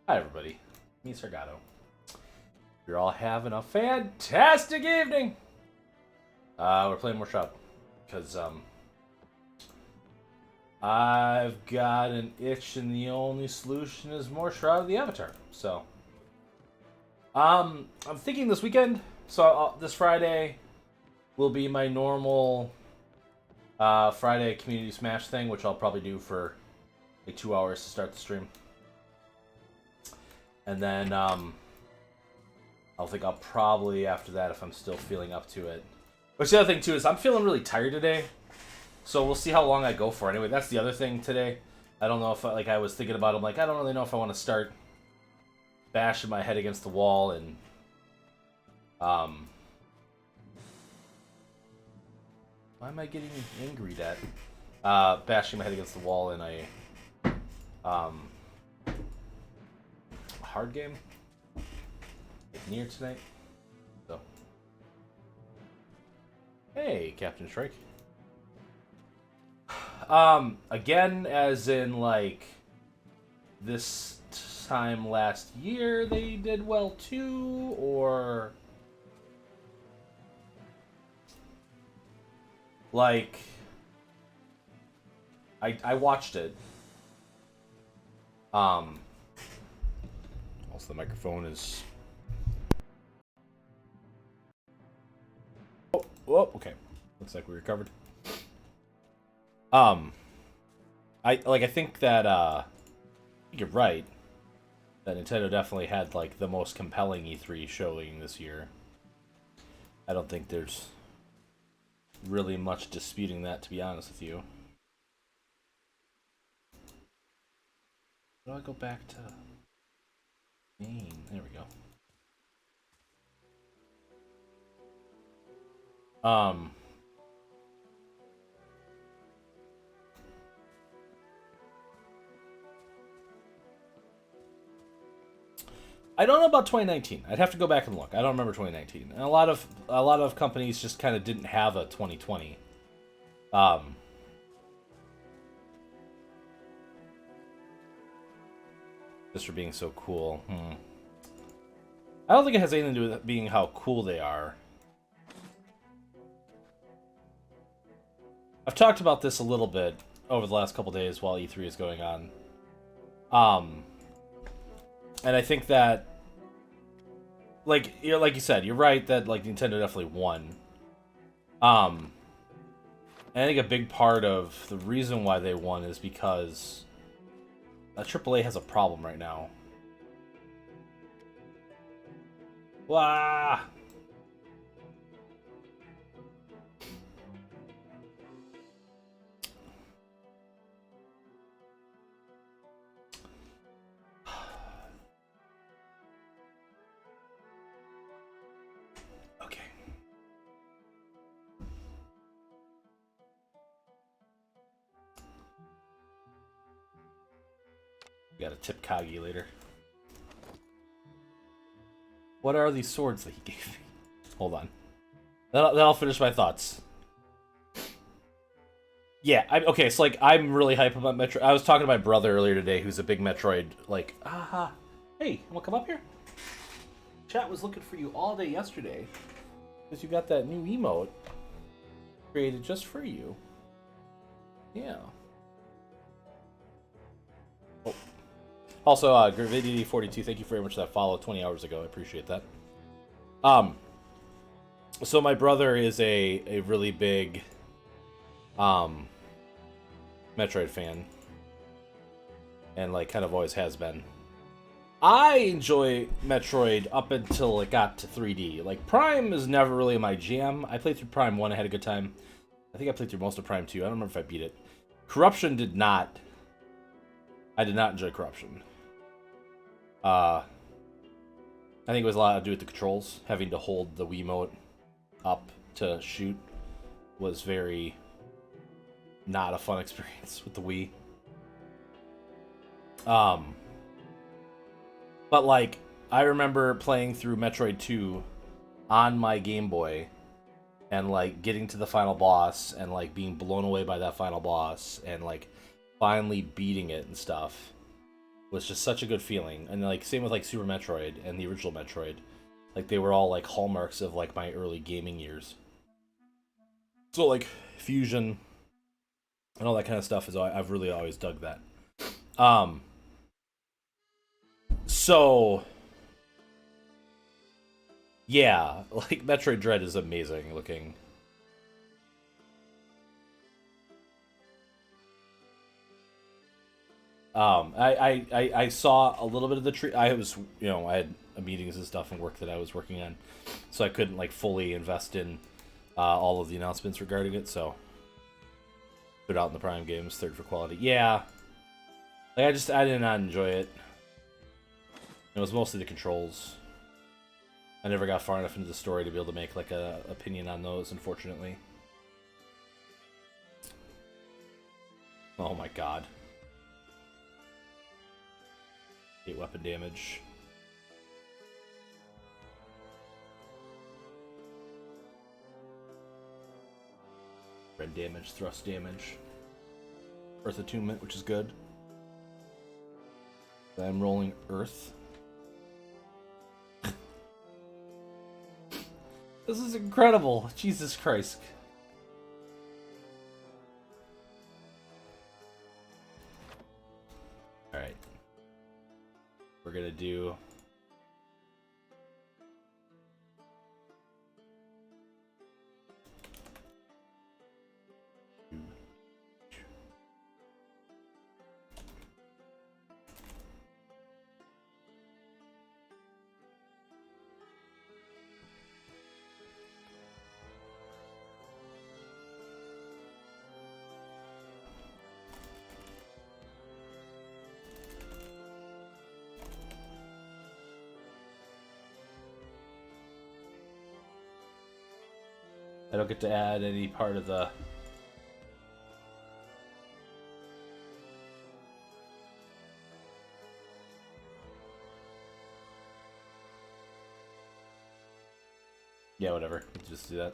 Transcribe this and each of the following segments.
Hi, everybody. Me, Sargato. You're all having a fantastic evening. We're playing more Shroud because I've got an itch, and the only solution is more Shroud of the Avatar. So, I'm thinking this weekend. So this Friday will be my normal Friday community smash thing, which I'll probably do for like 2 hours to start the stream. And then I'll think I'll probably after that, if I'm still feeling up to it. Which the other thing too is I'm feeling really tired today, so we'll see how long I go for. Anyway, that's the other thing today. I don't know if I was thinking about it. I'm like, I don't really know if I want to start bashing my head against the wall and why am I getting angry at bashing my head against the wall in a hard game like near tonight. So hey, Captain Shrike. Again, as in like this time last year they did well too, or like I watched it. Also the microphone is oh, okay. Looks like we recovered. I think that I think you're right. That Nintendo definitely had like the most compelling E3 showing this year. I don't think there's really much disputing that, to be honest with you. How do I go back to main? There we go. I don't know about 2019. I'd have to go back and look. I don't remember 2019. And a lot of companies just kind of didn't have a 2020. Just for being so cool. I don't think it has anything to do with it being how cool they are. I've talked about this a little bit over the last couple days while E3 is going on. And I think that, like you said, you're right that like Nintendo definitely won. And I think a big part of the reason why they won is because AAA has a problem right now. Wah! Okay. We gotta tip Kagi later. What are these swords that he gave me? Hold on. That'll finish my thoughts. Yeah, okay, so like I'm really hype about Metroid. I was talking to my brother earlier today, who's a big Metroid. Like, hey, wanna come up here? Chat was looking for you all day yesterday because you got that new emote created just for you. Yeah. Oh. Also, Gravidity42, thank you very much for that follow 20 hours ago. I appreciate that. So my brother is a really big Metroid fan, and like kind of always has been. I enjoy Metroid up until it got to 3D. Like Prime is never really my jam. I played through Prime 1, I had a good time. I think I played through most of Prime 2. I don't remember if I beat it. Corruption did not. I did not enjoy Corruption. I think it was a lot to do with the controls. Having to hold the Wiimote up to shoot was very not a fun experience with the Wii. But like I remember playing through Metroid 2 on my Game Boy and like getting to the final boss and like being blown away by that final boss and like finally beating it and stuff was just such a good feeling. And like same with like Super Metroid and the original Metroid. Like they were all like hallmarks of like my early gaming years. So like Fusion and all that kind of stuff is I've really always dug that. So yeah, like Metroid Dread is amazing looking. I saw a little bit of the tree. I was, you know, I had meetings and stuff and work that I was working on, so I couldn't like fully invest in all of the announcements regarding it. So put it out in the Prime games, third for quality. Yeah, like I did not enjoy it. It was mostly the controls. I never got far enough into the story to be able to make like a opinion on those, unfortunately. Oh my god. 8 weapon damage. Red damage, thrust damage. Earth attunement, which is good. I'm rolling Earth. This is incredible. Jesus Christ. Alright. We're gonna do... I don't get to add any part of the... Yeah, whatever. Let's just do that.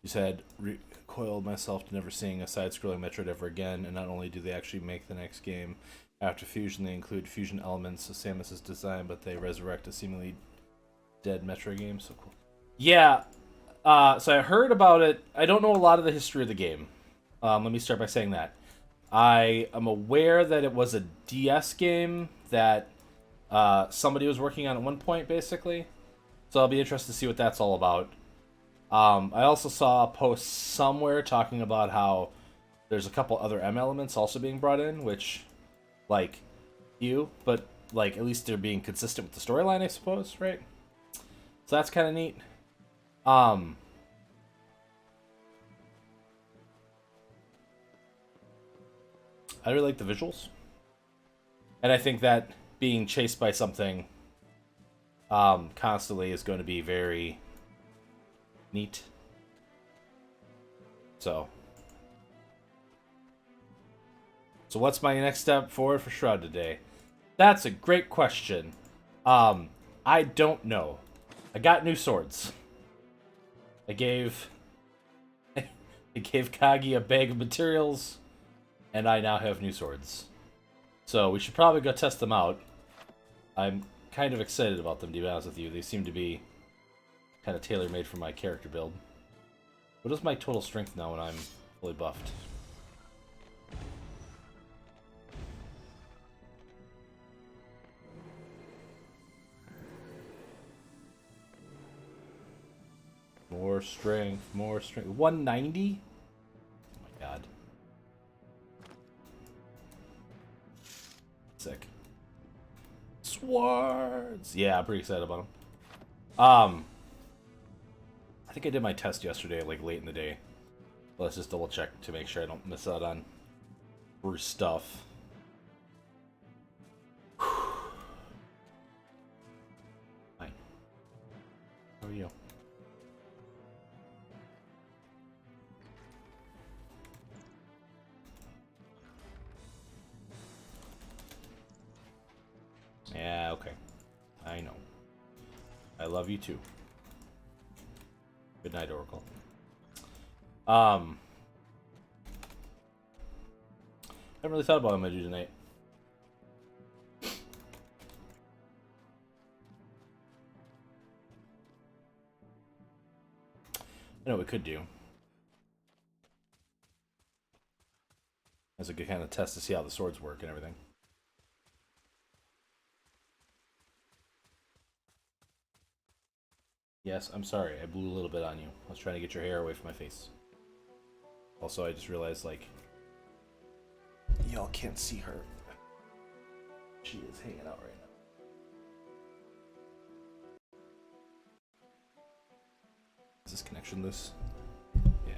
You said, recoiled myself to never seeing a side-scrolling Metroid ever again, and not only do they actually make the next game after Fusion, they include fusion elements of Samus's design, but they resurrect a seemingly dead Metroid game. So cool. Yeah, so I heard about it. I don't know a lot of the history of the game. Let me start by saying that. I am aware that it was a DS game that somebody was working on at one point, basically. So I'll be interested to see what that's all about. I also saw a post somewhere talking about how there's a couple other M elements also being brought in, which, like, but, like, at least they're being consistent with the storyline, I suppose, right? So that's kind of neat. I really like the visuals. And I think that being chased by something constantly is going to be very neat. So what's my next step forward for Shroud today? That's a great question. I don't know. I got new swords. I gave Kagi a bag of materials, and I now have new swords. So we should probably go test them out. I'm kind of excited about them, to be honest with you. They seem to be kind of tailor-made for my character build. What is my total strength now when I'm fully buffed? More strength, more strength. 190? Oh my god. Sick. Swords! Yeah, I'm pretty excited about them. I think I did my test yesterday, like late in the day. Let's just double check to make sure I don't miss out on Bruce stuff. Hi. How are you? Yeah, okay. I know. I love you too. Good night, Oracle. haven't really thought about what I'm gonna do tonight. I know what we could do. As a good kind of test to see how the swords work and everything. Yes, I'm sorry. I blew a little bit on you. I was trying to get your hair away from my face. Also, I just realized, like, y'all can't see her. She is hanging out right now. Is this connection loose? Yeah.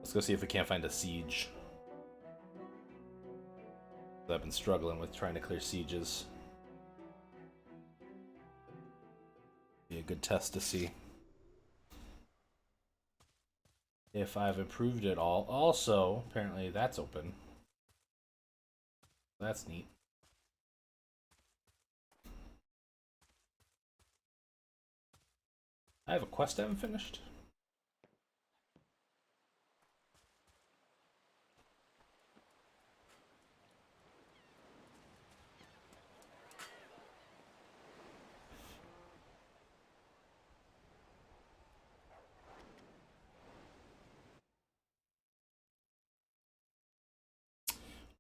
Let's go see if we can't find a siege. I've been struggling with trying to clear sieges. Be a good test to see if I've improved at all. Also, apparently that's open. That's neat. I have a quest I haven't finished.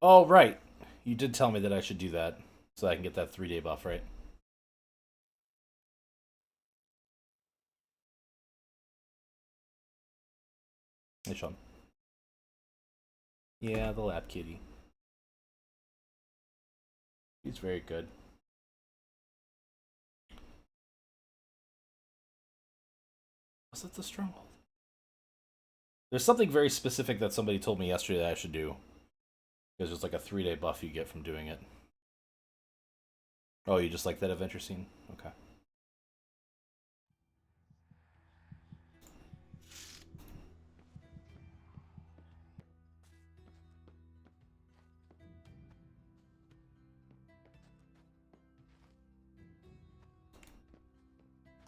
Oh, right. You did tell me that I should do that so I can get that 3-day buff, right? Hey, Sean. Yeah, the lab kitty. He's very good. Was it the stronghold? There's something very specific that somebody told me yesterday that I should do. Because there's like a 3-day buff you get from doing it. Oh, you just like that adventure scene? Okay.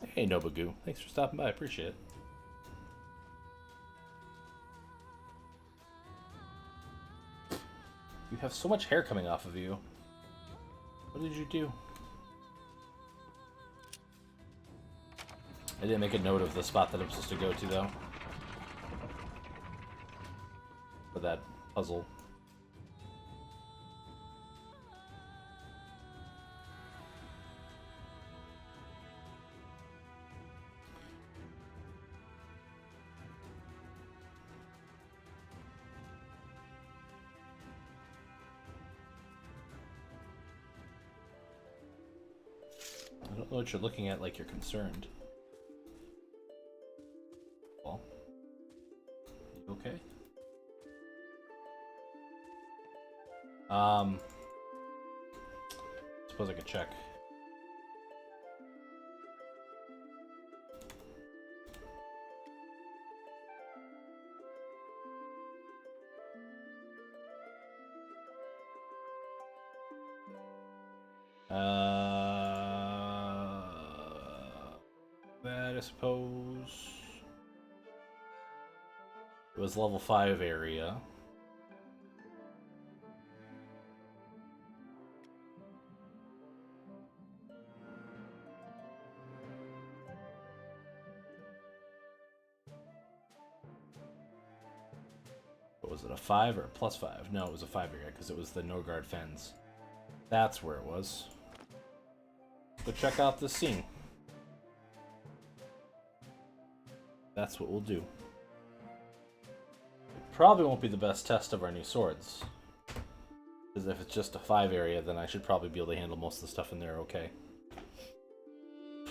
Hey, Nobagoo. Thanks for stopping by. I appreciate it. You have so much hair coming off of you. What did you do? I didn't make a note of the spot that I'm supposed to go to, though. For that puzzle. I don't know what you're looking at like you're concerned. Well, you okay? Suppose I could check. That I suppose it was level 5 area. What was it, a 5 or a +5? No, it was a 5 area because it was the Norgard Fens. That's where it was. Go check out this scene. That's what we'll do. It probably won't be the best test of our new swords. Because if it's just a 5 area, then I should probably be able to handle most of the stuff in there okay.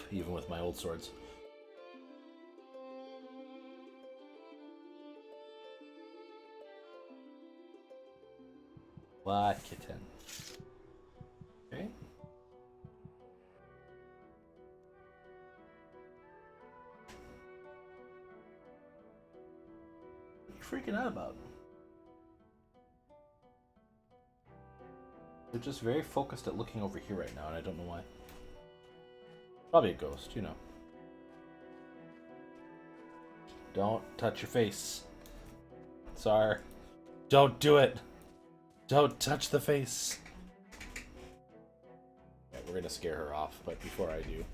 Even with my old swords. What kitten? Okay. freaking out about? They're just very focused at looking over here right now, and I don't know why. Probably a ghost, you know. Don't touch your face. Sorry. Don't do it. Don't touch the face. Yeah, we're gonna scare her off, but before I do.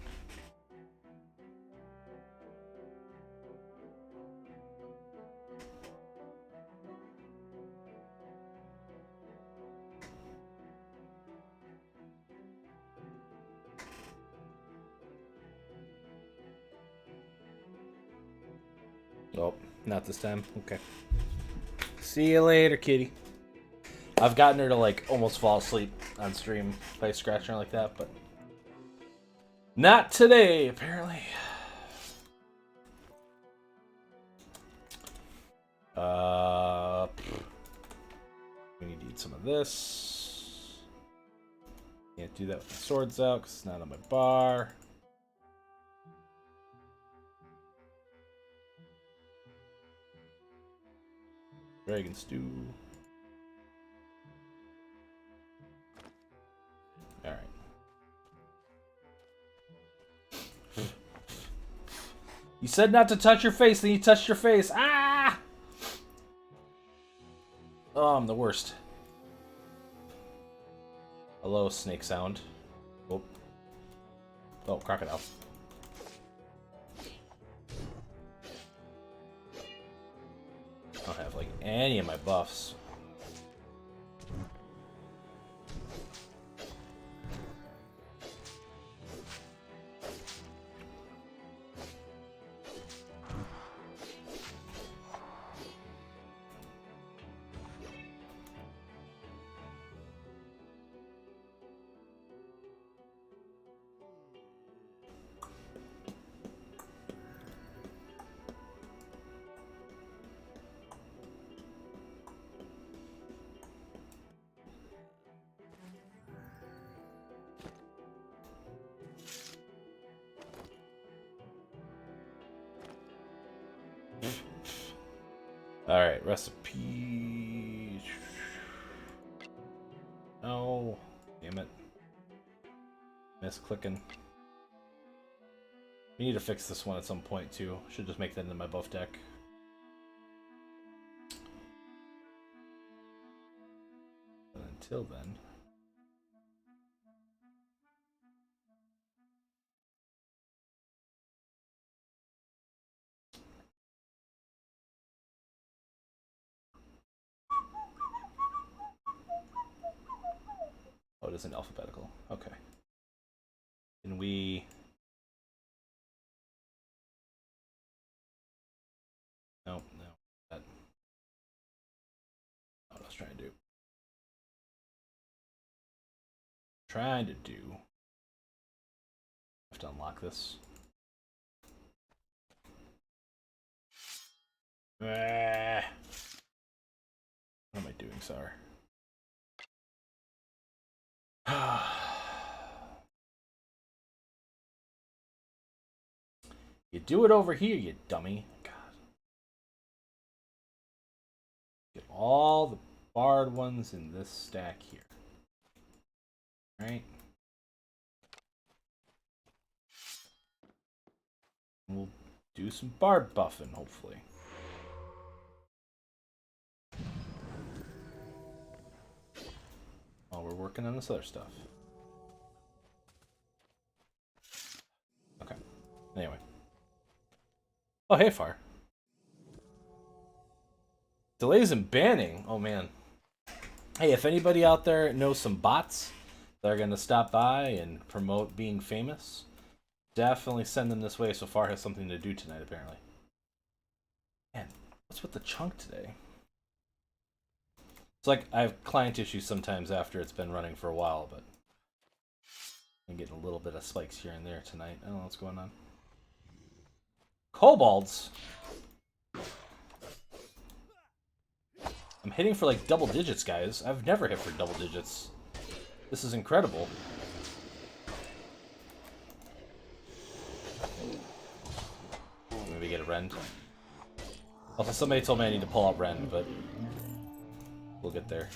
Oh, not this time. Okay. See you later, kitty. I've gotten her to like almost fall asleep on stream by scratching her like that, but not today, apparently. We need some of this. Can't do that with the swords out because it's not on my bar. Dragon stew. Alright. You said not to touch your face, then you touched your face. Ah! Oh, I'm the worst. Hello, snake sound. Oh. Oh, crocodile. I don't have, like, any of my buffs. Alright, recipe. Oh, damn it. Misclicking. We need to fix this one at some point too. Should just make that into my buff deck. But until then. Oh, it isn't alphabetical. Okay. Can we... No, no. That... What I was trying to do. I have to unlock this. What am I doing, sir? You do it over here, you dummy. God. Get all the barred ones in this stack here. Right? We'll do some bard buffing, hopefully. While we're working on this other stuff. Okay. Anyway. Oh, hey, Far. Delays in banning. Oh, man. Hey, if anybody out there knows some bots that are going to stop by and promote being famous, definitely send them this way. So Far has something to do tonight, apparently. Man, what's with the chunk today? It's like I have client issues sometimes after it's been running for a while, but I'm getting a little bit of spikes here and there tonight. I don't know what's going on. Kobolds? I'm hitting for like double digits, guys. I've never hit for double digits. This is incredible. Maybe get a rend. Also, somebody told me I need to pull out Ren, but we'll get there.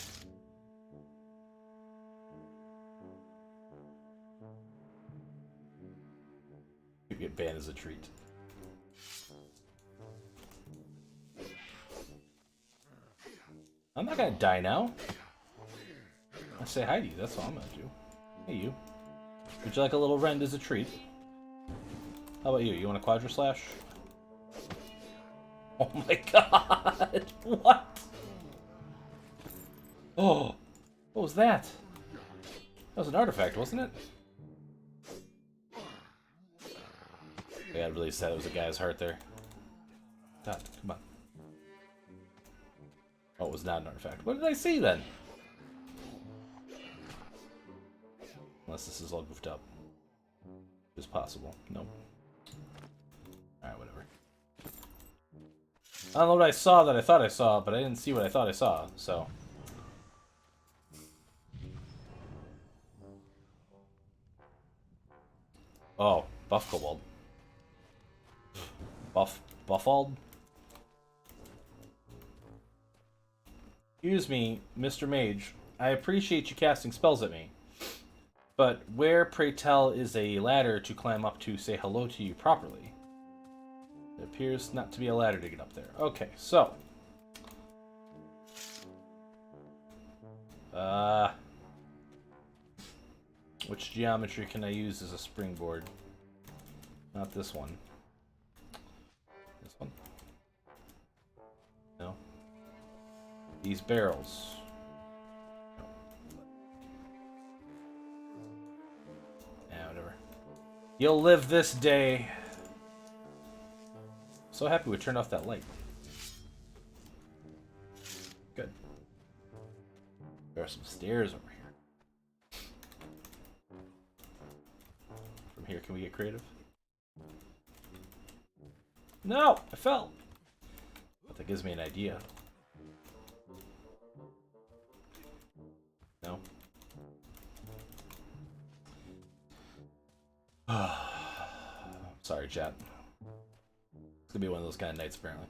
You get banned as a treat. I'm not gonna die now. I say hi to you, that's all I'm gonna do. Hey, you. Would you like a little rend as a treat? How about you? You want a Quadra Slash? Oh my god! What? Oh! What was that? That was an artifact, wasn't it? I got really sad it was a guy's heart there. God, come on. Oh, it was not an artifact. What did I see then? Unless this is all goofed up. It's possible. Nope. Alright, whatever. I don't know what I saw that I thought I saw, but I didn't see what I thought I saw, so. Oh, Buff Kobold. Buffald? Excuse me, Mr. Mage. I appreciate you casting spells at me. But where, pray tell, is a ladder to climb up to say hello to you properly? There appears not to be a ladder to get up there. Okay, so. Which geometry can I use as a springboard? Not this one. This one? No. These barrels. No. Yeah, whatever. You'll live this day. So happy we turned off that light. Good. There are some stairs over here. From here, can we get creative? No! I fell! But that gives me an idea. No? Sorry, chat. It's gonna be one of those kind of nights, apparently.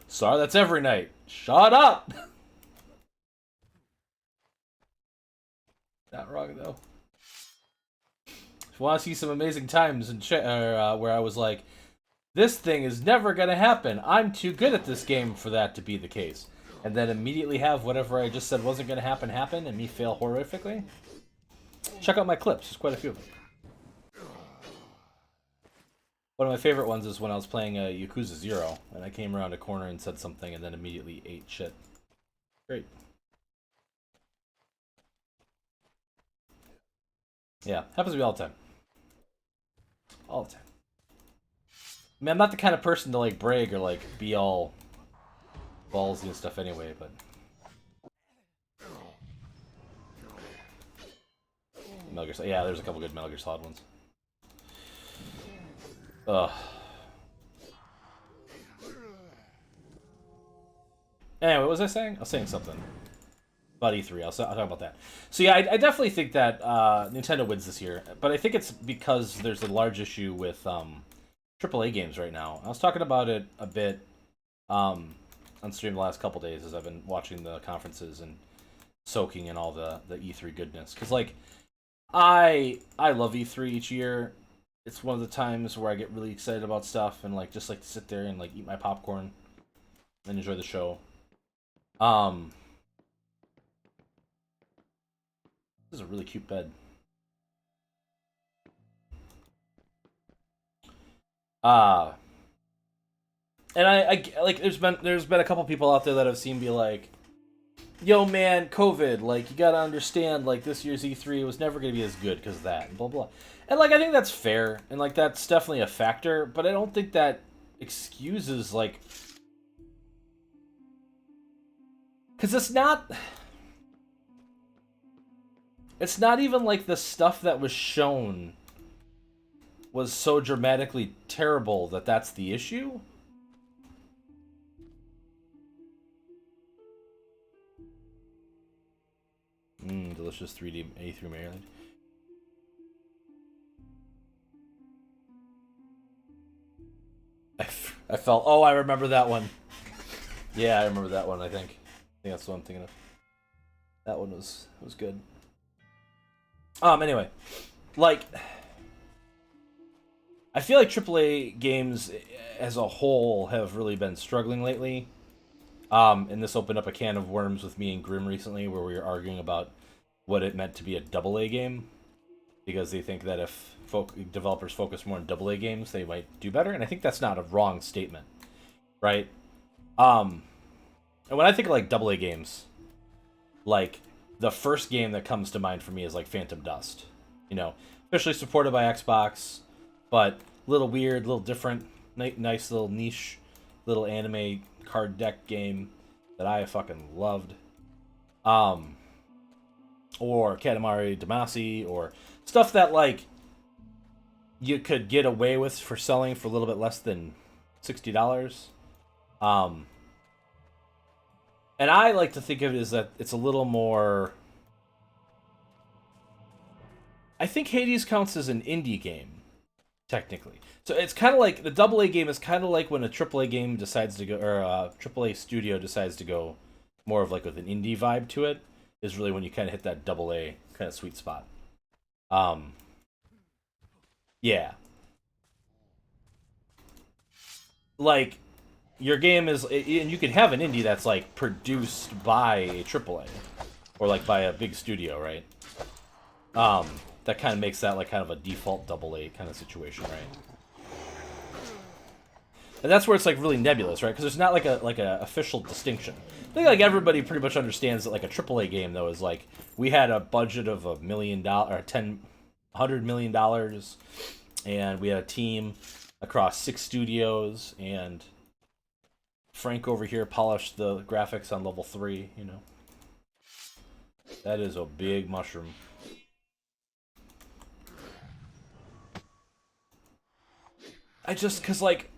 Sorry, that's every night. Shut up! Not wrong, though. If you want to see some amazing times in where I was like, this thing is never gonna happen. I'm too good at this game for that to be the case. And then immediately have whatever I just said wasn't gonna happen and me fail horrifically. Check out my clips. There's quite a few of them. One of my favorite ones is when I was playing Yakuza 0, and I came around a corner and said something and then immediately ate shit. Great. Yeah, happens to me all the time. All the time. I mean, I'm not the kind of person to, like, brag or, like, be all ballsy and stuff anyway, but... Metal Gear Solid. Yeah, there's a couple good Metal Gear Solid ones. Ugh. Anyway, what was I saying? I was saying something about E3. I'll talk about that. So yeah, I definitely think that Nintendo wins this year, but I think it's because there's a large issue with AAA games right now. I was talking about it a bit on stream the last couple days as I've been watching the conferences and soaking in all the E3 goodness. Because like, I love E3 each year. It's one of the times where I get really excited about stuff and like just like to sit there and like eat my popcorn and enjoy the show. This is a really cute bed. And I like there's been a couple people out there that I've seen be like, yo man, COVID, like you gotta understand, like this year's E3 was never gonna be as good because of that, and blah blah. And like I think that's fair, and like that's definitely a factor, but I don't think that excuses like, because it's not even like the stuff that was shown was so dramatically terrible that that's the issue. Delicious 3D A3 Maryland. I I felt. Oh, I remember that one. Yeah, I remember that one. I think that's what I'm thinking of. That one was good. Anyway, like, I feel like AAA games as a whole have really been struggling lately. And this opened up a can of worms with me and Grim recently, where we were arguing about what it meant to be a AA game, because they think that if developers focus more on AA games, they might do better. And I think that's not a wrong statement, right? And when I think of like AA games, like the first game that comes to mind for me is like Phantom Dust. You know, officially supported by Xbox, but a little weird, a little different, nice little niche, little anime card deck game that I fucking loved. Or Katamari Damacy, or stuff that like you could get away with for selling for a little bit less than $60. And I like to think of it as that it's a little more. I think Hades counts as an indie game, technically. So it's kind of like the AA game is kind of like when a AAA game decides to go, or a AAA studio decides to go more of like with an indie vibe to it. Is really when you kind of hit that AA kind of sweet spot. Yeah. Like, your game is, and you can have an indie that's like produced by a AAA, or like by a big studio, right? That kind of makes that like kind of a default AA kind of situation, right? And that's where it's like really nebulous, right? Because there's not like a official distinction. I think like everybody pretty much understands that like a AAA game though is like we had a budget of $1 million or $100 million, and we had a team across 6 studios, and Frank over here polished the graphics on level 3. You know, that is a big mushroom. I just, because like,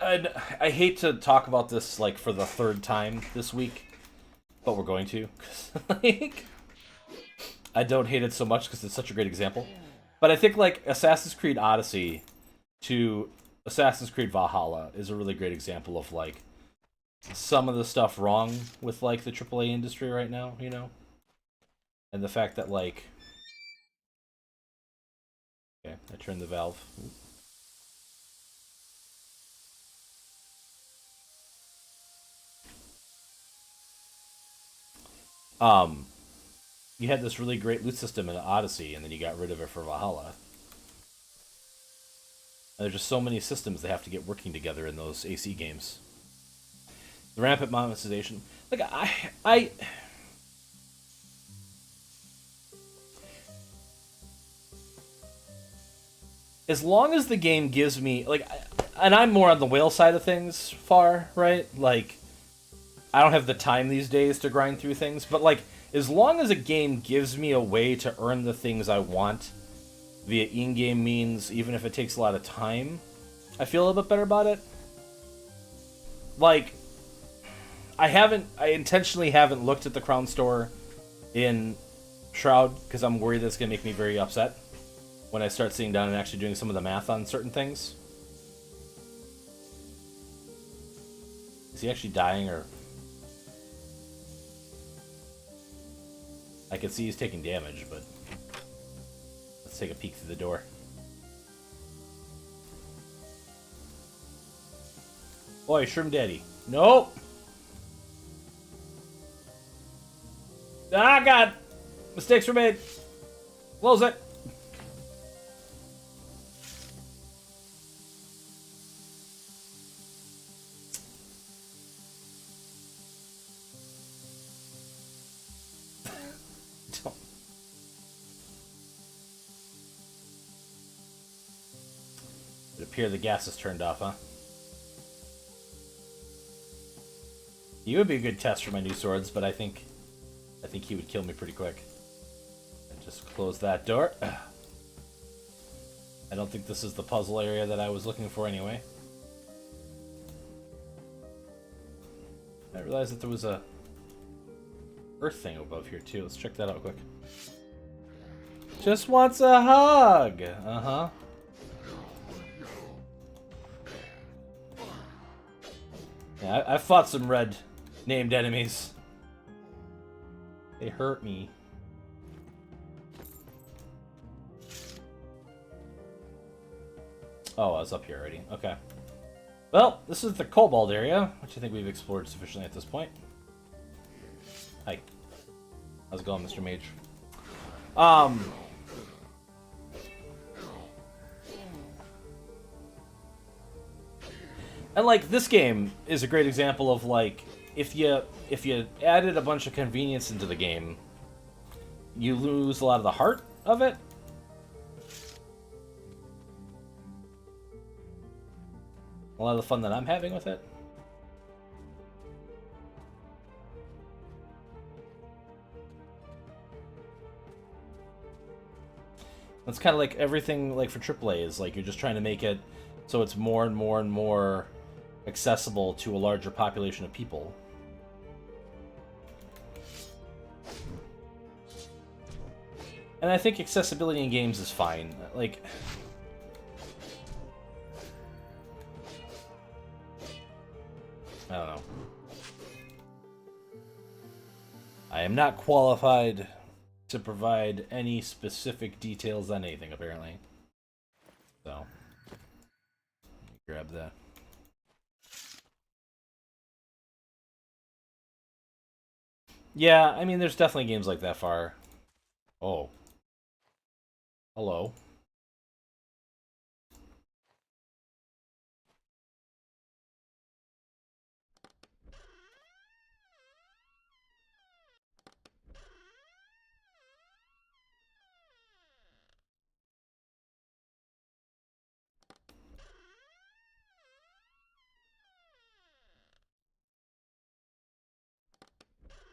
I hate to talk about this like for the 3rd time this week, but we're going to. Like, I don't hate it so much because it's such a great example. But I think like Assassin's Creed Odyssey to Assassin's Creed Valhalla is a really great example of like some of the stuff wrong with like the AAA industry right now, you know? And the fact that like, okay, I turned the valve. You had this really great loot system in Odyssey, and then you got rid of it for Valhalla. And there's just so many systems that have to get working together in those AC games. The rampant monetization, like I as long as the game gives me like, and I'm more on the whale side of things, far right. Like, I don't have the time these days to grind through things, but like, as long as a game gives me a way to earn the things I want via in-game means, even if it takes a lot of time, I feel a little bit better about it. Like, I intentionally haven't looked at the Crown Store in Shroud because I'm worried that's going to make me very upset when I start sitting down and actually doing some of the math on certain things. Is he actually dying, or... I can see he's taking damage, but let's take a peek through the door. Boy, Shroom Daddy. Nope! Ah, God! Mistakes were made. Close it. It appears the gas is turned off, huh? He would be a good test for my new swords, but I think he would kill me pretty quick. And just close that door. I don't think this is the puzzle area that I was looking for anyway. I realized that there was a earth thing above here too. Let's check that out quick. Just wants a hug. Uh-huh. Yeah, I've fought some red named enemies. They hurt me. Oh, I was up here already. Okay. Well, this is the Cobalt area, which I think we've explored sufficiently at this point. Hi. How's it going, Mr. Mage? And like this game is a great example of like if you added a bunch of convenience into the game, you lose a lot of the heart of it. A lot of the fun that I'm having with it. It's kind of like everything like for AAA is like you're just trying to make it so it's more and more and more accessible to a larger population of people. And I think accessibility in games is fine. Like, I don't know. I am not qualified to provide any specific details on anything, apparently. So, grab that. Yeah, I mean, there's definitely games like that far. Oh. Hello.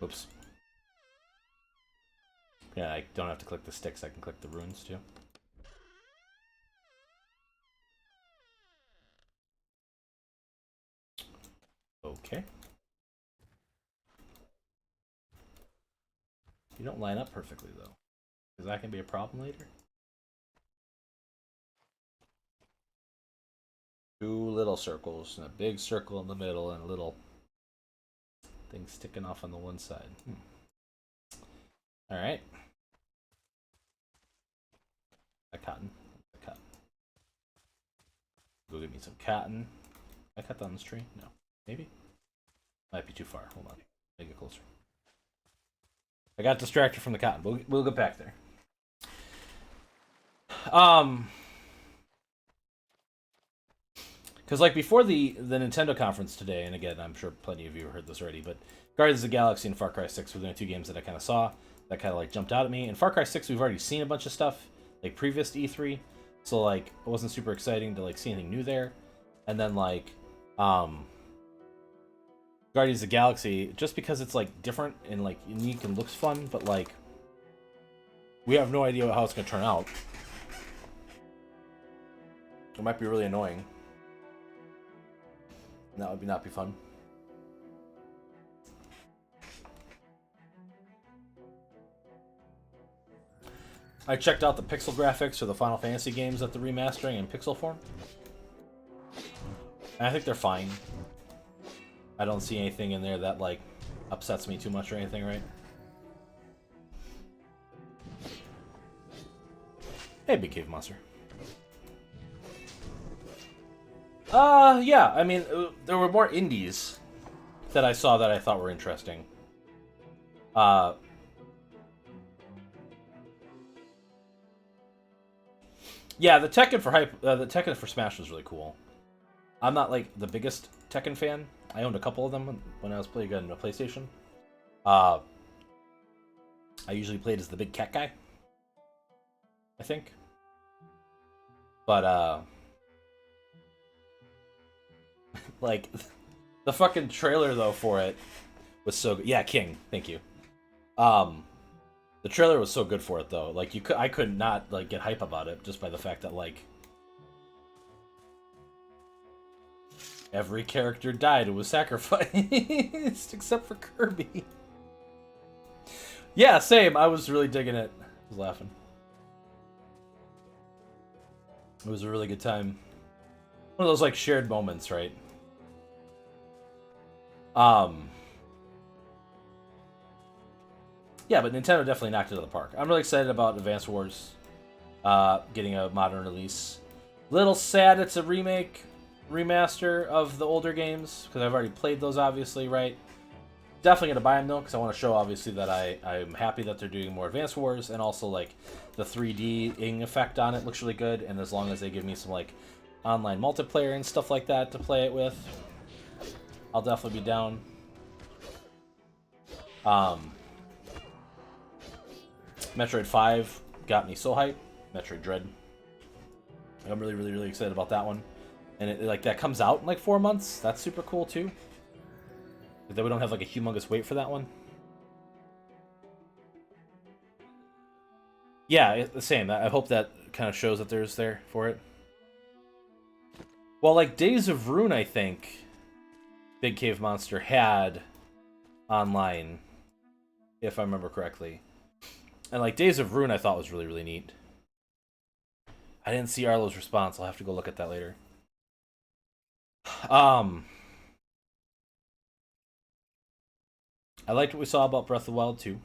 Oops. Yeah, I don't have to click the sticks, I can click the runes too. Okay. You don't line up perfectly though, because that can be a problem later. Two little circles and a big circle in the middle and a little thing sticking off on the one side. All right. A cotton. A cotton. Go get me some cotton. I cut down this tree? No. Maybe? Might be too far. Hold on. Make it closer. I got distracted from the cotton. We'll get back there. Because like before the Nintendo conference today, and again, I'm sure plenty of you have heard this already, but Guardians of the Galaxy and Far Cry 6 were the only two games that I kind of saw that kind of like jumped out at me. And Far Cry 6, we've already seen a bunch of stuff like previous to E3, so like it wasn't super exciting to like see anything new there. And then like Guardians of the Galaxy, just because it's like different and like unique and looks fun, but like we have no idea how it's gonna turn out. It might be really annoying. And that would not be fun. I checked out the pixel graphics for the Final Fantasy games that they're remastering in pixel form. And I think they're fine. I don't see anything in there that like upsets me too much or anything, right? Hey, Big Cave Monster. Yeah, I mean, there were more indies that I saw that I thought were interesting. Yeah, the Tekken for Smash was really cool. I'm not like the biggest Tekken fan. I owned a couple of them when I was playing on a PlayStation. I usually played as the big cat guy, I think. But like the fucking trailer though for it was so good. Yeah, King, thank you. The trailer was so good for it though. Like I could not like get hype about it just by the fact that like every character died and was sacrificed except for Kirby. Yeah, same. I was really digging it. I was laughing. It was a really good time. One of those like shared moments, right? Um, yeah, but Nintendo definitely knocked it out of the park. I'm really excited about Advance Wars getting a modern release. Little sad it's a remaster of the older games, because I've already played those, obviously, right? Definitely going to buy them, though, because I want to show, obviously, that I'm happy that they're doing more Advance Wars, and also, like, the 3D-ing effect on it looks really good, and as long as they give me some, like, online multiplayer and stuff like that to play it with, I'll definitely be down. Metroid 5 got me so hyped. Metroid Dread. I'm really, really, really excited about that one. And like that comes out in like 4 months. That's super cool too. That we don't have like a humongous wait for that one. Yeah, the same. I hope that kind of shows that there's there for it. Well, like Days of Ruin, I think Big Cave Monster had online, if I remember correctly. And like Days of Ruin I thought was really, really neat. I didn't see Arlo's response. I'll have to go look at that later. I liked what we saw about Breath of the Wild 2.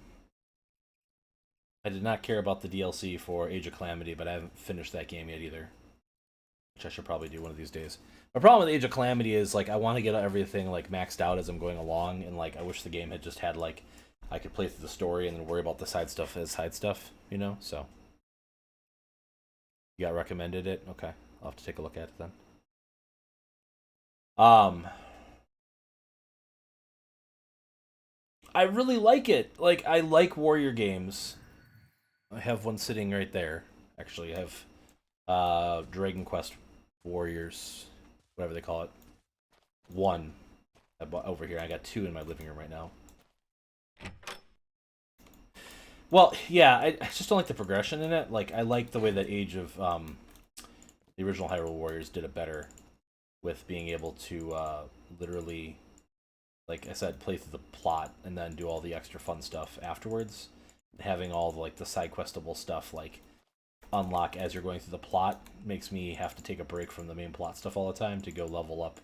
I did not care about the DLC for Age of Calamity, but I haven't finished that game yet either. Which I should probably do one of these days. My problem with Age of Calamity is like I want to get everything like maxed out as I'm going along, and like I wish the game had just had like I could play through the story and then worry about the side stuff as side stuff, you know? So you got recommended it? Okay. I'll have to take a look at it then. I really like it. Like I like warrior games. I have one sitting right there. Actually, I have Dragon Quest Warriors, whatever they call it. One I bought over here. I got 2 in my living room right now. Well, yeah, I just don't like the progression in it. Like I like the way that Age of the original Hyrule Warriors did it better, with being able to literally, like I said, play through the plot and then do all the extra fun stuff afterwards. Having all the, like the side questable stuff like unlock as you're going through the plot makes me have to take a break from the main plot stuff all the time to go level up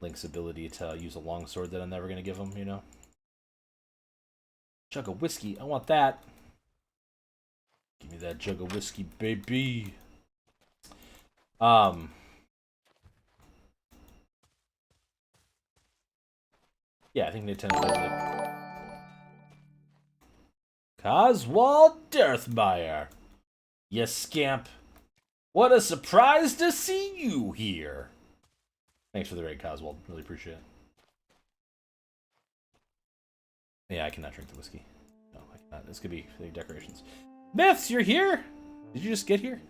Link's ability to use a longsword that I'm never gonna give him, you know. Jug of whiskey, I want that. Give me that jug of whiskey, baby. Yeah, I think Nintendo does it. Oswald Dirthmeyer. You scamp. What a surprise to see you here. Thanks for the raid, Coswald. Really appreciate it. Yeah, I cannot drink the whiskey. No, I cannot. This could be the decorations. Myths, you're here? Did you just get here?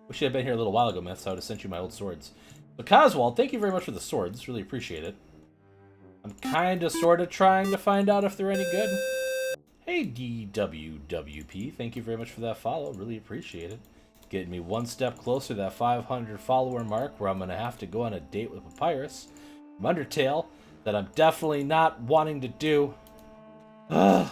Wish you had been here a little while ago, Myths. I would have sent you my old swords. But Coswald, thank you very much for the swords. Really appreciate it. I'm kind of, sort of trying to find out if they're any good. Hey, DWWP. Thank you very much for that follow. Really appreciate it. Getting me one step closer to that 500 follower mark where I'm going to have to go on a date with Papyrus from Undertale that I'm definitely not wanting to do. Ugh.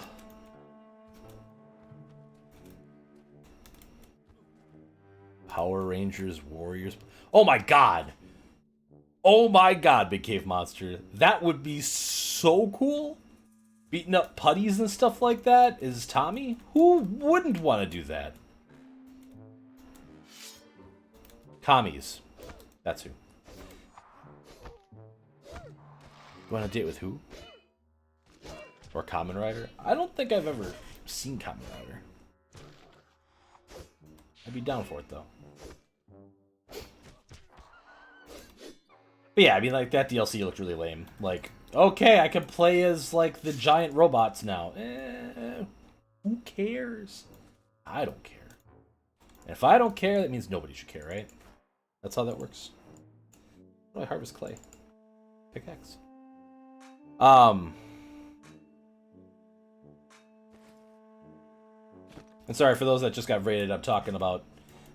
Power Rangers, Warriors. Oh my god! Oh my god, Big Cave Monster. That would be so cool. Beating up putties and stuff like that is Tommy. Who wouldn't want to do that? Commies. That's who. Go on a date with who? Or Kamen Rider? I don't think I've ever seen Kamen Rider. I'd be down for it, though. But yeah, I mean, like, that DLC looked really lame. Like, okay, I can play as, like, the giant robots now. Who cares? I don't care. And if I don't care, that means nobody should care, right? That's how that works. How do I harvest clay? Pickaxe. And sorry for those that just got raided, I'm talking about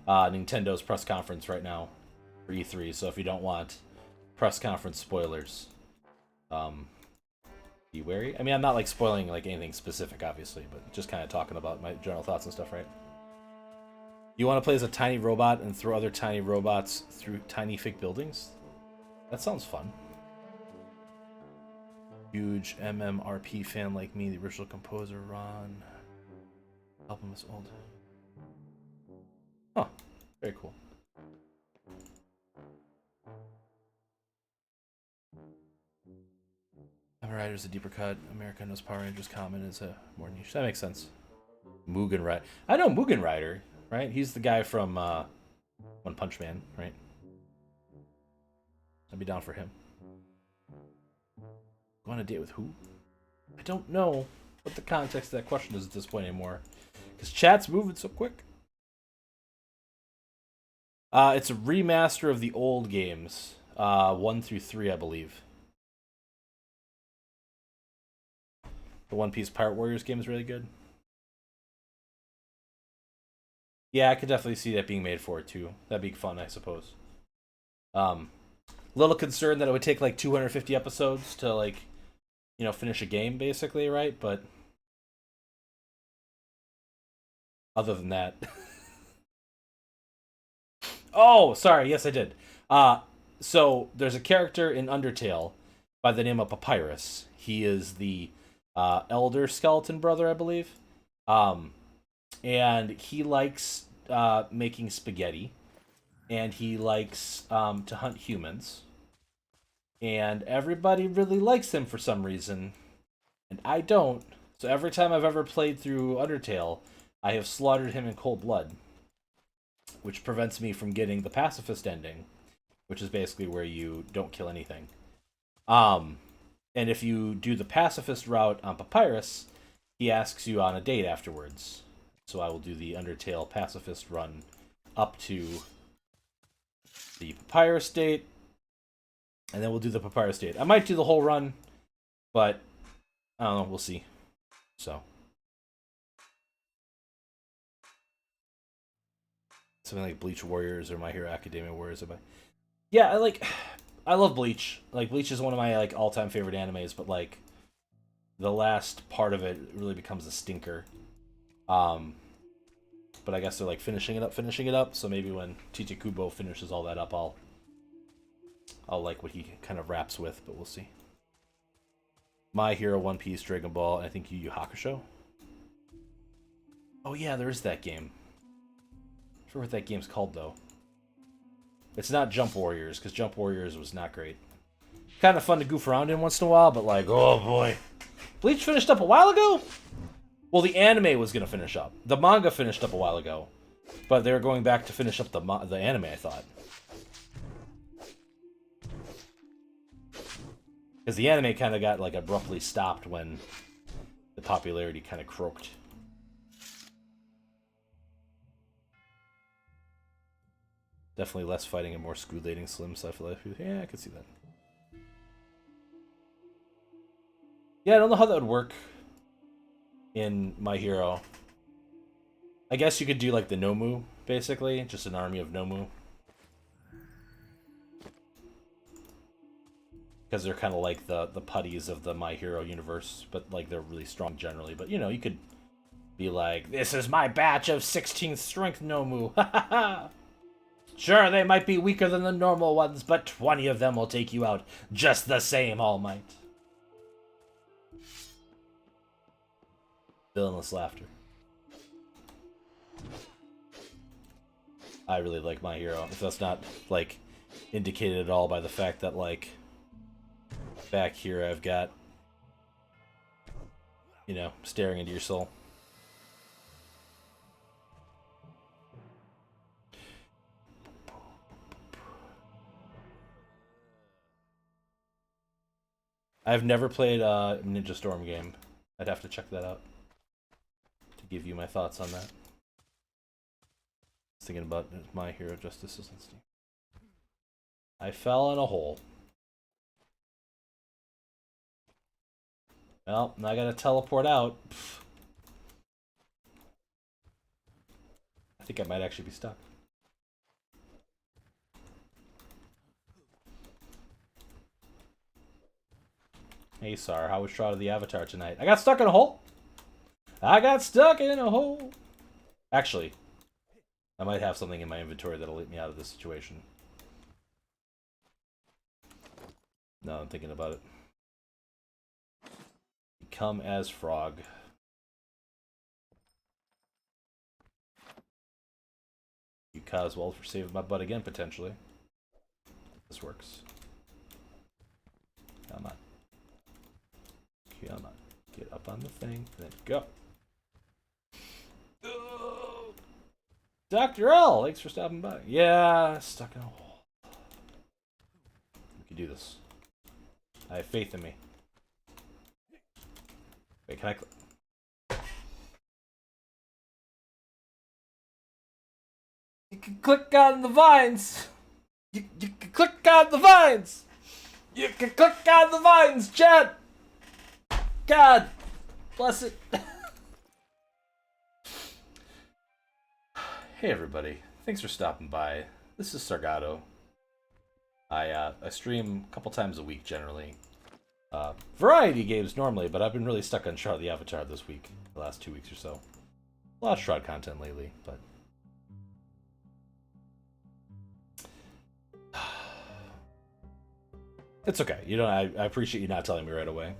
Nintendo's press conference right now for E3, so if you don't want press conference spoilers, be wary. I mean, I'm not like spoiling like anything specific, obviously, but just kind of talking about my general thoughts and stuff, right? You want to play as a tiny robot and throw other tiny robots through tiny fake buildings? That sounds fun. Huge MMRP fan like me, the original composer Ron. Album is old. Huh. Very cool. Kamen Rider's a deeper cut. America knows Power Rangers. Kamen is a more niche. That makes sense. Mugen Rider. I know Mugen Rider, right? He's the guy from One Punch Man, right? I'd be down for him. Go on a date with who? I don't know what the context of that question is at this point anymore. Because chat's moving so quick. It's a remaster of the old games. 1 through 3, I believe. The One Piece Pirate Warriors game is really good. Yeah, I could definitely see that being made for it too. That'd be fun, I suppose. Little concerned that it would take like 250 episodes to like, you know, finish a game basically, right? But other than that. Oh, sorry. Yes, I did. So there's a character in Undertale by the name of Papyrus. He is the elder skeleton brother, I believe. And he likes making spaghetti, and he likes to hunt humans. And everybody really likes him for some reason, and I don't. So every time I've ever played through Undertale, I have slaughtered him in cold blood, which prevents me from getting the pacifist ending, which is basically where you don't kill anything. And if you do the pacifist route on Papyrus, he asks you on a date afterwards. So I will do the Undertale pacifist run up to the Papyrus date, and then we'll do the Papyrus date. I might do the whole run, but I don't know. We'll see. So something like Bleach Warriors or My Hero Academia Warriors. Yeah, I love Bleach. Like, Bleach is one of my like all-time favorite animes, but like the last part of it really becomes a stinker. But I guess they're like finishing it up. So maybe when TJ Kubo finishes all that up, I'll like what he kind of raps with, but we'll see. My Hero, One Piece, Dragon Ball, and I think Yu Yu Hakusho. Oh yeah, there is that game. I forget what that game's called though. It's not Jump Warriors, because Jump Warriors was not great. Kind of fun to goof around in once in a while, but like, oh boy. Bleach finished up a while ago? Well, the anime was going to finish up. The manga finished up a while ago. But they were going back to finish up the anime, I thought. Because the anime kind of got like abruptly stopped when the popularity kind of croaked. Definitely less fighting and more scudlating slim stuff. Yeah, I could see that. Yeah, I don't know how that would work in My Hero. I guess you could do like the Nomu, basically. Just an army of Nomu. Because they're kind of like the putties of the My Hero universe, but like they're really strong generally. But you know, you could be like, this is my batch of 16th strength Nomu. Sure, they might be weaker than the normal ones, but 20 of them will take you out just the same, All Might. Villainous laughter. I really like My Hero. If that's not, like, indicated at all by the fact that, like, back here I've got, you know, staring into your soul. I've never played a Ninja Storm game. I'd have to check that out to give you my thoughts on that. I was thinking about My Hero Justice on Steam. I fell in a hole. Well, now I gotta teleport out. Pfft. I think I might actually be stuck. Hey, Sar, how was Shroud of the Avatar tonight? I got stuck in a hole. I got stuck in a hole. Actually, I might have something in my inventory that'll let me out of this situation. No, I'm thinking about it. become as frog. You Coswell for saving my butt again, potentially. This works. Come on. Come on. Get up on the thing, then go. Dr. L, thanks for stopping by. Yeah, stuck in a hole. We can do this. I have faith in me. Wait, can I... You can click on the vines! You can click on the vines! You can click on the vines, Chad! God bless it. Hey everybody, thanks for stopping by. This is Sargato. I stream a couple times a week generally. Variety games normally, but I've been really stuck on Shroud the Avatar this week, the last 2 weeks or so. A lot of Shroud content lately, but... It's okay. You know, I appreciate you not telling me right away.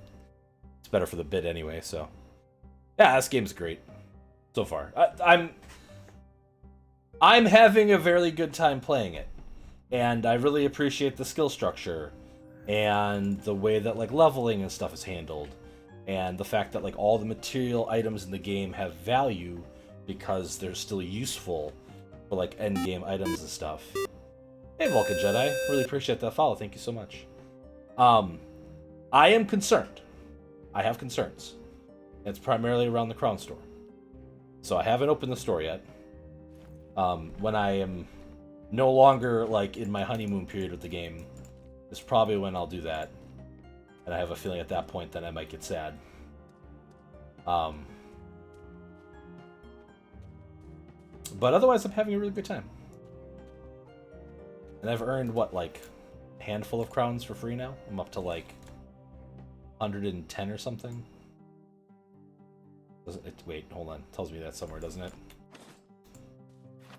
It's better for the bit anyway, so... Yeah, this game's great. So far. I'm having a very good time playing it. And I really appreciate the skill structure. And the way that, like, leveling and stuff is handled. And the fact that, like, all the material items in the game have value because they're still useful for, like, endgame items and stuff. Hey, Vulcan Jedi. Really appreciate that follow. Thank you so much. I am concerned. I have concerns. It's primarily around the Crown Store. So I haven't opened the store yet. When I am no longer, like, in my honeymoon period with the game, is probably when I'll do that. And I have a feeling at that point that I might get sad. But otherwise, I'm having a really good time. And I've earned, what, like, a handful of crowns for free now? I'm up to, like, 110 or something. Wait, hold on. It tells me that somewhere, doesn't it?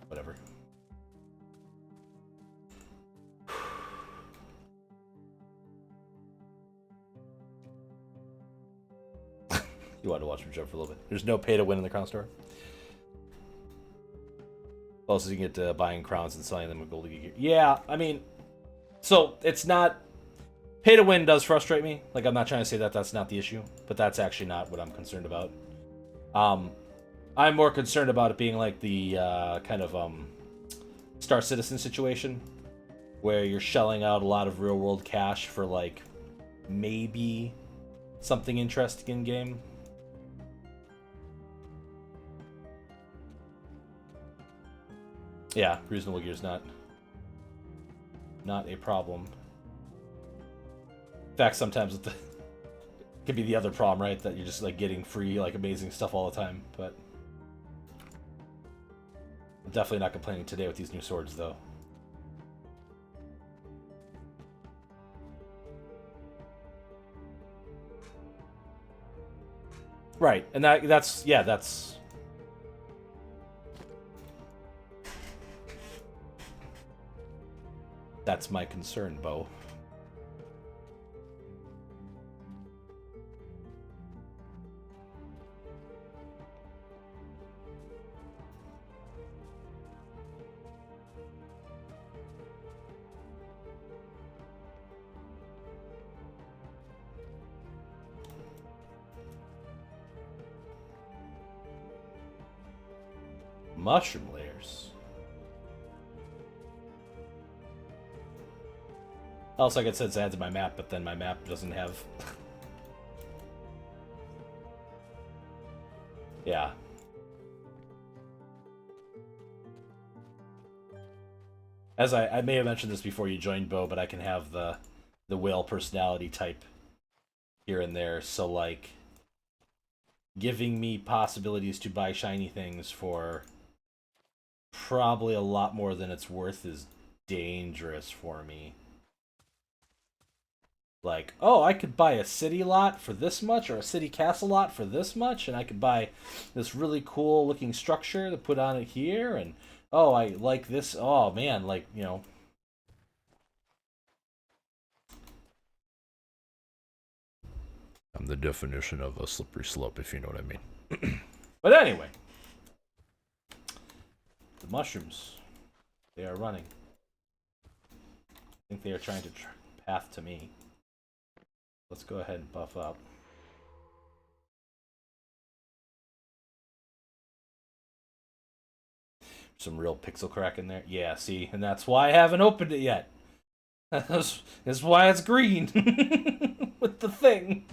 Whatever. You want to watch me jump for a little bit. There's no pay to win in the Crown Store. Also, you can get buying crowns and selling them with gold gear. Yeah, I mean, so it's not... Pay to win does frustrate me. Like, I'm not trying to say that that's not the issue, but that's actually not what I'm concerned about. I'm more concerned about it being like the kind of Star Citizen situation, where you're shelling out a lot of real-world cash for, like, maybe something interesting in game. Yeah, reasonable gear's not a problem. In fact, sometimes it could be the other problem, right? That you're just, like, getting free, like, amazing stuff all the time, but... I'm definitely not complaining today with these new swords, though. Right, and that's my concern, Bo. Mushroom layers. Also, like it says, add to my map, but then my map doesn't have... Yeah. As I may have mentioned this before you joined, Bo, but I can have the whale personality type here and there, so, like, giving me possibilities to buy shiny things for probably a lot more than it's worth is dangerous for me. Like, oh, I could buy a city lot for this much, or a city castle lot for this much, and I could buy this really cool looking structure to put on it here, and oh, I like this, oh man, like, you know. I'm the definition of a slippery slope, if you know what I mean. But anyway, the mushrooms, they are running. I think they are trying to path to me. Let's go ahead and buff up. Some real pixel crack in there. Yeah, see, and that's why I haven't opened it yet. That's why it's green with the thing.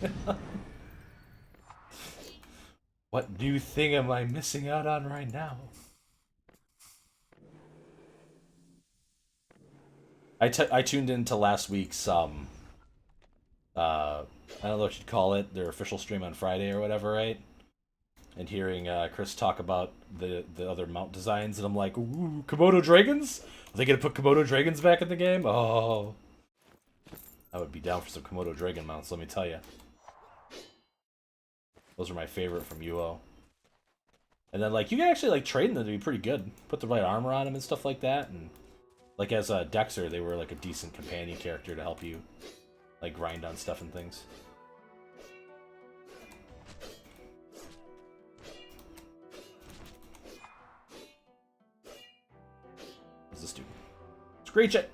What new thing am I missing out on right now? I tuned into last week's I don't know what you'd call it, their official stream on Friday or whatever, right? And hearing Chris talk about the other mount designs, and I'm like, ooh, Komodo dragons? Are they gonna put Komodo dragons back in the game? Oh, I would be down for some Komodo dragon mounts. Let me tell you, those are my favorite from UO. And then like you can actually like train them to be pretty good. Put the right armor on them and stuff like that. And like as a Dexter, they were like a decent companion character to help you like grind on stuff and things. What's this do? Screech it!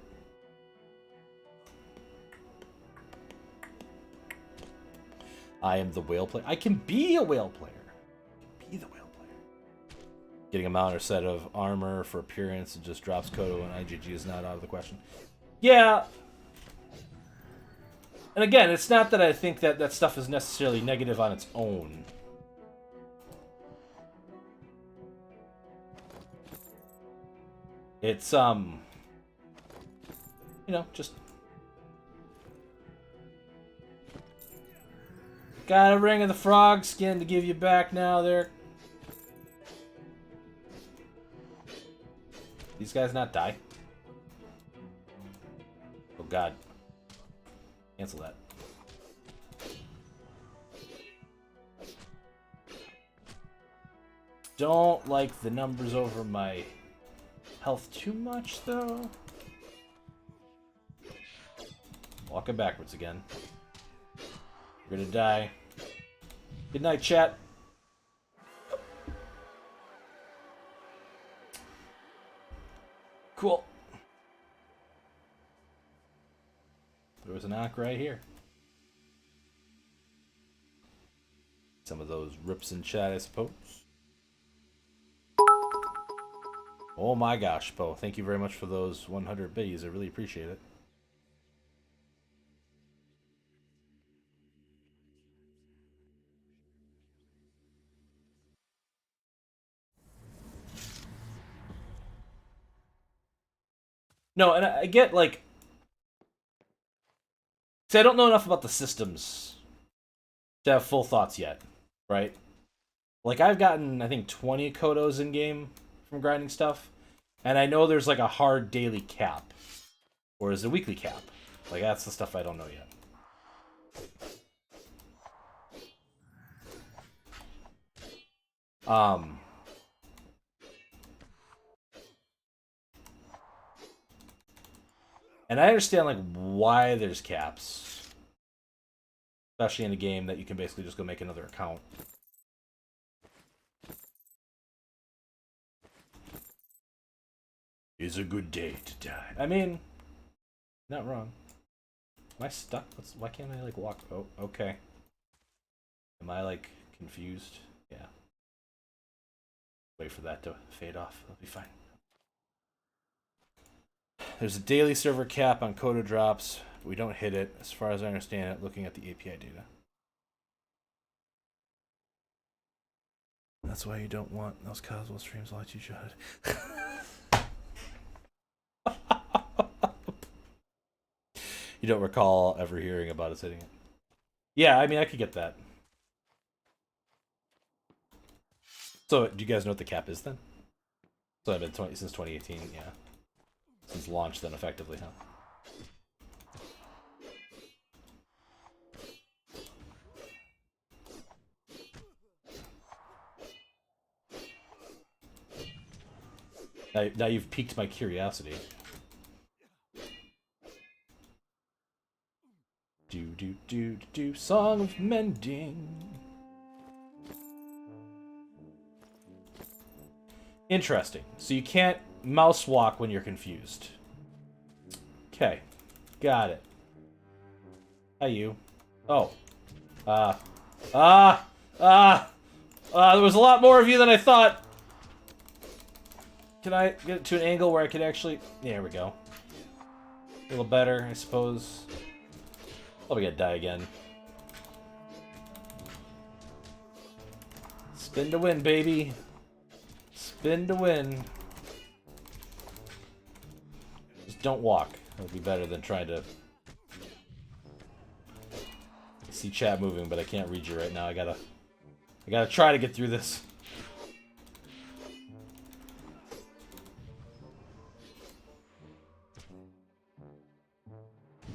I am the whale player. I can be a whale player. I can be the whale player. Getting a mount or set of armor for appearance and just drops Kodo and IGG is not out of the question. Yeah. And again, it's not that I think that that stuff is necessarily negative on its own. It's, you know, just... Got a ring of the frog skin to give you back now there. These guys not die? Oh god. Cancel that. Don't like the numbers over my health too much, though. Walking backwards again. We're gonna die. Good night, chat. Cool. There was an knock right here. Some of those rips in chat, I suppose. Oh my gosh, Poe. Thank you very much for those 100 biddies. I really appreciate it. No, and I get, like... See, I don't know enough about the systems to have full thoughts yet, right? Like, I've gotten, I think, 20 Kodos in-game from grinding stuff, and I know there's, like, a hard daily cap. Or is it a weekly cap? Like, that's the stuff I don't know yet. And I understand, like, why there's caps. Especially in a game that you can basically just go make another account. It's a good day to die. I mean, not wrong. Am I stuck? Why can't I, like, walk? Oh, okay. Am I, like, confused? Yeah. Wait for that to fade off. It'll be fine. There's a daily server cap on Kodo drops, but we don't hit it, as far as I understand it, looking at the API data. That's why you don't want those Cosmo streams like you should. You don't recall ever hearing about us hitting it? Yeah, I mean, I could get that. So, do you guys know what the cap is then? So I've been since 2018, yeah. Since launch, then, effectively, huh? Now you've piqued my curiosity. Do do do do do. Song of mending. Interesting. So you can't mouse walk when you're confused. Okay. Got it. Hi, you. Oh. There was a lot more of you than I thought. Can I get it to an angle where I could actually... There we go. A little better, I suppose. Probably gonna die again. Spin to win, baby. Spin to win. Just don't walk. That would be better than trying to... I see chat moving, but I can't read you right now. I gotta try to get through this.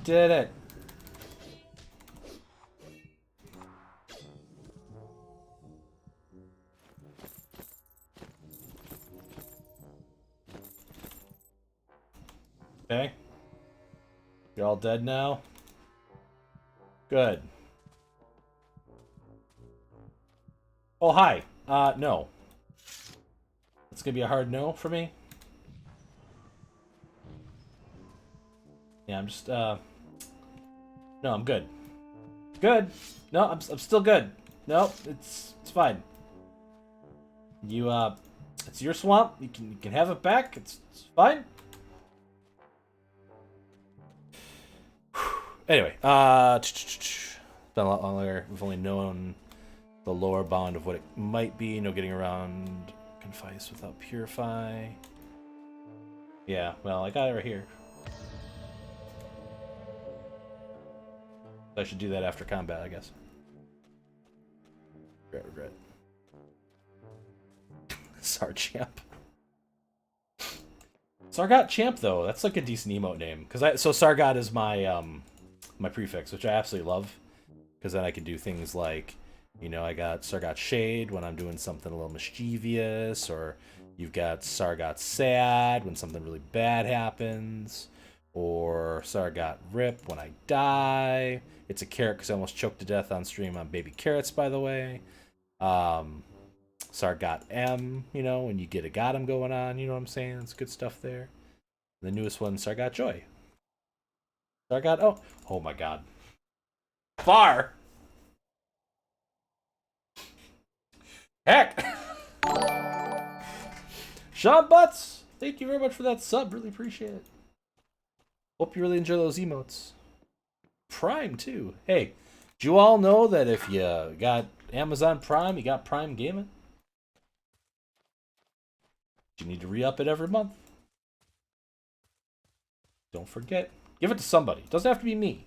Did it. Okay. You're all dead now? Good. Oh, hi. No. It's gonna be a hard no for me. Yeah, I'm just, No, I'm good. Good. No, I'm still good. No, it's fine. You, it's your swamp. You can have it back. It's fine. Anyway, it's been a lot longer. We've only known the lower bound of what it might be. No getting around Confice without Purify. Yeah, well, I got it right here. I should do that after combat, I guess. Regret. Sarchamp. Sargot Champ, though, that's like a decent emote name. So Sargot is my my prefix, which I absolutely love. Because then I can do things like, you know, I got Sargot Shade when I'm doing something a little mischievous, or you've got Sargot Sad when something really bad happens, or Sargot Rip when I die. It's a carrot because I almost choked to death on stream on baby carrots, by the way. Sargot M, you know, when you get a got him going on, you know what I'm saying? It's good stuff there. The newest one, Sargot Joy. Sargot, oh my god. Far! Heck! Sean Butts! Thank you very much for that sub. Really appreciate it. Hope you really enjoy those emotes. Prime, too. Hey, do you all know that if you got Amazon Prime, you got Prime Gaming? You need to re-up it every month. Don't forget. Give it to somebody. It doesn't have to be me.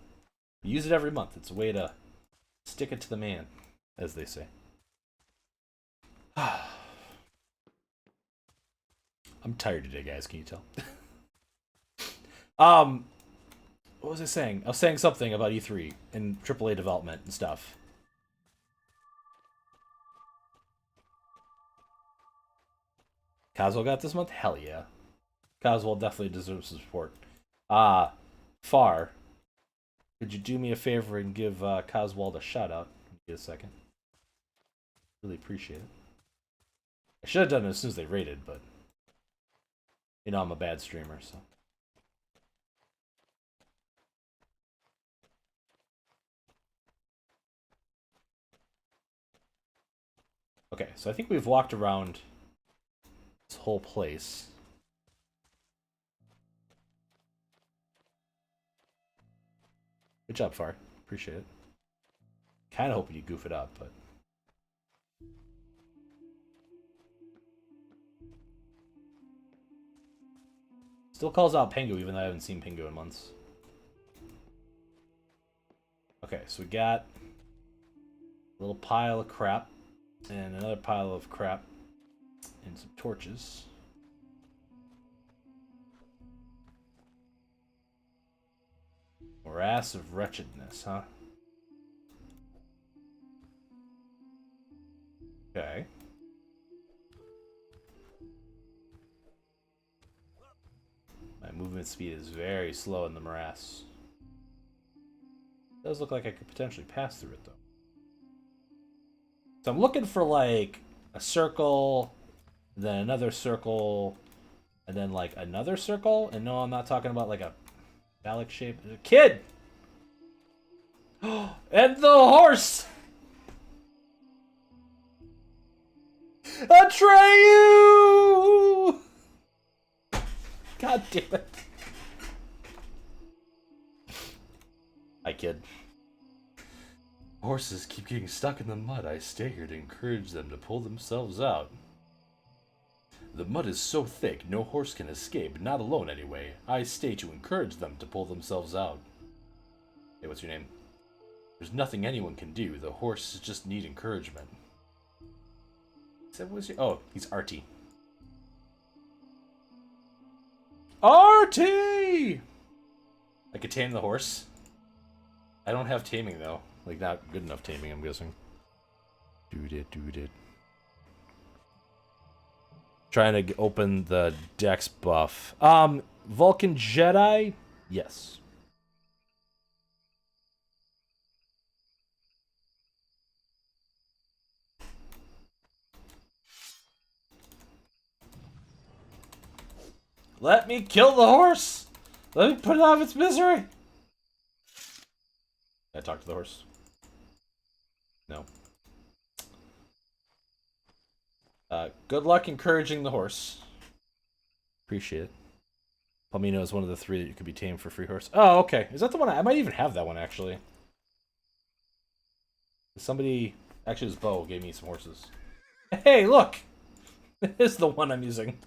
Use it every month. It's a way to stick it to the man, as they say. I'm tired today, guys. Can you tell? What was I saying? I was saying something about E3 and AAA development and stuff. Coswell got this month? Hell yeah. Coswell definitely deserves support. Far. Could you do me a favor and give Coswell a shout out? Give me a second. Really appreciate it. I should have done it as soon as they rated, but you know I'm a bad streamer, so. Okay, so I think we've walked around this whole place. Good job, Far. Appreciate it. Kind of hoping you goof it up, but... Still calls out Pingu, even though I haven't seen Pingu in months. Okay, so we got a little pile of crap, and another pile of crap, and some torches. Morass of wretchedness, huh? Okay. My movement speed is very slow in the morass. Does look like I could potentially pass through it, though. So I'm looking for, like, a circle, then another circle, and then, like, another circle. And no, I'm not talking about, like, a phallic shape. A kid! And the horse! Atreyu! God damn it. Hi, kid. Horses keep getting stuck in the mud. I stay here to encourage them to pull themselves out. The mud is so thick, no horse can escape. Not alone, anyway. I stay to encourage them to pull themselves out. Hey, what's your name? There's nothing anyone can do. The horses just need encouragement. Is that what's your... Oh, he's Artie. Artie! I could tame the horse. I don't have taming, though. Like, not good enough taming, I'm guessing. Dude. Trying to open the Dex buff. Vulcan Jedi? Yes. Let me kill the horse! Let me put it out of its misery! Can I talk to the horse? No. Good luck encouraging the horse. Appreciate it. Palmino is one of the 3 that you could be tamed for free horse. Oh, okay. Is that the one? I might even have that one, actually. Somebody... Actually, this Bo gave me some horses. Hey, look! This is the one I'm using.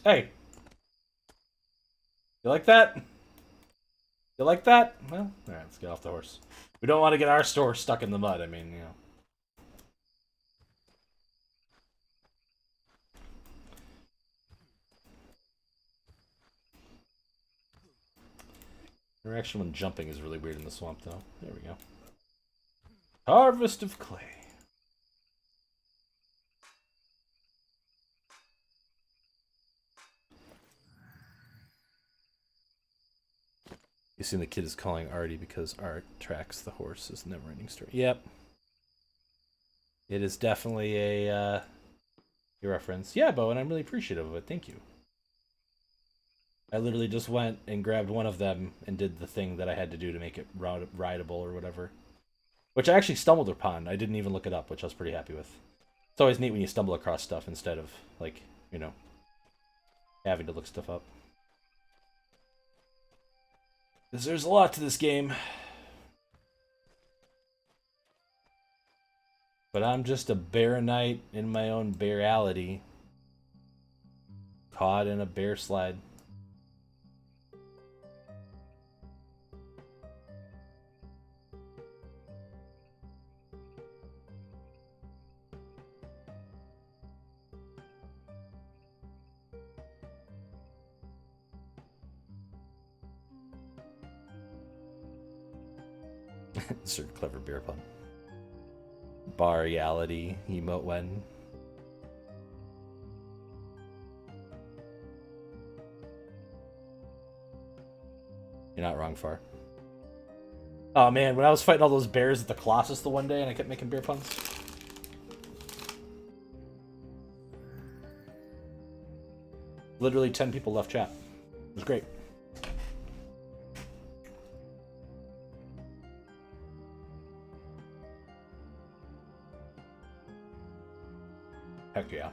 Hey. You like that? You like that? Well, alright, let's get off the horse. We don't want to get our store stuck in the mud, I mean, you know. Interaction when jumping is really weird in the swamp, though. There we go. Harvest of clay. You see the kid is calling Artie because Art tracks the horse's never-ending story. Yep. It is definitely a reference. Yeah, Bo, and I'm really appreciative of it. Thank you. I literally just went and grabbed one of them and did the thing that I had to do to make it rideable or whatever. Which I actually stumbled upon. I didn't even look it up, which I was pretty happy with. It's always neat when you stumble across stuff instead of, like, you know, having to look stuff up. Because there's a lot to this game. But I'm just a bear knight in my own bearality. Caught in a bear slide. Sort of clever bear pun. Bar reality emote when. You're not wrong, Far. Oh man, when I was fighting all those bears at the Colossus the one day and I kept making bear puns. Literally 10 people left chat. It was great. Heck yeah.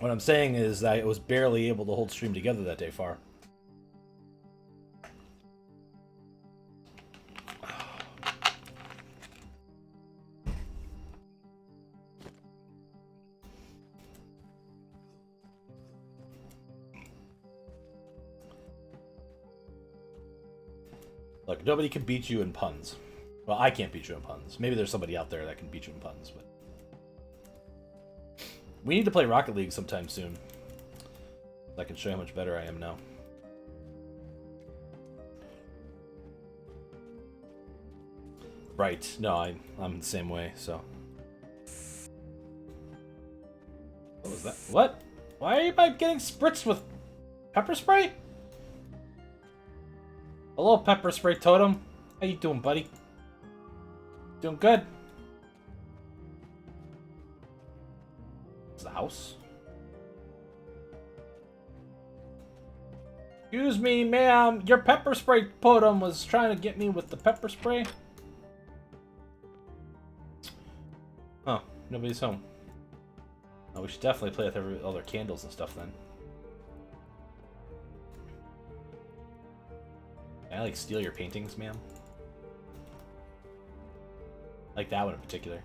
What I'm saying is that I was barely able to hold stream together that day, Far. Look, nobody can beat you in puns. Well, I can't beat you in puns. Maybe there's somebody out there that can beat you in puns, but... We need to play Rocket League sometime soon. I can show you how much better I am now. Right. No, I'm the same way, so... What was that? What? Why are you getting spritzed with pepper spray? Hello, pepper spray totem. How you doing, buddy? Doing good. Is the house? Excuse me, ma'am. Your pepper spray totem was trying to get me with the pepper spray. Huh. Nobody's home. Oh, we should definitely play with all their candles and stuff then. Can I, like, steal your paintings, ma'am? Like that one in particular.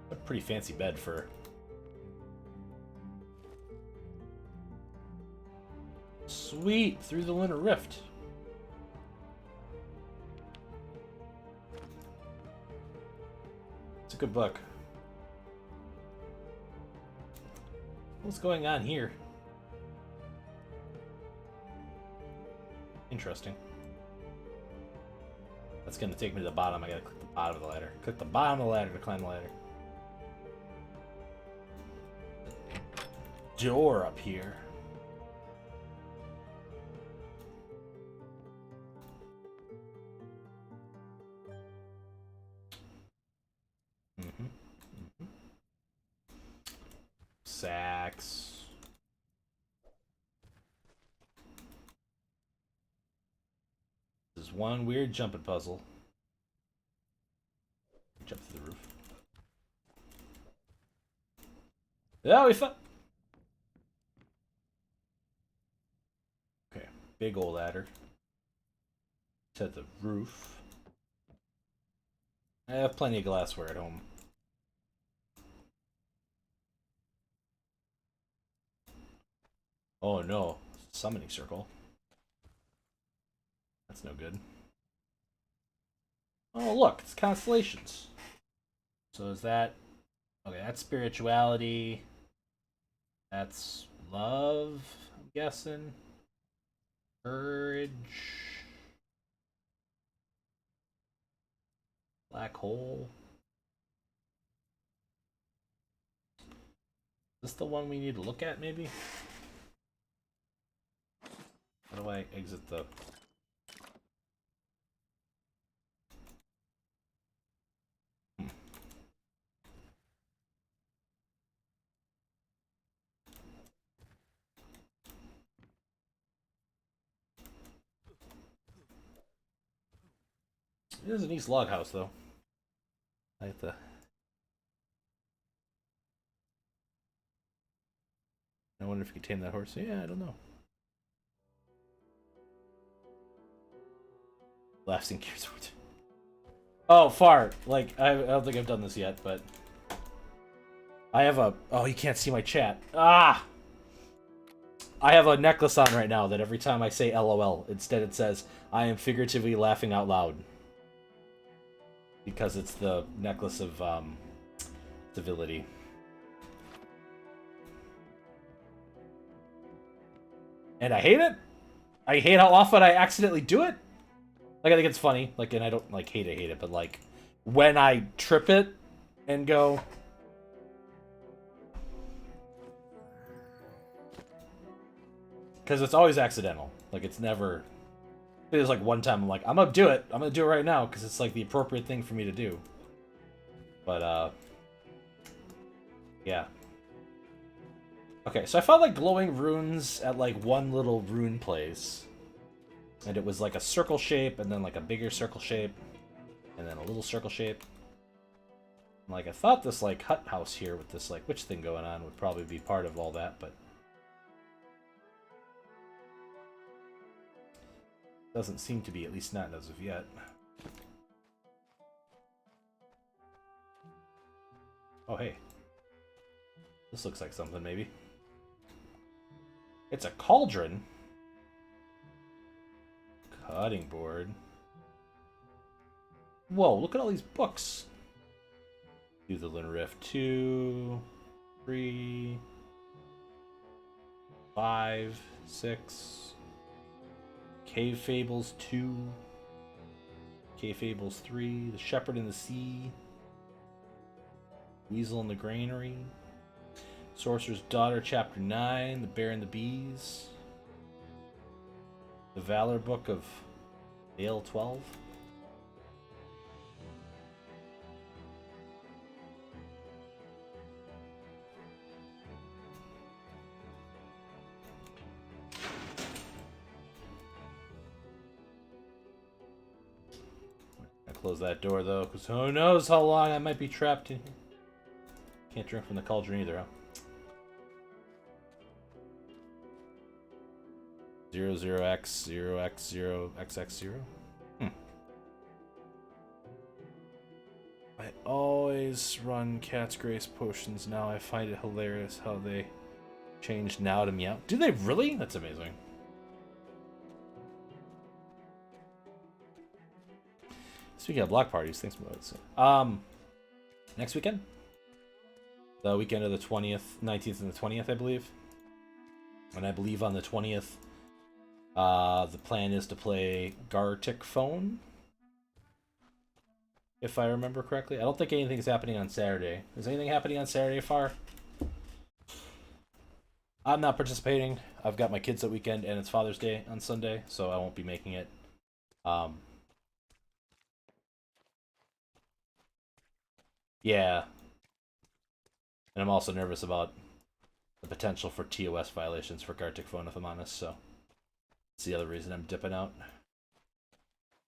What a pretty fancy bed for... Sweet! Through the Lunar Rift. It's a good book. What's going on here? Interesting. That's gonna take me to the bottom. I gotta click the bottom of the ladder. Click the bottom of the ladder to climb the ladder. Door up here. Sacks. This is one weird jumping puzzle. Jump through the roof. Yeah, we found. Okay, big old ladder. To the roof. I have plenty of glassware at home. Oh no, summoning circle. That's no good. Oh look, it's constellations. So is that... Okay, that's spirituality. That's love, I'm guessing. Courage. Black hole. Is this the one we need to look at, maybe? How do I exit the... It is an East log house, though. I have to... I wonder if you could tame that horse. Yeah, I don't know. Lasting Gears. Oh, far. Like, I don't think I've done this yet, but... I have a... Oh, you can't see my chat. Ah! I have a necklace on right now that every time I say LOL, instead it says, I am figuratively laughing out loud. Because it's the necklace of, civility. And I hate it! I hate how often I accidentally do it! Like, I think it's funny, like, and I don't, like, hate it, but, like, when I trip it and go... Because it's always accidental. Like, it's never... There's, like, one time I'm like, I'm gonna do it right now, because it's, like, the appropriate thing for me to do. But, yeah. Okay, so I found, like, glowing runes at, like, one little rune place. And it was, like, a circle shape, and then, like, a bigger circle shape, and then a little circle shape. And, like, I thought this, like, hut house here with this, like, witch thing going on would probably be part of all that, but... Doesn't seem to be, at least not as of yet. Oh, hey. This looks like something, maybe. It's a cauldron. Cutting board. Whoa, look at all these books. Do the Lunar Rift 2, 3, 5, 6. Cave Fables 2. Cave Fables 3. The Shepherd in the Sea. Weasel in the Granary. Sorcerer's Daughter, Chapter 9. The Bear and the Bees. The Valor Book of Vale 12. I close that door though, because who knows how long I might be trapped in here. Can't drink from the cauldron either, huh? 00x 0x0 xx0. I always run Cat's Grace potions now. I find it hilarious how they changed now to meow. Do they really? That's amazing. Speaking of block parties, thanks for that. Next weekend? The weekend of the 20th, 19th and the 20th, I believe. And I believe on the 20th, the plan is to play Gartic Phone. If I remember correctly. I don't think anything's happening on Saturday. Is anything happening on Saturday, Far? I'm not participating. I've got my kids that weekend, and it's Father's Day on Sunday, so I won't be making it. Yeah. And I'm also nervous about the potential for TOS violations for Gartic Phone, if I'm honest, so that's the other reason I'm dipping out.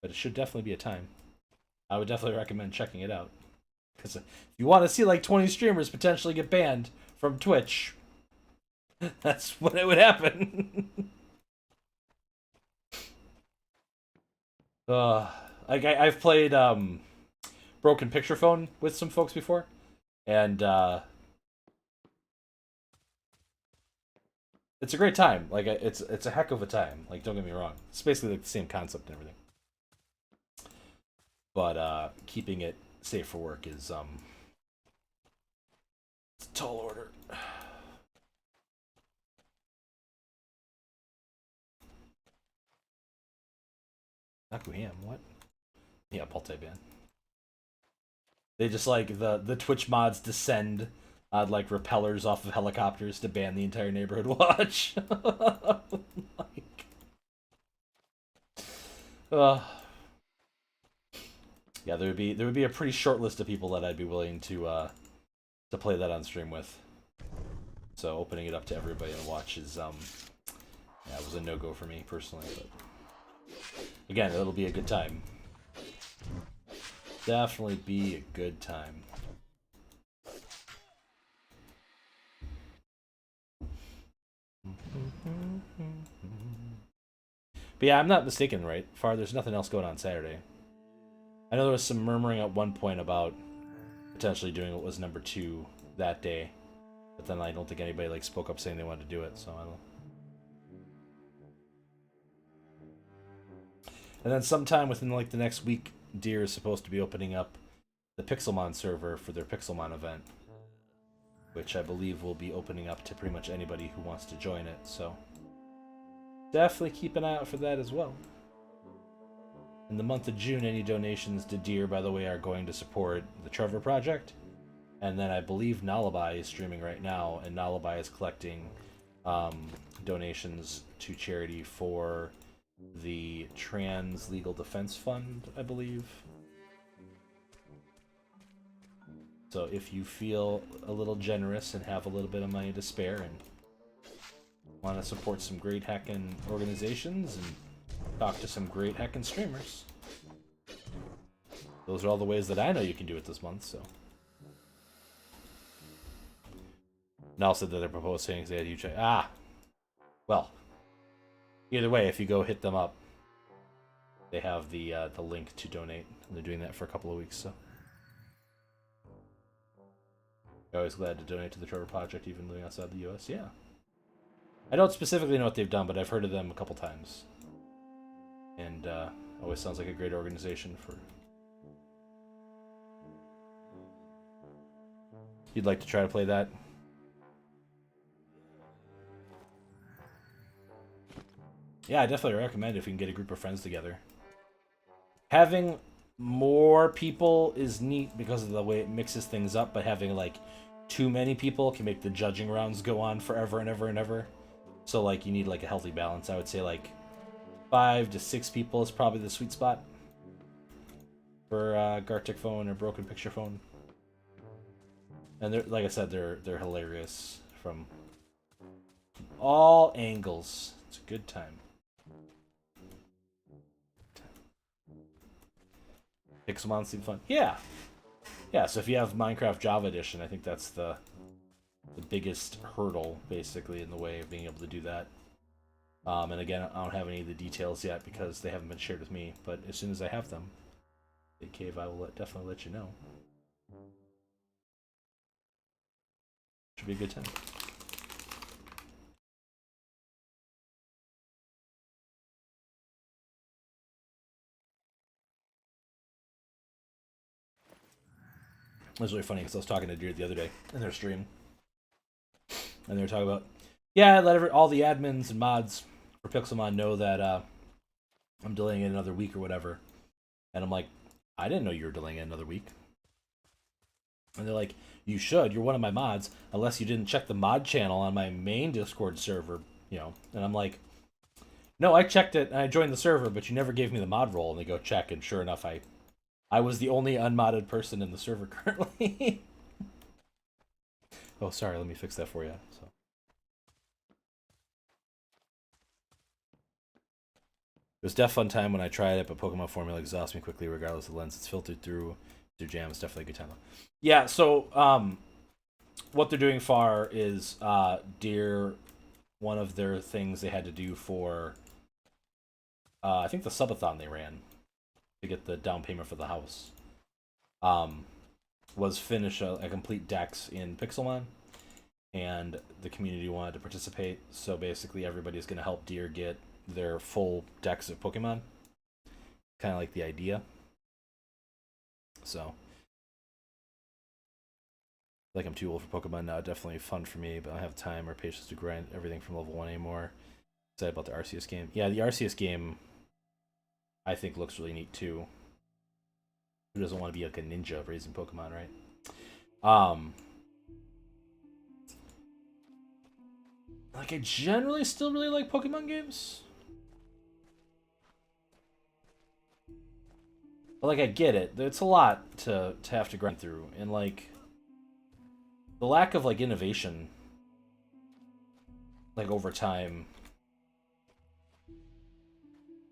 But it should definitely be a time. I would definitely recommend checking it out. Because if you want to see like 20 streamers potentially get banned from Twitch, that's when it would happen. I've played Broken Picture Phone with some folks before, and it's a great time. Like it's a heck of a time. Like don't get me wrong, it's basically like the same concept and everything. But keeping it safe for work is it's a tall order. Nakuham, what? Yeah, multi-ban. They just like the Twitch mods descend like repellers off of helicopters to ban the entire neighborhood watch. Like, yeah, there would be a pretty short list of people that I'd be willing to play that on stream with. So opening it up to everybody to watch is yeah, it was a no-go for me personally, but again, it'll be a good time. Definitely be a good time. But yeah, I'm not mistaken, right? Far, there's nothing else going on Saturday. I know there was some murmuring at one point about potentially doing what was number 2 that day, but then I don't think anybody like spoke up saying they wanted to do it, so I don't know. And then sometime within like the next week, Deer is supposed to be opening up the Pixelmon server for their Pixelmon event, which I believe will be opening up to pretty much anybody who wants to join it, so definitely keep an eye out for that as well. In the month of June, any donations to Deer, by the way, are going to support the Trevor Project. And then I believe Nalabai is streaming right now, and Nalabai is collecting donations to charity for the Trans Legal Defense Fund, I believe. So if you feel a little generous and have a little bit of money to spare and want to support some great hacking organizations and talk to some great hacking streamers, those are all the ways that I know you can do it this month, so. Nal said that they're proposing they had huge. Well. Either way, if you go hit them up, they have the link to donate. They're doing that for a couple of weeks, so. I'm always glad to donate to the Trevor Project, even living outside the US. Yeah. I don't specifically know what they've done, but I've heard of them a couple times. And always sounds like a great organization for. You'd like to try to play that? Yeah, I definitely recommend if you can get a group of friends together. Having more people is neat because of the way it mixes things up, but having like too many people can make the judging rounds go on forever and ever and ever. So like you need like a healthy balance. I would say like 5 to 6 people is probably the sweet spot for Gartic phone or Broken Picture phone. And they're, like I said, they're hilarious from all angles. It's a good time. Pixelmon seem fun. Yeah, yeah. So if you have Minecraft Java Edition, I think that's the biggest hurdle basically in the way of being able to do that. And again, I don't have any of the details yet because they haven't been shared with me. But as soon as I have them, Big Cave, I will definitely let you know. Should be a good time. It was really funny because I was talking to Deer the other day in their stream, and they were talking about, yeah, let all the admins and mods for Pixelmon know that I'm delaying it another week or whatever. And I'm like, I didn't know you were delaying it another week. And they're like, you should. You're one of my mods, unless you didn't check the mod channel on my main Discord server, you know. And I'm like, no, I checked it and I joined the server, but you never gave me the mod role. And they go check, and sure enough, I was the only unmodded person in the server currently. Oh, sorry. Let me fix that for you. So. It was def fun time when I tried it, but Pokemon formula exhausts me quickly regardless of the lens it's filtered through jam. It's definitely a good time. Yeah, so what they're doing far is Deer, one of their things they had to do for I think the subathon they ran to get the down payment for the house was finish a complete dex in Pixelmon, and the community wanted to participate, so basically everybody's going to help Deer get their full decks of Pokemon. Kind of like the idea. So, like I'm too old for Pokemon now. Definitely fun for me, but I don't have time or patience to grind everything from level 1 anymore. Excited about the Arceus game. Yeah, the Arceus game I think looks really neat too. Who doesn't want to be like a ninja raising Pokemon, right? Like I generally still really like Pokemon games. But like I get it. It's a lot to have to grind through, and like the lack of like innovation like over time.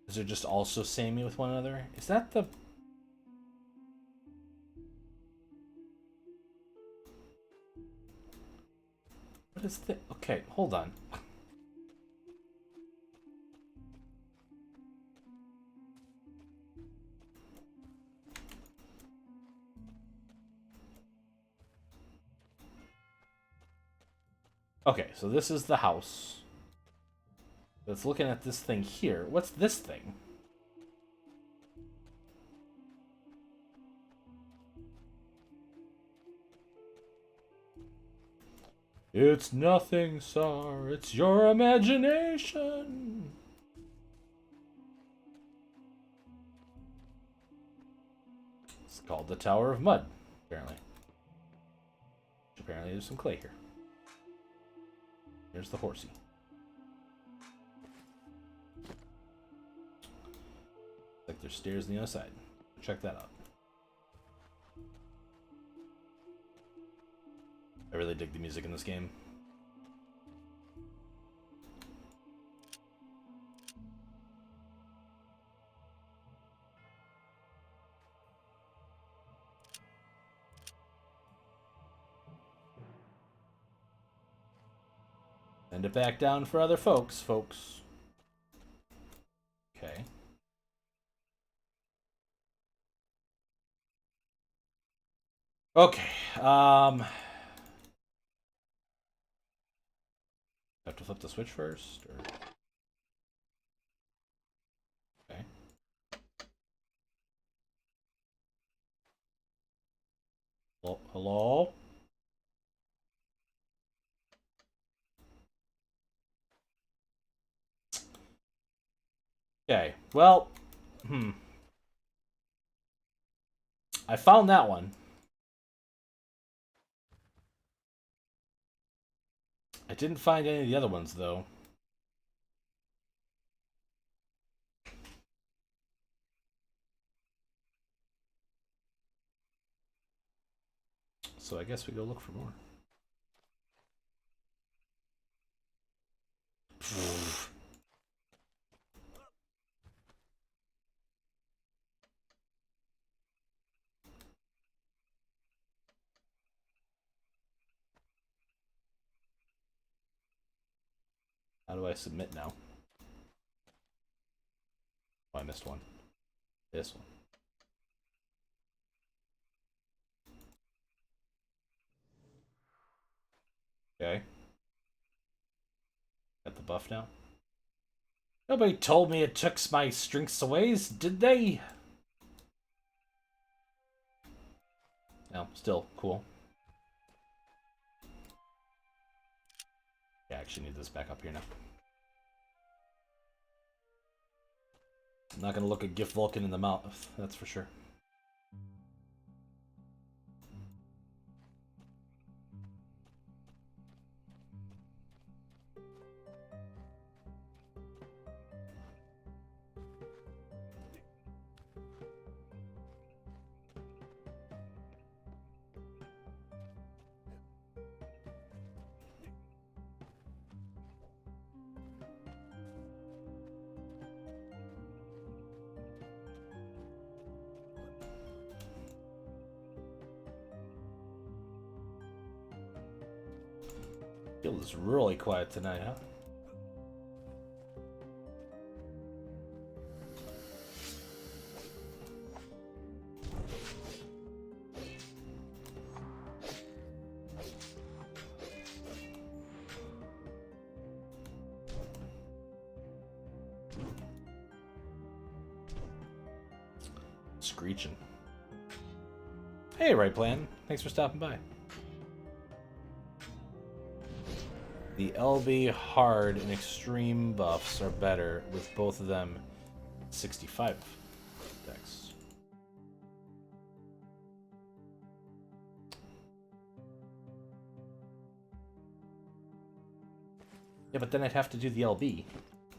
Is they're just also samey with one another? Is that the... What is the... Okay, hold on. Okay, so this is the house. It's looking at this thing here. What's this thing? It's nothing, sir. It's your imagination. It's called the Tower of Mud, apparently. Apparently there's some clay here. Here's the horsey. Like there's stairs on the other side. Check that out. I really dig the music in this game. Send it back down for other folks. Okay. Okay. Have to flip the switch first, or... Okay. Hello? Okay. Well, I found that one. I didn't find any of the other ones, though. So I guess we go look for more. How do I submit now? Oh, I missed one. This one. Okay. Got the buff now. Nobody told me it took my strengths away, did they? No, still cool. Yeah, I actually need this back up here now. I'm not gonna look a Gift Vulcan in the mouth, that's for sure. Feels really quiet tonight, huh? Screeching. Hey, Right Plan. Thanks for stopping by. The LB hard and extreme buffs are better with both of them 65 dex. Yeah, but then I'd have to do the LB,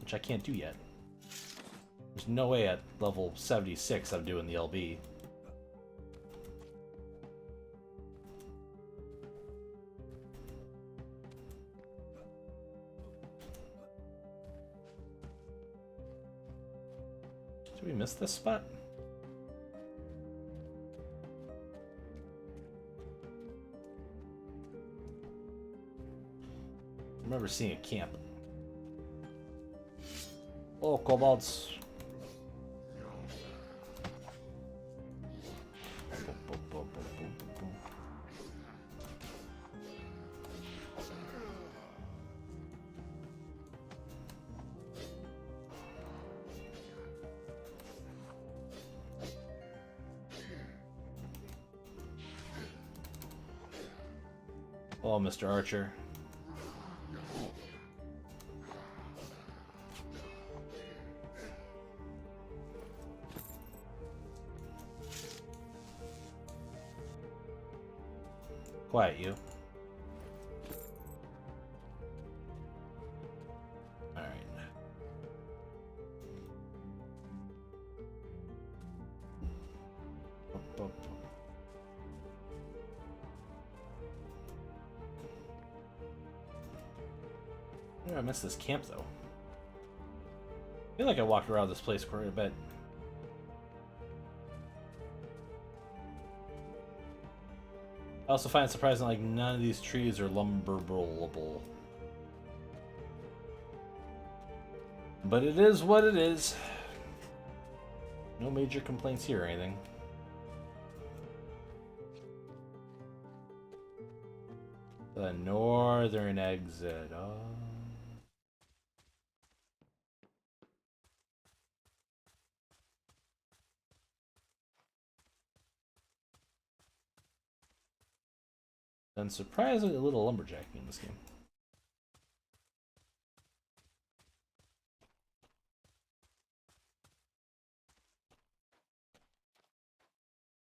which I can't do yet. There's no way at level 76 I'm doing the LB. Did we miss this spot? I remember seeing a camp. Oh, kobolds. Oh, Mr. Archer. Quiet, you. Alright. I missed this camp, though. I feel like I walked around this place quite a bit. I also find it surprising, like, none of these trees are lumberable. But it is what it is. No major complaints here or anything. The northern exit. Oh. And surprisingly a little lumberjacking in this game.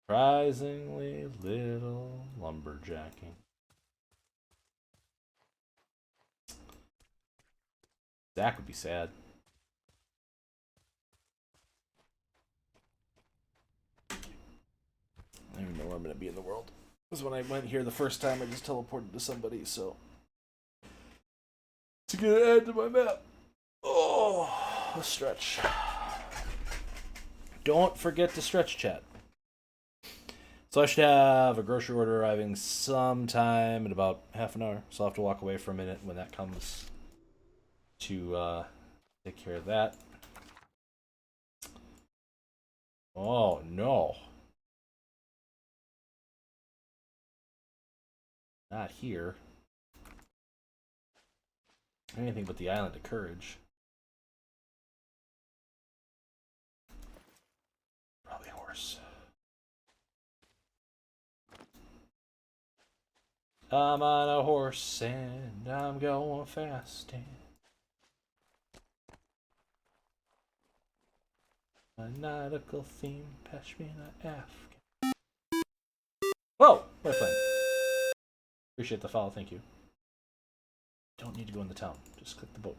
Surprisingly little lumberjacking. Zach would be sad. I don't even know where I'm going to be in the world. This is when I went here the first time, I just teleported to somebody, so. To get it added to my map. Oh, a stretch. Don't forget to stretch, chat. So I should have a grocery order arriving sometime in about half an hour. So I'll have to walk away for a minute when that comes to take care of that. Oh, no. Not here. Anything but the Island of Courage. Probably a horse. I'm on a horse and I'm going fast. A nautical theme, Pashmina F. Whoa! What a flame. Appreciate the follow, thank you. Don't need to go in the town, just click the boat.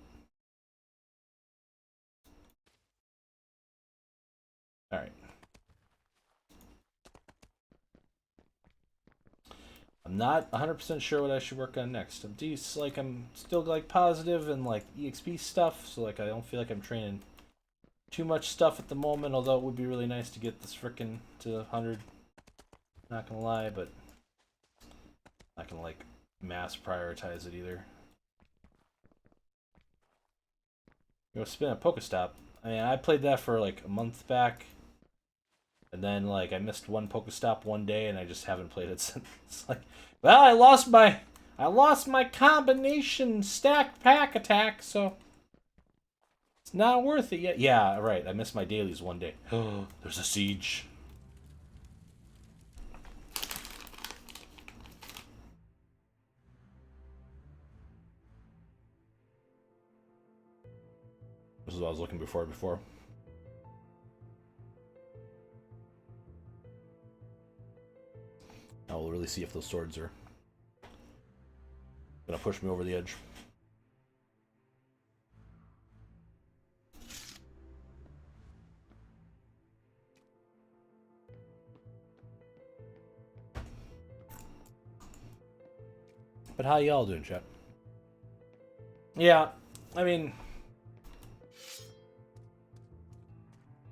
Alright. I'm not 100% sure what I should work on next. I'm still like positive and like EXP stuff, so like I don't feel like I'm training too much stuff at the moment, although it would be really nice to get this frickin' to 100. Not gonna lie, but not gonna like mass prioritize it either. Go spin a Pokestop. I mean, I played that for like a month back, and then like I missed one Pokestop one day, and I just haven't played it since. It's like, well, I lost my combination stack pack attack, so it's not worth it yet. Yeah, right. I missed my dailies one day. Oh, there's a siege. This is what I was looking before. Now we'll really see if those swords are gonna push me over the edge. But how y'all doing, chat? Yeah, I mean,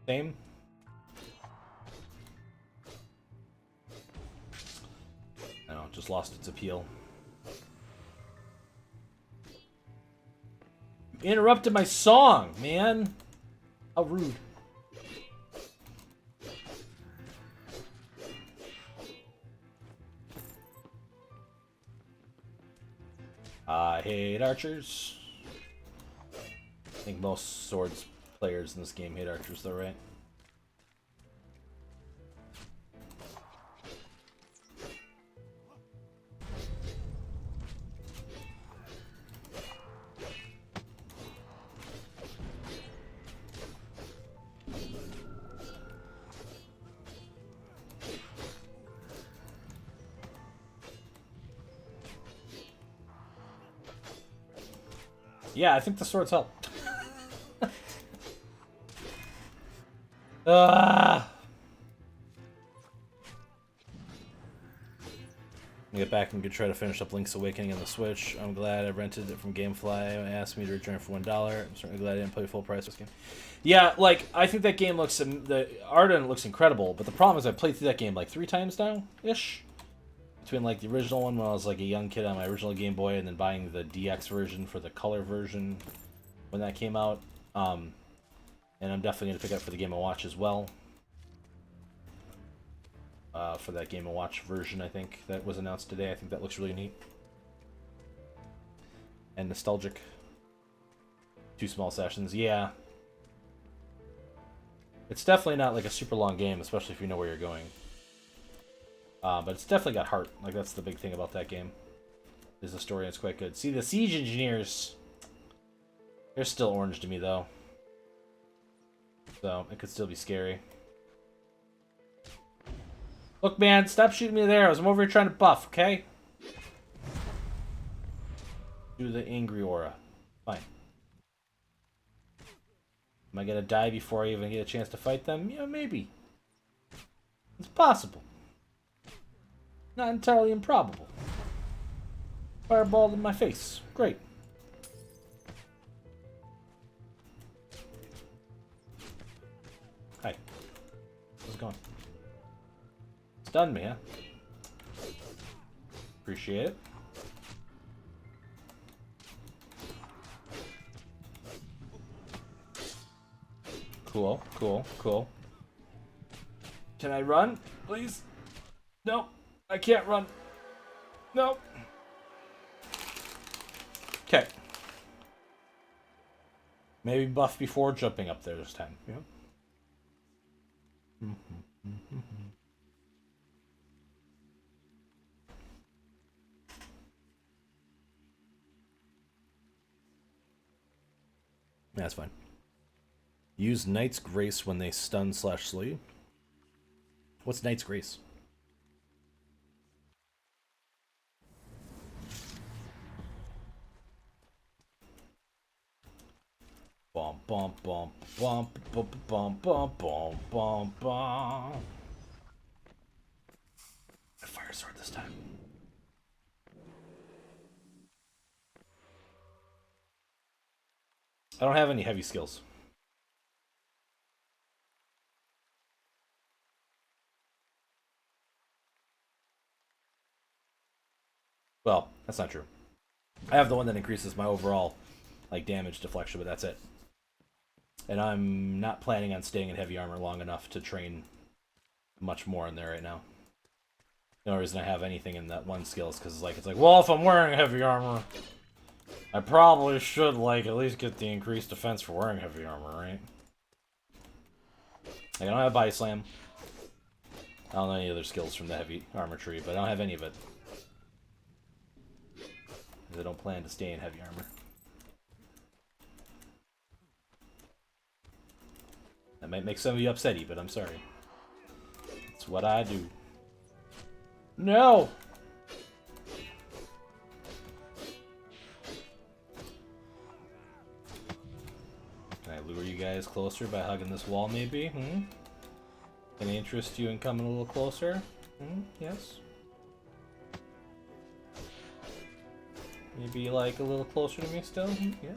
same. I know, just lost its appeal. You interrupted my song, man. How rude. I hate archers. I think most swords players in this game hate archers, though, right? Yeah, I think the swords help. Get back and try to finish up Link's Awakening on the Switch. I'm glad I rented it from GameFly. It asked me to return it for $1. I'm certainly glad I didn't pay full price for this game. Yeah, like, I think that game looks... The art in it looks incredible, but the problem is I played through that game like 3 times now-ish. Between, like, the original one when I was, like, a young kid on my original Game Boy and then buying the DX version for the color version when that came out. And I'm definitely going to pick up for the Game & Watch as well. For that Game & Watch version, I think, that was announced today. I think that looks really neat. And nostalgic. 2 small sessions, yeah. It's definitely not like a super long game, especially if you know where you're going. But it's definitely got heart. Like, that's the big thing about that game. Is the story, and it's quite good. See, the Siege Engineers... They're still orange to me, though. So, it could still be scary. Look, man, stop shooting me with arrows. I'm over here trying to buff, okay? Do the angry aura. Fine. Am I gonna die before I even get a chance to fight them? Yeah, maybe. It's possible. Not entirely improbable. Fireball in my face. Great. Hi. How's it going? Stunned me, huh? Appreciate it. Cool, cool, cool. Can I run, please? Nope. I can't run. Nope. Okay. Maybe buff before jumping up there this time. Yeah. That's fine. Use Knight's Grace when they stun/sleep. What's Knight's Grace? Bum bum bum bum bum bum bum bum bum bum. A fire sword this time. I don't have any heavy skills. Well, that's not true. I have the one that increases my overall like damage deflection, but that's it. And I'm not planning on staying in heavy armor long enough to train much more in there right now. The only reason I have anything in that one skill is because it's like, well, if I'm wearing heavy armor, I probably should like at least get the increased defense for wearing heavy armor, right? Like, I don't have body slam. I don't know any other skills from the heavy armor tree, but I don't have any of it. I don't plan to stay in heavy armor. That might make some of you upsetty, but I'm sorry. It's what I do. No! Can I lure you guys closer by hugging this wall, maybe? Hmm? Can I interest you in coming a little closer? Hmm? Yes? Maybe like a little closer to me still? Hmm? Yeah?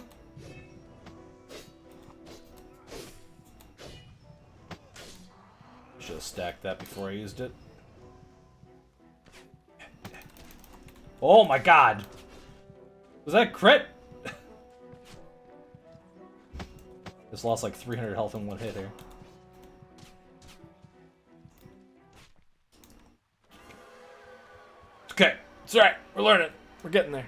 Should have stacked that before I used it. Oh my god! Was that crit? Just lost like 300 health in one hit here. Okay, it's alright. We're learning. We're getting there.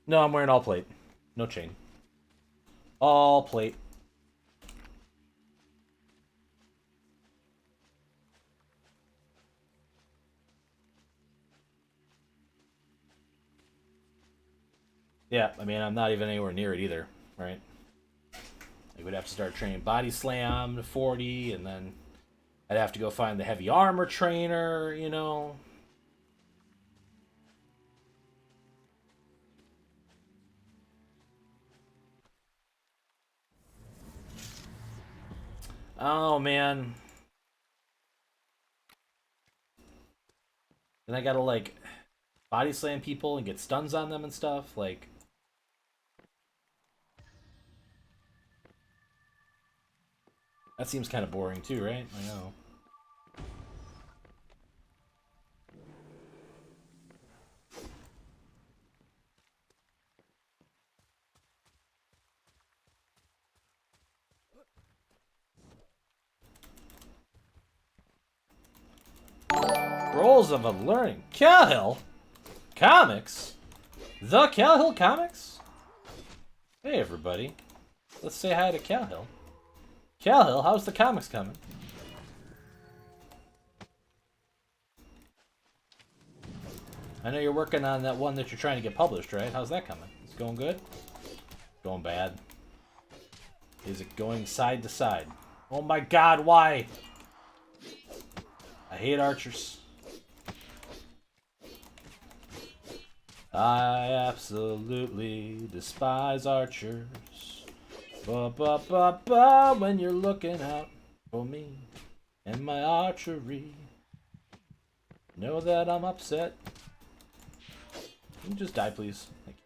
No, I'm wearing all plate. No chain. All plate. Yeah, I mean, I'm not even anywhere near it either, right? I would have to start training body slam to 40, and then I'd have to go find the heavy armor trainer, you know? Oh, man. Then I gotta, like, body slam people and get stuns on them and stuff, like... That seems kind of boring too, right? I know. Rolls of Unlearning. Calhill? Comics? The Calhill Comics? Hey, everybody. Let's say hi to Calhill. Calhill, how's the comics coming? I know you're working on that one that you're trying to get published, right? How's that coming? It's going good? Going bad? Is it going side to side? Oh my god, why? I hate archers. I absolutely despise archers. Ba-ba-ba-ba, when you're looking out for me and my archery. Know that I'm upset. Can you just die, please? Thank you.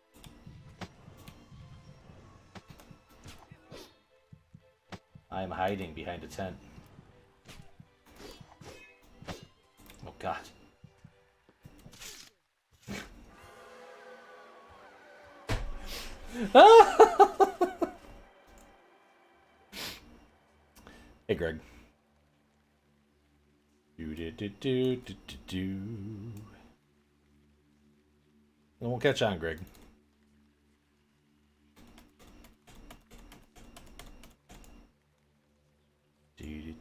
I am hiding behind a tent. Oh god. Hey, Greg. Do. And we'll catch on, Greg. Hey,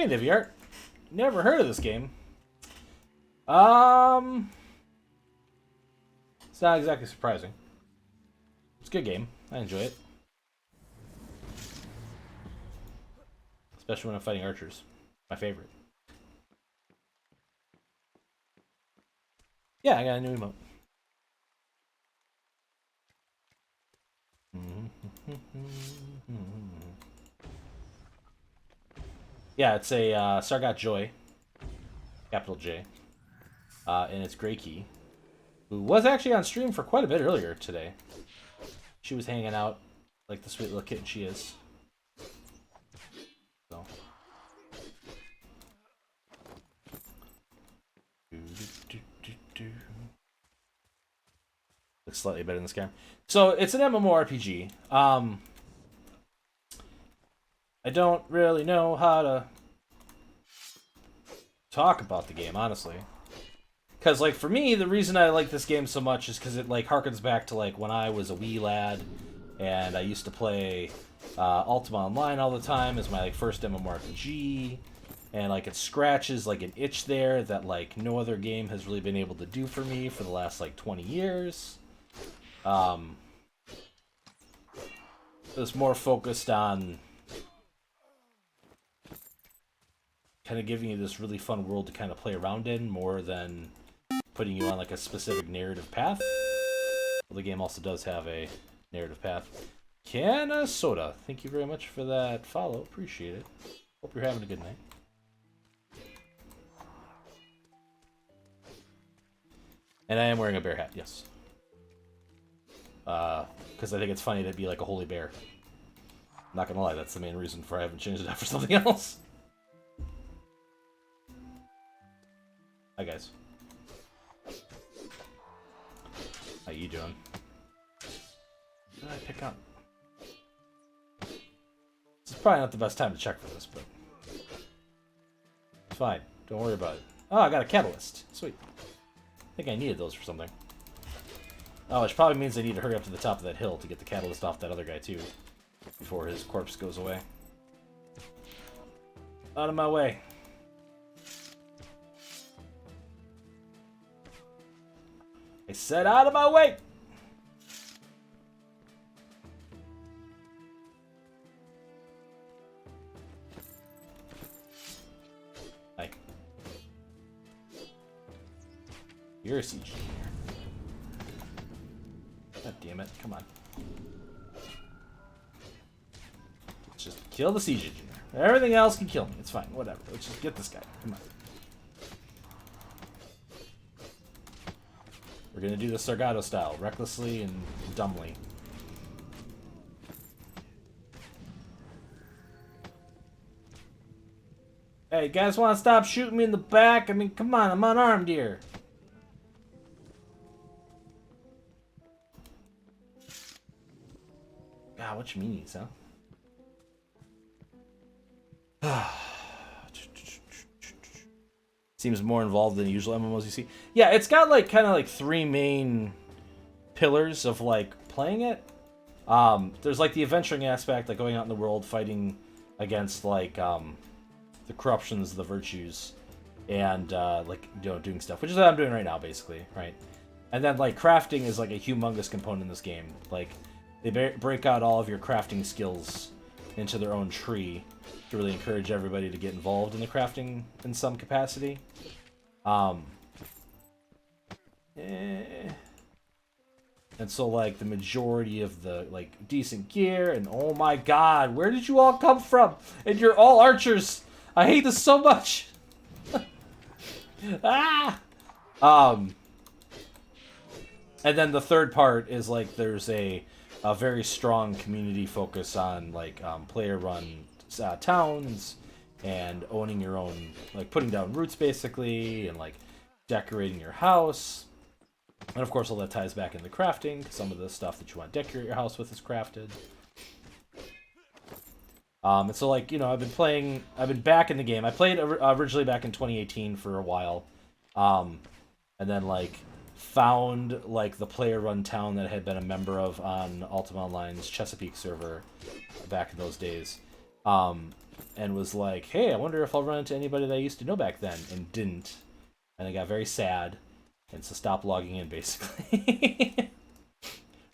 Niviart. Never heard of this game. It's not exactly surprising. It's a good game. I enjoy it. Especially when I'm fighting archers. My favorite. Yeah, I got a new emote. Yeah, it's a Sargot Joy. Capital J. And it's Greykey, who was actually on stream for quite a bit earlier today. She was hanging out like the sweet little kitten she is. So. Looks slightly better in this game. So it's an MMORPG. I don't really know how to talk about the game, honestly. Because, like, for me, the reason I like this game so much is because it, like, harkens back to, like, when I was a wee lad, and I used to play Ultima Online all the time as my, like, first MMORPG, and, like, it scratches, like, an itch there that, like, no other game has really been able to do for me for the last, like, 20 years. It's more focused on kind of giving you this really fun world to kind of play around in, more than putting you on like a specific narrative path. Well, the game also does have a narrative path. Can of soda. Thank you very much for that follow. Appreciate it. Hope you're having a good night. And I am wearing a bear hat, yes. Because I think it's funny to be like a holy bear. I'm not gonna lie, that's the main reason for I haven't changed it out for something else. Hi guys. How you doing? What did I pick up? This is probably not the best time to check for this, but it's fine. Don't worry about it. Oh, I got a catalyst. Sweet. I think I needed those for something. Oh, which probably means I need to hurry up to the top of that hill to get the catalyst off that other guy too, before his corpse goes away. Out of my way. I said out of my way! Hi. You're a siege engineer. God damn it, come on. Let's just kill the siege engineer. Everything else can kill me, it's fine, whatever. Let's just get this guy, come on. We're gonna do the Sargato style, recklessly and dumbly. Hey, you guys wanna stop shooting me in the back? I mean, come on, I'm unarmed here. God, what you meanies, huh? Seems more involved than usual MMOs you see. Yeah, it's got like kind of like three main pillars of like playing it. There's like the adventuring aspect, like going out in the world fighting against like the corruptions, the virtues, and like doing stuff, which is what I'm doing right now, basically, right? And then like crafting is like a humongous component in this game. Like they break out all of your crafting skills into their own tree to really encourage everybody to get involved in the crafting in some capacity. And so, like, the majority of the, like, decent gear, and oh my god, where did you all come from? And you're all archers! I hate this so much! Ah! And then the third part is, like, there's a very strong community focus on, like, player-run towns, and owning your own, like, putting down roots, basically, and, like, decorating your house. And of course all that ties back into crafting, because some of the stuff that you want to decorate your house with is crafted. And so, like, you know, I've been back in the game. I played originally back in 2018 for a while. And then, like, found, like, the player-run town that I had been a member of on Ultima Online's Chesapeake server back in those days. And was like, hey, I wonder if I'll run into anybody that I used to know back then, and didn't. And I got very sad. And so stop logging in, basically.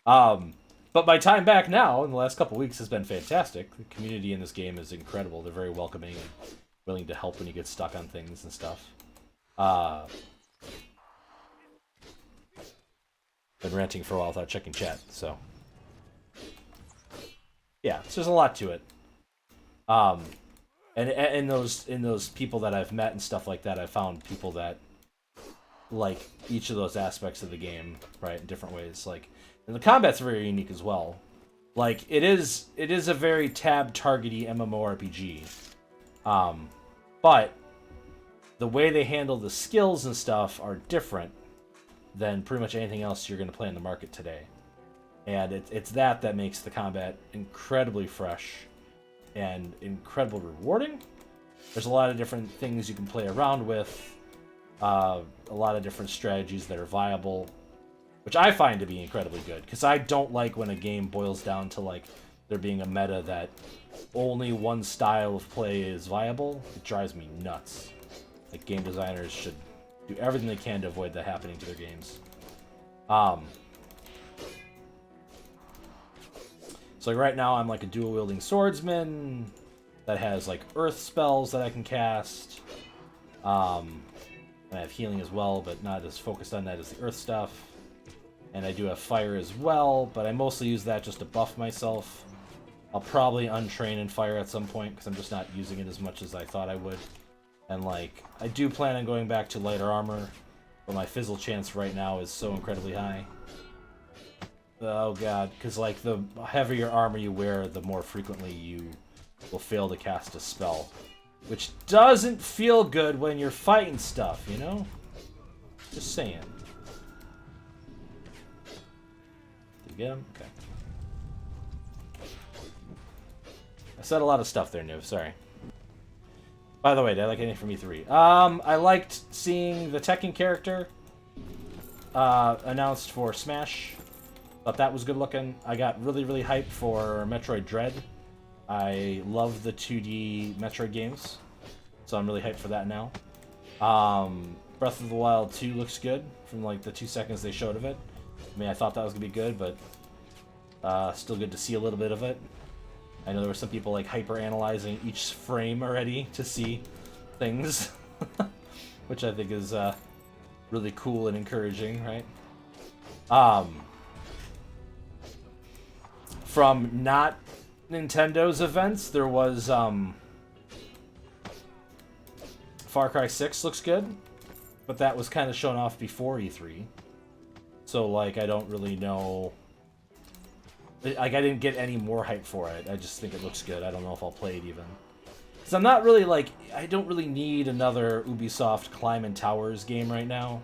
But my time back now, in the last couple weeks, has been fantastic. The community in this game is incredible. They're very welcoming and willing to help when you get stuck on things and stuff. Been ranting for a while without checking chat, so... yeah, so there's a lot to it. And in those people that I've met and stuff like that, I've found people that like each of those aspects of the game, right, in different ways. Like, and the combat's very unique as well. Like, it is a very tab targety MMORPG. But the way they handle the skills and stuff are different than pretty much anything else you're going to play in the market today. And it's that makes the combat incredibly fresh and incredibly rewarding. There's a lot of different things you can play around with. A lot of different strategies that are viable, which I find to be incredibly good, because I don't like when a game boils down to, like, there being a meta that only one style of play is viable. It drives me nuts. Like, game designers should do everything they can to avoid that happening to their games. So, like, right now I'm like a dual-wielding swordsman that has, like, earth spells that I can cast. I have healing as well, but not as focused on that as the earth stuff. And I do have fire as well, but I mostly use that just to buff myself. I'll probably untrain in fire at some point, because I'm just not using it as much as I thought I would. And, like, I do plan on going back to lighter armor, but my fizzle chance right now is so incredibly high. Oh god, because, like, the heavier armor you wear, the more frequently you will fail to cast a spell. Which doesn't feel good when you're fighting stuff, you know? Just saying. Did you get him? Okay. I said a lot of stuff there, Nuv. Sorry. By the way, did I like anything from E3? I liked seeing the Tekken character announced for Smash. Thought that was good looking. I got really, really hyped for Metroid Dread. I love the 2D Metroid games, so I'm really hyped for that now. Breath of the Wild 2 looks good from, like, the 2 seconds they showed of it. I mean, I thought that was gonna be good, but still good to see a little bit of it. I know there were some people, like, hyper-analyzing each frame already to see things, which I think is really cool and encouraging, right? From not Nintendo's events, there was Far Cry 6 looks good, but that was kind of shown off before E3. So, like, I don't really know. Like, I didn't get any more hype for it. I just think it looks good. I don't know if I'll play it even. Because I'm not really, like, I don't really need another Ubisoft Climb and Towers game right now.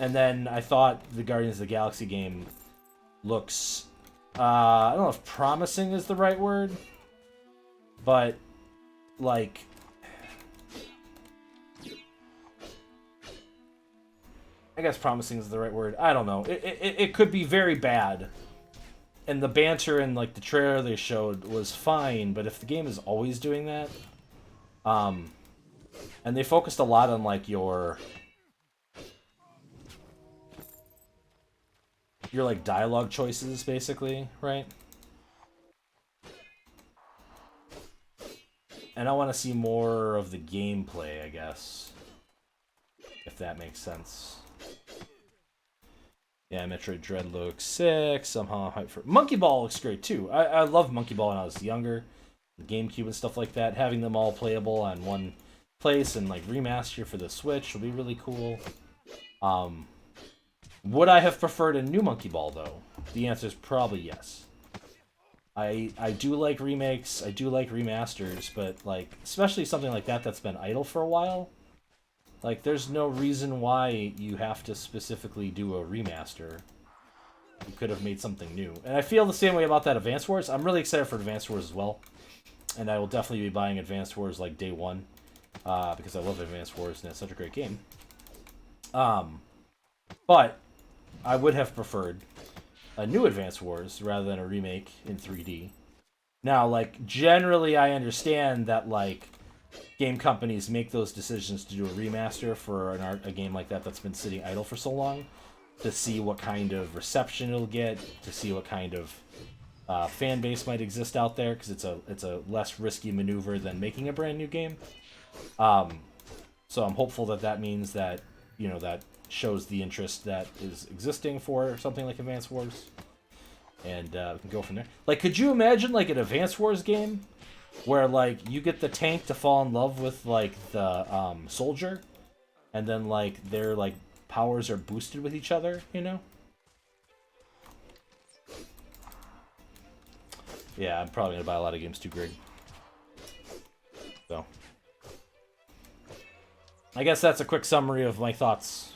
And then I thought the Guardians of the Galaxy game looks, I don't know if promising is the right word, but, like, I guess promising is the right word. I don't know. It could be very bad and the banter and like the trailer they showed was fine, but if the game is always doing that, and they focused a lot on like your like dialogue choices basically, right? And I want to see more of the gameplay, I guess, if that makes sense. Yeah, Metroid Dread looks sick. Somehow I'm hyped for Monkey Ball looks great too. I loved Monkey Ball when I was younger, the GameCube and stuff like that. Having them all playable on one place and like remaster for the Switch would be really cool. Would I have preferred a new Monkey Ball though? The answer is probably yes. I do like remakes, I do like remasters, but like especially something like that that's been idle for a while. Like, there's no reason why you have to specifically do a remaster. You could have made something new. And I feel the same way about that Advance Wars. I'm really excited for Advance Wars as well. And I will definitely be buying Advance Wars, like, day one. Because I love Advance Wars, and it's such a great game. But I would have preferred a new Advance Wars rather than a remake in 3D. Now, like, generally I understand that, like, game companies make those decisions to do a remaster for a game like that that's been sitting idle for so long, to see what kind of reception it'll get, to see what kind of fan base might exist out there, because it's a less risky maneuver than making a brand new game. So I'm hopeful that means that, you know, that shows the interest that is existing for something like Advance Wars, and we can go from there. Like, could you imagine like an Advance Wars game where, like, you get the tank to fall in love with, like, the soldier, and then, like, their, like, powers are boosted with each other, you know? Yeah, I'm probably gonna buy a lot of games too, Greg. So, I guess that's a quick summary of my thoughts.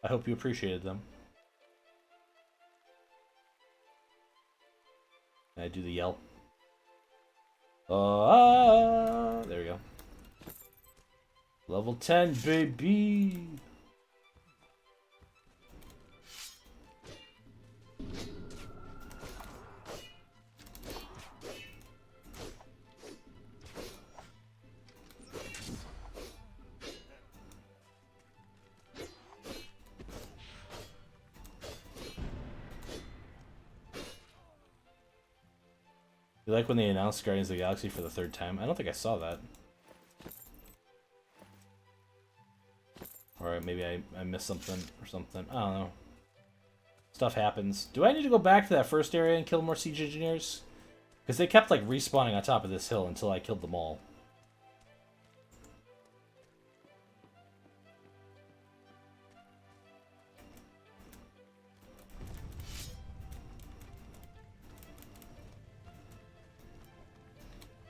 I hope you appreciated them. I do the yell. There we go. Level 10, baby! You like when they announced Guardians of the Galaxy for the 3rd time? I don't think I saw that. Or maybe I missed something or something. I don't know. Stuff happens. Do I need to go back to that first area and kill more siege engineers? Because they kept, like, respawning on top of this hill until I killed them all.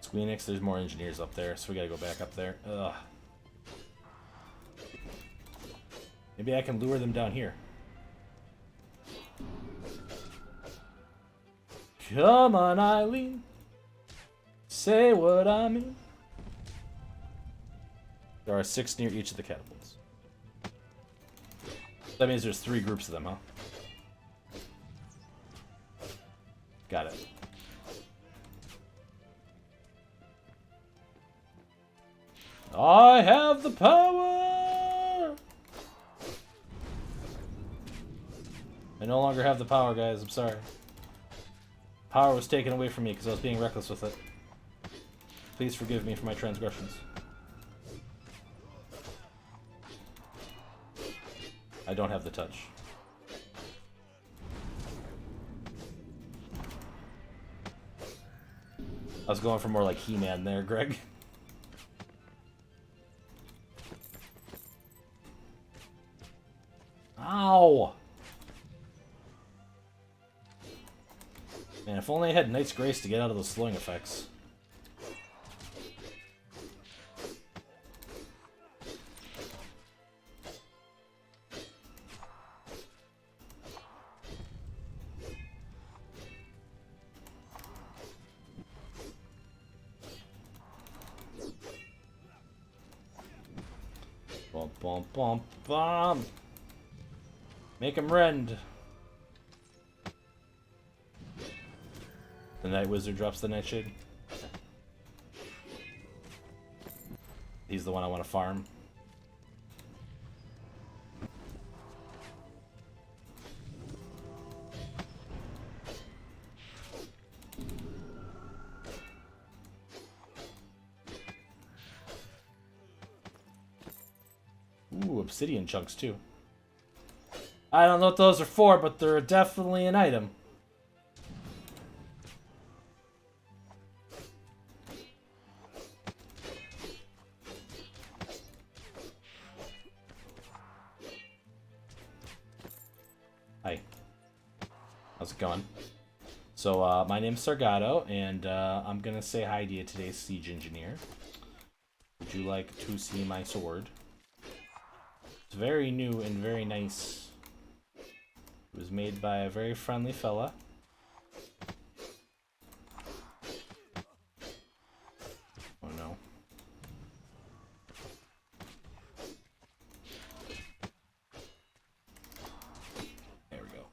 Squeenix, there's more engineers up there, so we gotta go back up there. Ugh. Maybe I can lure them down here. Come on, Eileen. Say what I mean. There are 6 near each of the catapults. That means there's 3 groups of them, huh? Got it. I have the power! I no longer have the power, guys. I'm sorry. Power was taken away from me because I was being reckless with it. Please forgive me for my transgressions. I don't have the touch. I was going for more like He-Man there, Greg. Ow! Man, if only I had Knight's Grace to get out of those slowing effects. Bum bum bum bum! Make him rend! The Night Wizard drops the Nightshade. He's the one I want to farm. Ooh, obsidian chunks too. I don't know what those are for, but they're definitely an item. Hi. How's it going? So, my name's Sargato, and I'm gonna say hi to you today, Siege Engineer. Would you like to see my sword? It's very new and very nice. It was made by a very friendly fella. Oh no. There we go.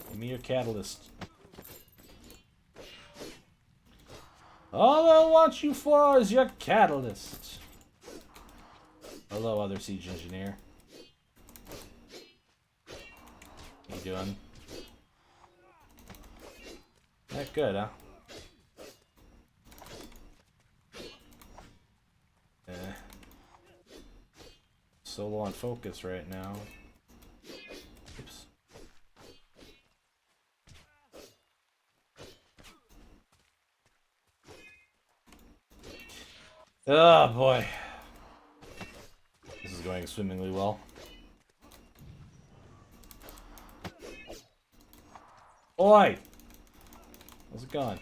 Give me your catalyst. All I want you for is your catalyst. Hello, other Siege Engineer. How you doing? Not good, huh? So low on focus right now. Oops. Oh boy. This is going swimmingly well. Oi! How's it going?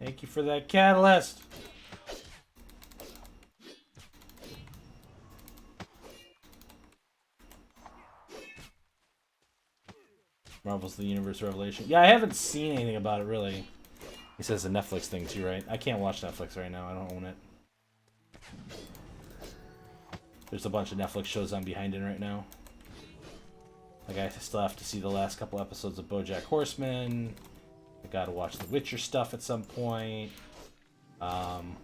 Thank you for that catalyst! Marvel's the Universe Revelation. Yeah, I haven't seen anything about it, really. He says a Netflix thing, too, right? I can't watch Netflix right now. I don't own it. There's a bunch of Netflix shows I'm behind in right now. Like, I still have to see the last couple episodes of BoJack Horseman. I gotta watch the Witcher stuff at some point. I'm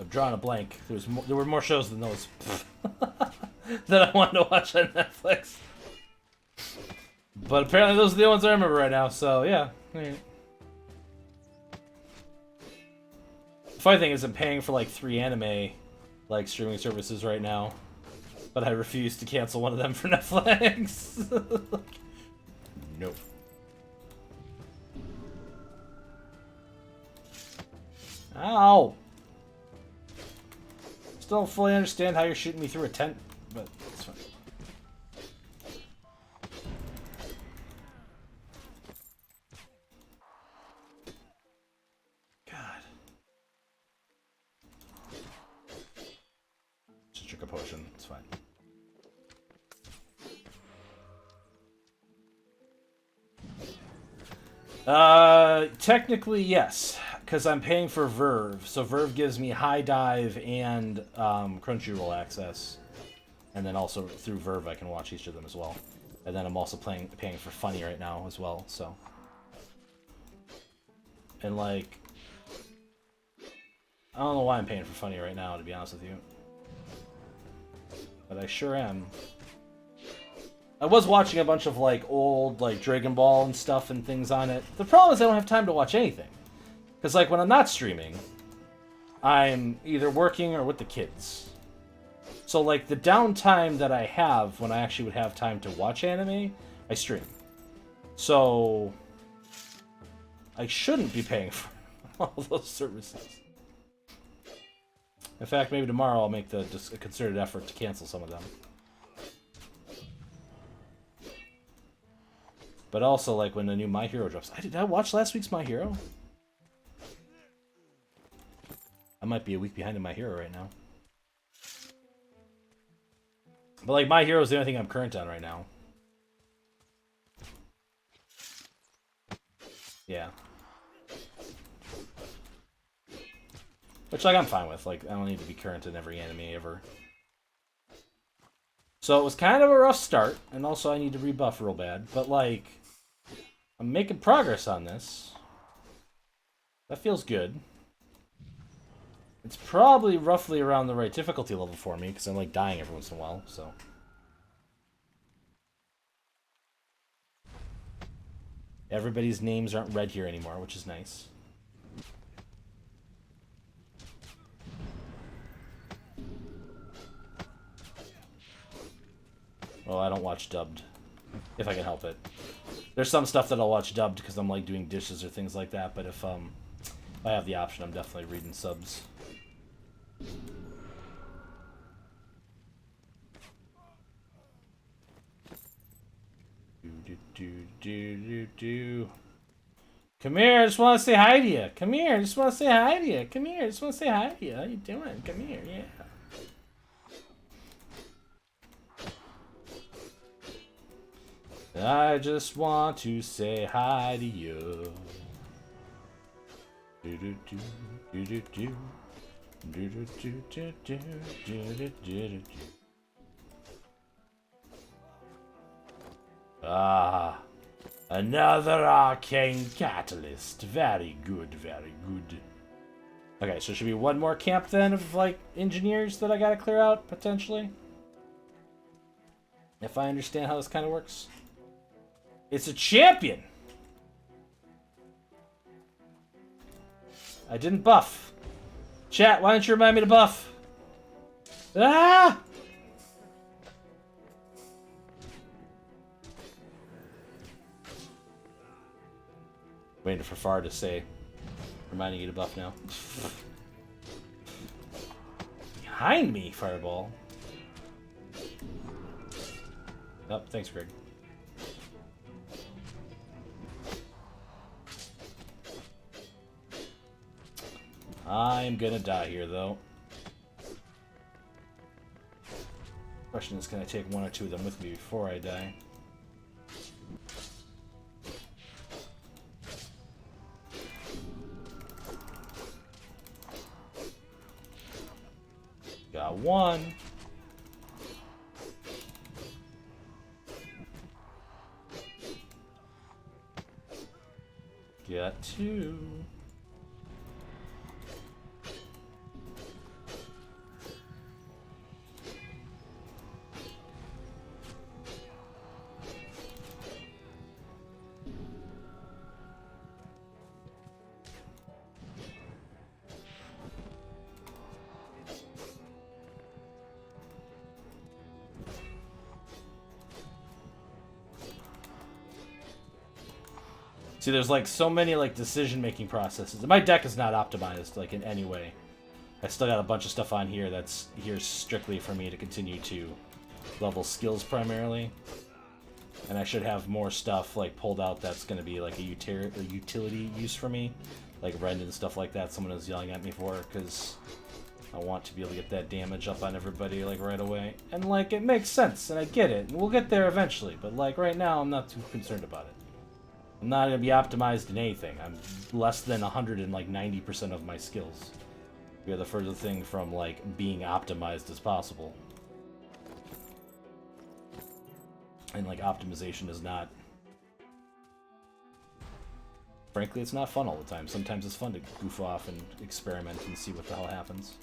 drawing a blank. There were more shows than those that I wanted to watch on Netflix. But apparently those are the only ones I remember right now, so yeah. Right. The funny thing is I'm paying for like 3 anime like streaming services right now, but I refuse to cancel one of them for Netflix. Nope. Ow! Still don't fully understand how you're shooting me through a tent, but it's fine. God. Just drink a potion, it's fine. Technically yes, because I'm paying for Verve. So Verve gives me high dive and Crunchyroll access, and then also through Verve I can watch each of them as well. And then I'm also paying for Funny right now as well. So, and like, I don't know why I'm paying for Funny right now, to be honest with you, but I sure am. I was watching a bunch of like old like Dragon Ball and stuff and things on it. The problem is I don't have time to watch anything. Because like when I'm not streaming, I'm either working or with the kids. So like the downtime that I have when I actually would have time to watch anime, I stream. So I shouldn't be paying for all those services. In fact, maybe tomorrow I'll make a concerted effort to cancel some of them. But also, like, when the new My Hero drops... Did I watch last week's My Hero? I might be a week behind in My Hero right now. But like My Hero is the only thing I'm current on right now. Yeah. Which, like, I'm fine with. Like, I don't need to be current in every anime ever. So it was kind of a rough start, and also I need to rebuff real bad. But, like, I'm making progress on this. That feels good. It's probably roughly around the right difficulty level for me, because I'm, like, dying every once in a while, so... Everybody's names aren't red here anymore, which is nice. Well, I don't watch dubbed, if I can help it. There's some stuff that I'll watch dubbed because I'm like doing dishes or things like that, but if I have the option, I'm definitely reading subs. Come here, I just want to say hi to you. Come here, I just want to say hi to you. Come here, I just want to say hi to you. How you doing? Come here, yeah. I just want to say hi to you. Ah, another arcane catalyst. Very good, very good. Okay, so should be one more camp then of like engineers that I gotta clear out potentially. If I understand how this kind of works. It's a champion! I didn't buff. Chat, why don't you remind me to buff? Ah! Waiting for Far to say, reminding you to buff now. Behind me, Fireball. Oh, thanks, Greg. I'm gonna die here, though. Question is, can I take one or two of them with me before I die? Got one. Got two. See, there's like so many like decision-making processes. And my deck is not optimized like in any way. I still got a bunch of stuff on here that's here strictly for me to continue to level skills primarily. And I should have more stuff like pulled out that's going to be like a utility use for me. Like rend and stuff like that someone is yelling at me for, because I want to be able to get that damage up on everybody like right away. And like it makes sense and I get it. And we'll get there eventually. But like right now I'm not too concerned about it. I'm not going to be optimized in anything. I'm less than 190% of my skills. We are the further thing from, like, being optimized as possible. And, like, optimization is not... Frankly, it's not fun all the time. Sometimes it's fun to goof off and experiment and see what the hell happens.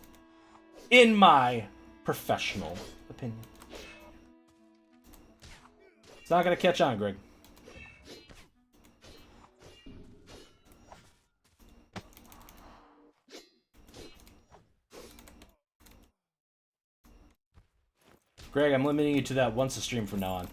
In my professional opinion. It's not going to catch on, Greg. Greg, I'm limiting you to that once a stream from now on.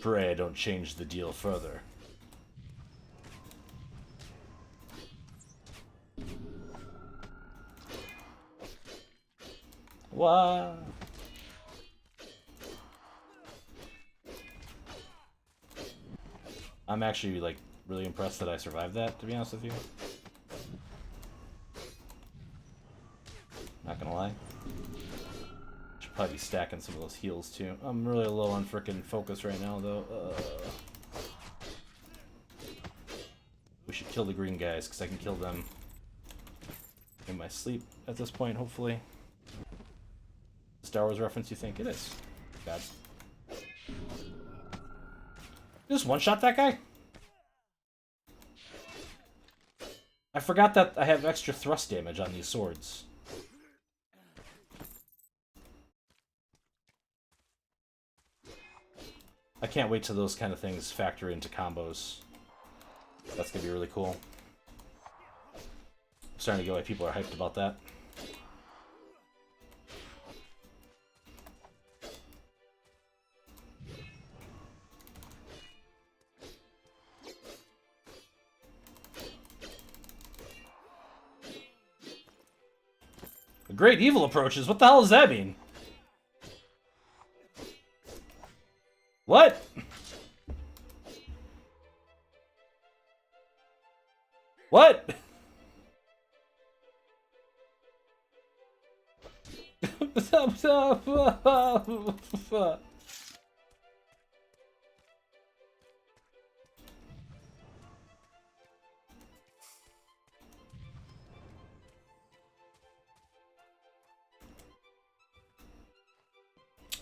Pray I don't change the deal further. What? I'm actually, like, really impressed that I survived that, to be honest with you. Not gonna lie. Should probably be stacking some of those heals, too. I'm really low on frickin' focus right now, though. We should kill the green guys, because I can kill them in my sleep at this point, hopefully. Star Wars reference, you think? It is. God. Just one-shot that guy? I forgot that I have extra thrust damage on these swords. I can't wait till those kind of things factor into combos. That's gonna be really cool. I'm starting to get why people are hyped about that. The Great Evil approaches? What the hell does that mean? What? What?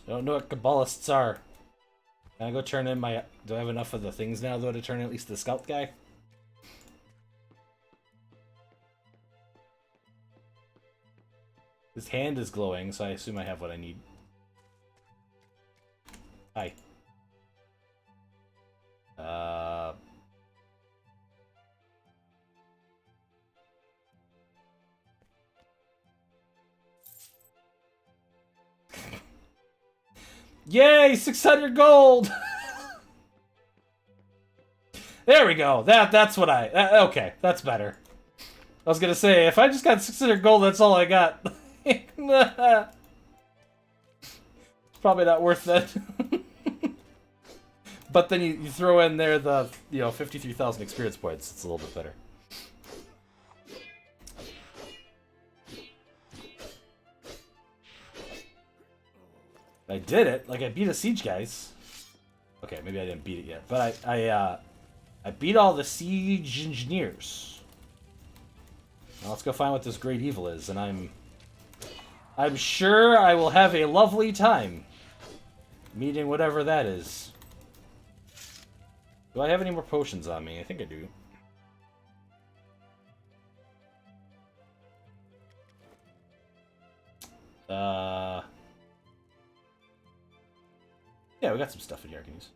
I don't know what Kabbalists are. Can I go turn in my... Do I have enough of the things now, though, to turn in at least the scout guy? His hand is glowing, so I assume I have what I need. Hi. Yay! 600 gold! There we go. That's what I... okay, that's better. I was gonna say, if I just got 600 gold, that's all I got. It's probably not worth it. But then you throw in there the, 53,000 experience points. It's a little bit better. I did it. Like, I beat the siege guys. Okay, maybe I didn't beat it yet. But I beat all the siege engineers. Now let's go find what this great evil is, and I'm sure I will have a lovely time meeting whatever that is. Do I have any more potions on me? I think I do. Yeah, we got some stuff in here I can use.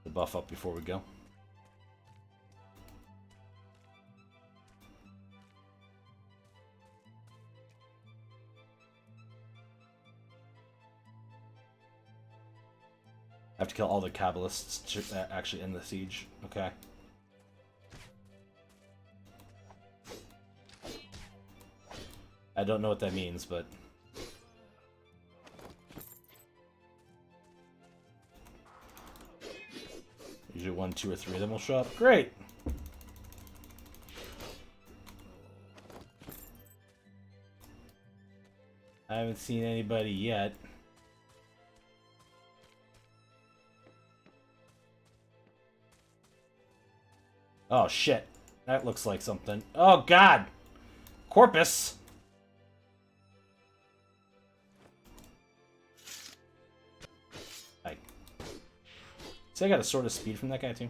To buff up before we go. I have to kill all the Kabbalists to actually end the siege. Okay. I don't know what that means, but... Usually 1, 2, or 3 of them will show up. Great! I haven't seen anybody yet. Oh, shit. That looks like something. Oh, God! Corpus! See, I got a sort of speed from that guy, too.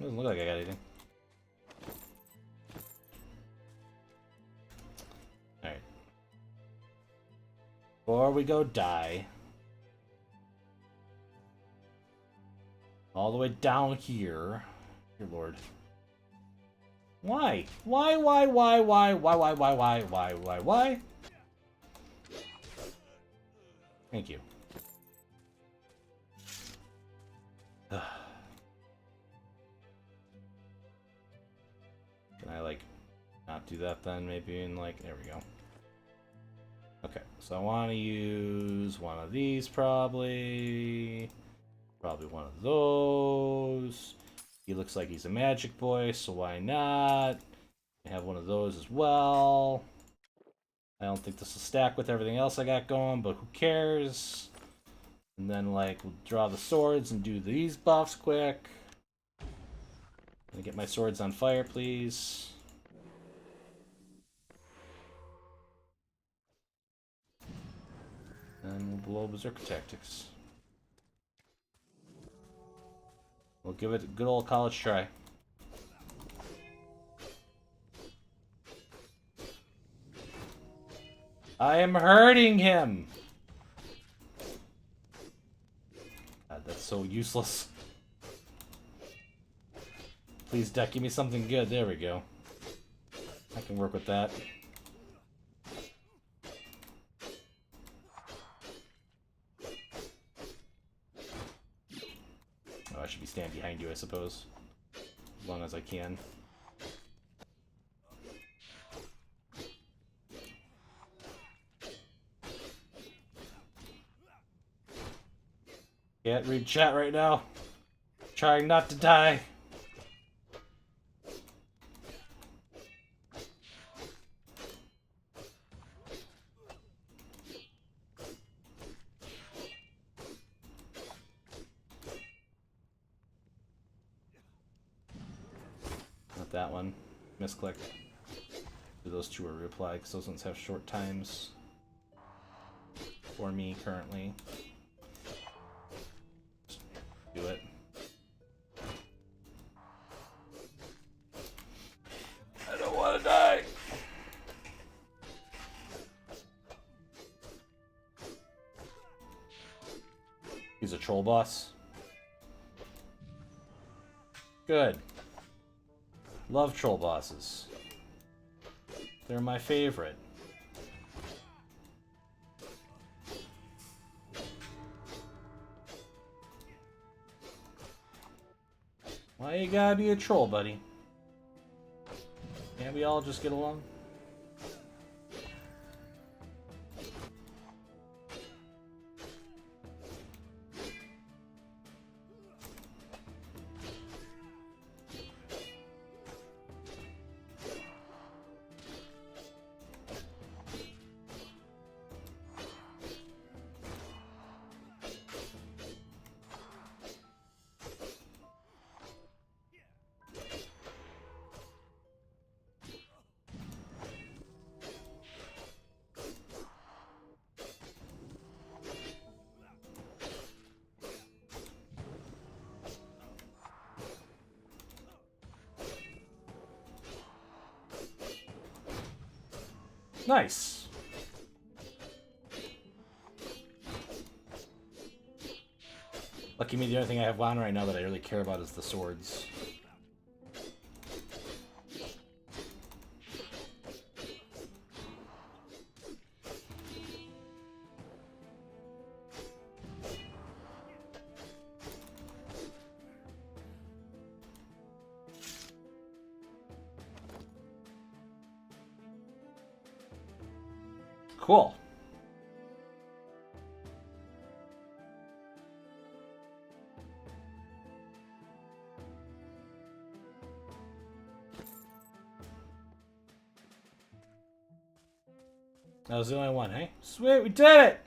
Doesn't look like I got anything. Alright. Before we go die. All the way down here. Dear Lord. Why? Why? Thank you. Can I, like, not do that then? Maybe in, like, there we go. Okay, so I want to use one of these probably. Probably one of those. He looks like he's a magic boy, so why not? I have one of those as well. I don't think this will stack with everything else I got going, but who cares? And then, like, we'll draw the swords and do these buffs quick. Let me get my swords on fire, please. And we'll blow Berserker Tactics. We'll give it a good old college try. I am hurting him! God, that's so useless. Please, deck, give me something good. There we go. I can work with that. Oh, I should be standing behind you, I suppose. As long as I can. Can't read chat right now. Trying not to die. Not that one. Misclicked. Those two are reapply because those ones have short times for me currently. Just do it. I don't want to die. He's a troll boss. Good. Love troll bosses. They're my favorite. Why you gotta be a troll, buddy? Can't we all just get along? Nice. Lucky me, the only thing I have on right now that I really care about is the swords. Cool. That was the only one, hey? Sweet, we did it!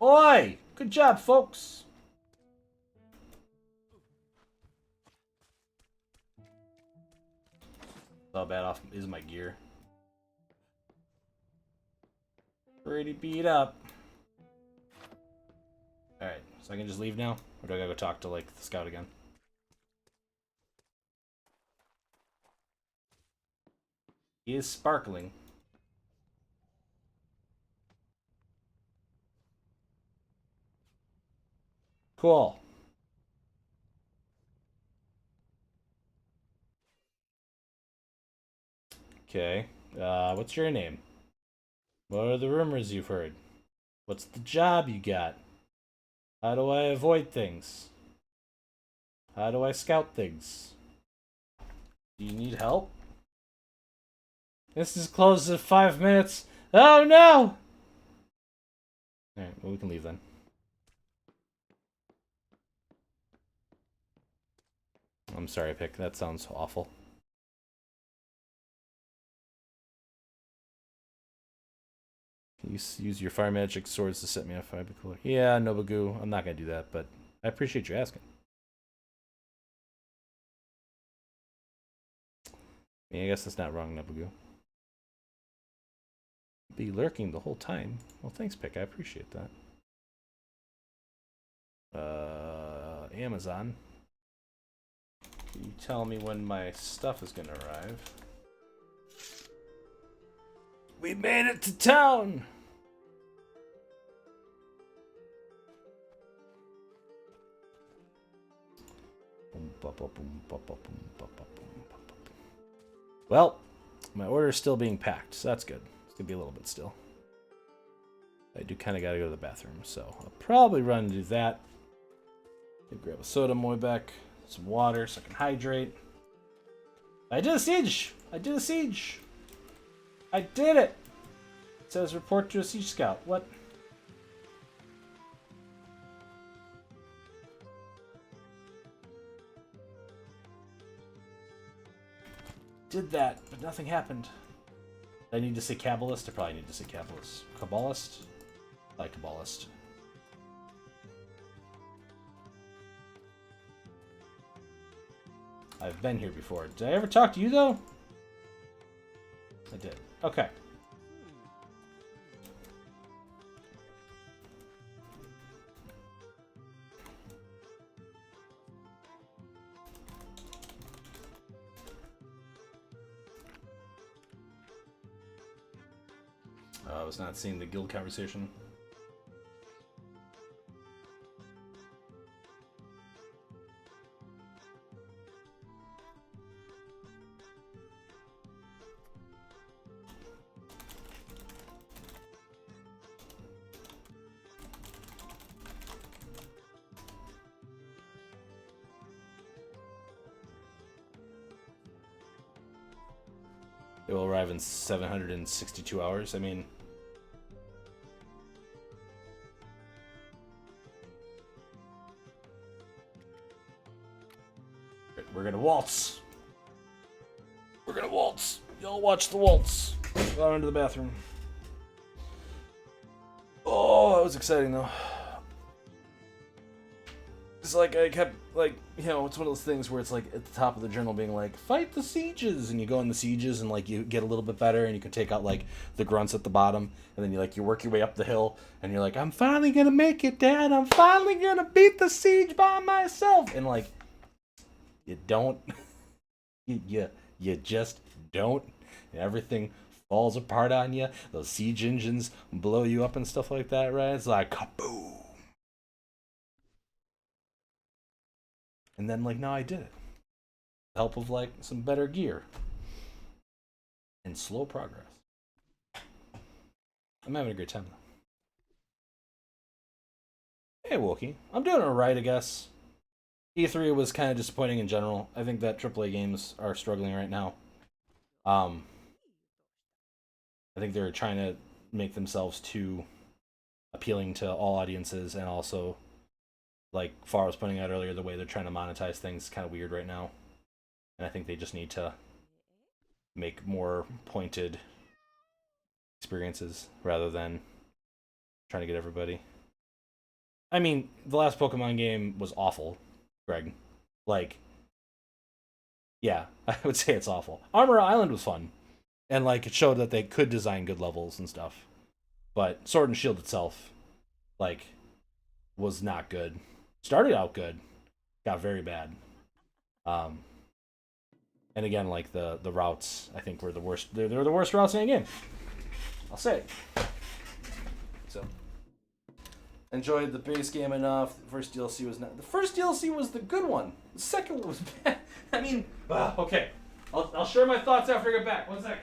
Oi! Good job, folks! How bad off is my gear? Pretty beat up. Alright, so I can just leave now? Or do I gotta go talk to, like, the scout again? He is sparkling. Cool. Okay. What's your name? What are the rumors you've heard? What's the job you got? How do I avoid things? How do I scout things? Do you need help? This is closed in 5 minutes. Oh no! Alright, well, we can leave then. I'm sorry, Pick. That sounds awful. Can you use your fire magic swords to set me on fire? Be cooler. Yeah, Nobugu. I'm not gonna do that, but I appreciate you asking. I mean, I guess that's not wrong, Nobugu. Be lurking the whole time. Well, thanks, Pick. I appreciate that. Amazon. Can you tell me when my stuff is gonna arrive? We made it to town! Well, my order is still being packed, so that's good. It's gonna be a little bit still. I do kind of gotta go to the bathroom, so I'll probably run and do that. Grab a soda Moybeck, some water so I can hydrate. I did a siege! I did a siege! I did it! It says report to a siege scout. What? Did that, but nothing happened. I need to say Kabbalist? I probably need to say Kabbalist. Kabbalist? I like Kabbalist. I've been here before. Did I ever talk to you, though? I did. Okay. I was not seeing the guild conversation. It will arrive in 762 hours. I mean, we're gonna waltz. We're gonna waltz. Y'all watch the waltz. Go into the bathroom. Oh, that was exciting though. It's like I kept like, you know, it's one of those things where it's like at the top of the journal being like, fight the sieges, and you go in the sieges and like you get a little bit better and you can take out like the grunts at the bottom, and then you work your way up the hill and you're like, I'm finally gonna make it, Dad. I'm finally gonna beat the siege by myself, and like you don't. you just don't. And everything falls apart on you. Those siege engines blow you up and stuff like that, right? It's like kaboom. And then, like, now I did it. With the help of, like, some better gear. And slow progress. I'm having a great time, though. Hey, Wookie. I'm doing alright, I guess. E3 was kind of disappointing in general. I think that AAA games are struggling right now. I think they're trying to make themselves too appealing to all audiences, and also, like Far was pointing out earlier, the way they're trying to monetize things is kind of weird right now. And I think they just need to make more pointed experiences rather than trying to get everybody. I mean, the last Pokemon game was awful, Greg. Like, yeah, I would say it's awful. Armor Island was fun, and like it showed that they could design good levels and stuff. But Sword and Shield itself, like, was not good. Started out good, got very bad. And again, like the routes, I think were the worst. They're the worst routes in the game. I'll say it. So, enjoyed the base game enough. The first DLC was not. The first DLC was the good one. The second one was bad. I mean, okay. I'll share my thoughts after I get back. 1 second.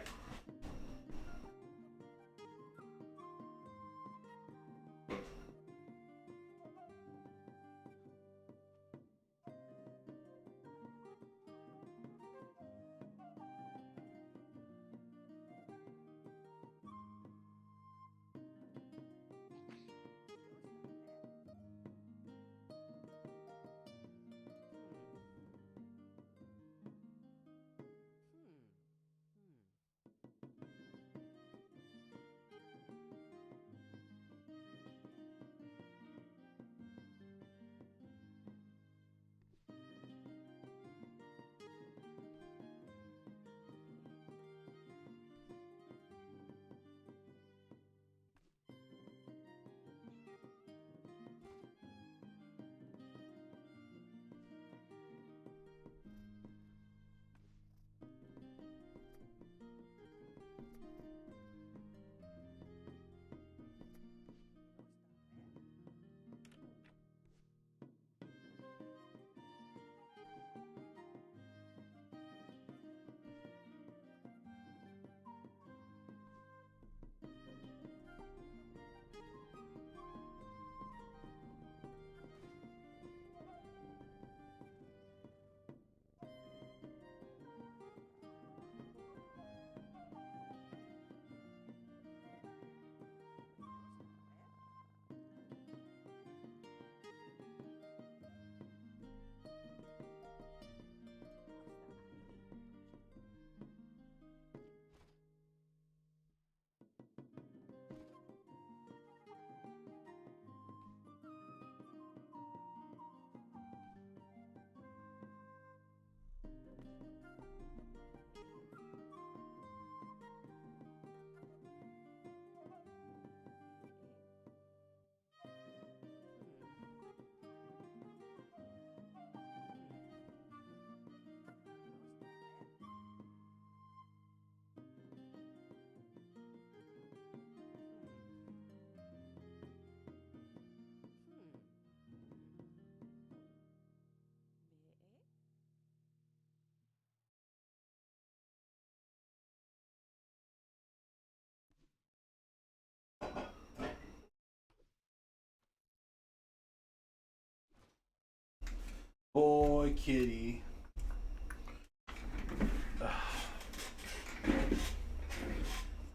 kitty.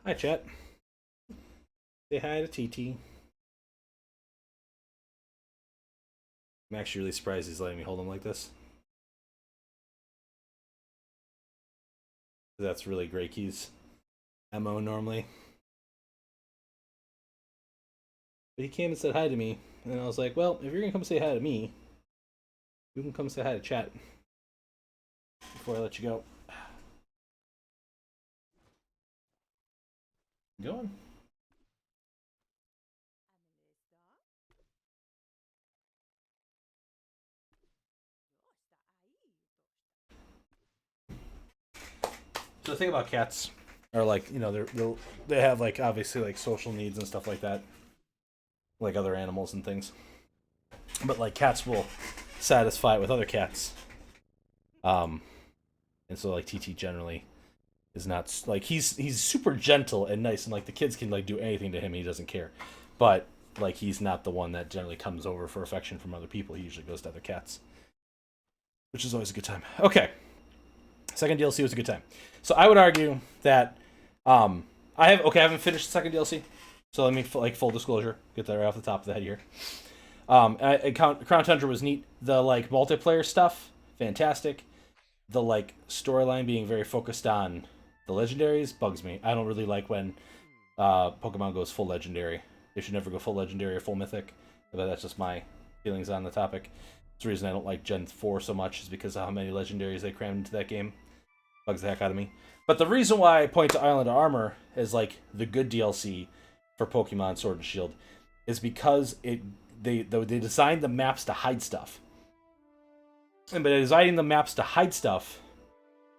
Hi, chat. Say hi to TT. I'm actually really surprised he's letting me hold him like this. That's really Grey Key's MO normally. But he came and said hi to me, and I was like, well, if you're gonna come say hi to me, you can come say hi to chat before I let you go. Going. So the thing about cats are like, you know, they have like obviously like social needs and stuff like that, like other animals and things. But like cats will satisfy it with other cats. And so like TT generally is not like he's super gentle and nice, and like the kids can like do anything to him, and he doesn't care. But like he's not the one that generally comes over for affection from other people. He usually goes to other cats, which is always a good time. Okay, second DLC was a good time. So I would argue that I haven't finished the second DLC. So let me like full disclosure, get that right off the top of the head here. Crown Tundra was neat. The like multiplayer stuff, fantastic. The like storyline being very focused on the legendaries bugs me. I don't really like when Pokemon goes full legendary. They should never go full legendary or full mythic. But that's just my feelings on the topic. It's the reason I don't like Gen 4 so much is because of how many legendaries they crammed into that game. Bugs the heck out of me. But the reason why I point to Island of Armor as like the good DLC for Pokemon Sword and Shield is because they designed the maps to hide stuff. And by designing the maps to hide stuff,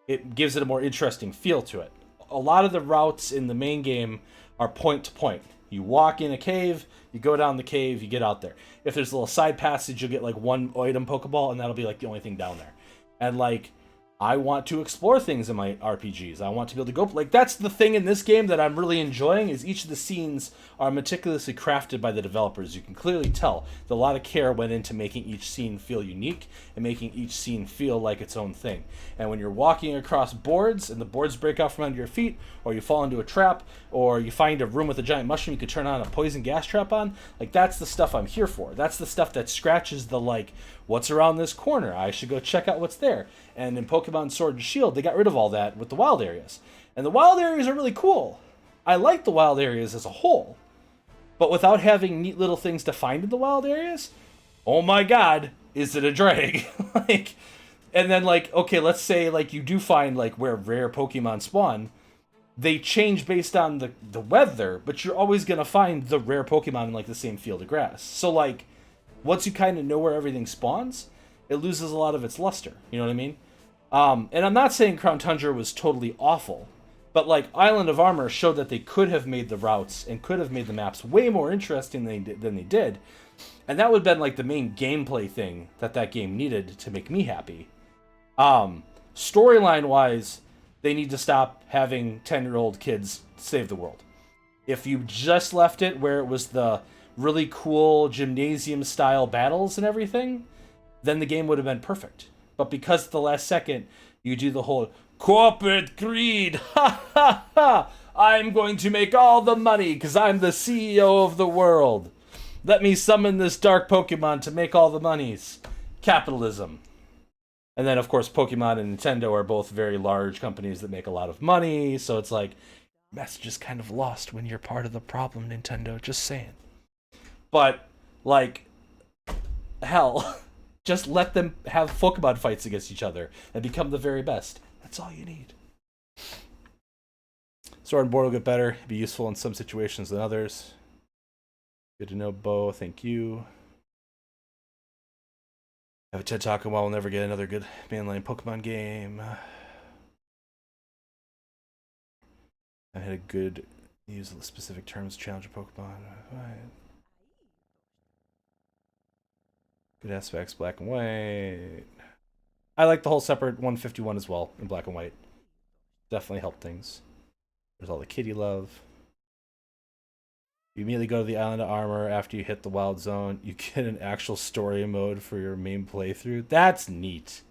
it gives it a more interesting feel to it. A lot of the routes in the main game are point to point. You walk in a cave, you go down the cave, you get out there. If there's a little side passage, you'll get like one item Pokeball, and that'll be like the only thing down there. And like, I want to explore things in my RPGs. I want to be able to go like that's the thing in this game that I'm really enjoying is each of the scenes are meticulously crafted by the developers. You can clearly tell that a lot of care went into making each scene feel unique and making each scene feel like its own thing. And when you're walking across boards and the boards break out from under your feet, or you fall into a trap, or you find a room with a giant mushroom you could turn on a poison gas trap on, like that's the stuff I'm here for. That's the stuff that scratches the like, what's around this corner? I should go check out what's there. And in Pokemon Sword and Shield, they got rid of all that with the wild areas. And the wild areas are really cool. I like the wild areas as a whole. But without having neat little things to find in the wild areas, oh my god, is it a drag? Like, and then like, okay, let's say like you do find like where rare Pokemon spawn. They change based on the weather, but you're always going to find the rare Pokemon in like the same field of grass. So like, once you kind of know where everything spawns, it loses a lot of its luster. You know what I mean? And I'm not saying Crown Tundra was totally awful, but like Island of Armor showed that they could have made the routes and could have made the maps way more interesting than they did. And that would have been like the main gameplay thing that game needed to make me happy. Storyline wise, they need to stop having 10-year-old kids save the world. If you just left it where it was the really cool gymnasium style battles and everything, then the game would have been perfect. But because at the last second you do the whole corporate greed, ha ha ha, I'm going to make all the money because I'm the CEO of the world. Let me summon this dark Pokemon to make all the monies. Capitalism. And then of course Pokemon and Nintendo are both very large companies that make a lot of money, so it's like, message is kind of lost when you're part of the problem, Nintendo, just saying. But, like, hell, just let them have Pokemon fights against each other and become the very best. That's all you need. Sword and Board will get better, be useful in some situations than others. Good to know, Bo. Thank you. Have a TED Talk and we'll never get another good mainline Pokemon game. I had a good use of specific terms, challenge of Pokemon. Good aspects, black and white. I like the whole separate 151 as well in black and white. Definitely helped things. There's all the kitty love. You immediately go to the Island of Armor after you hit the Wild Zone. You get an actual story mode for your main playthrough. That's neat.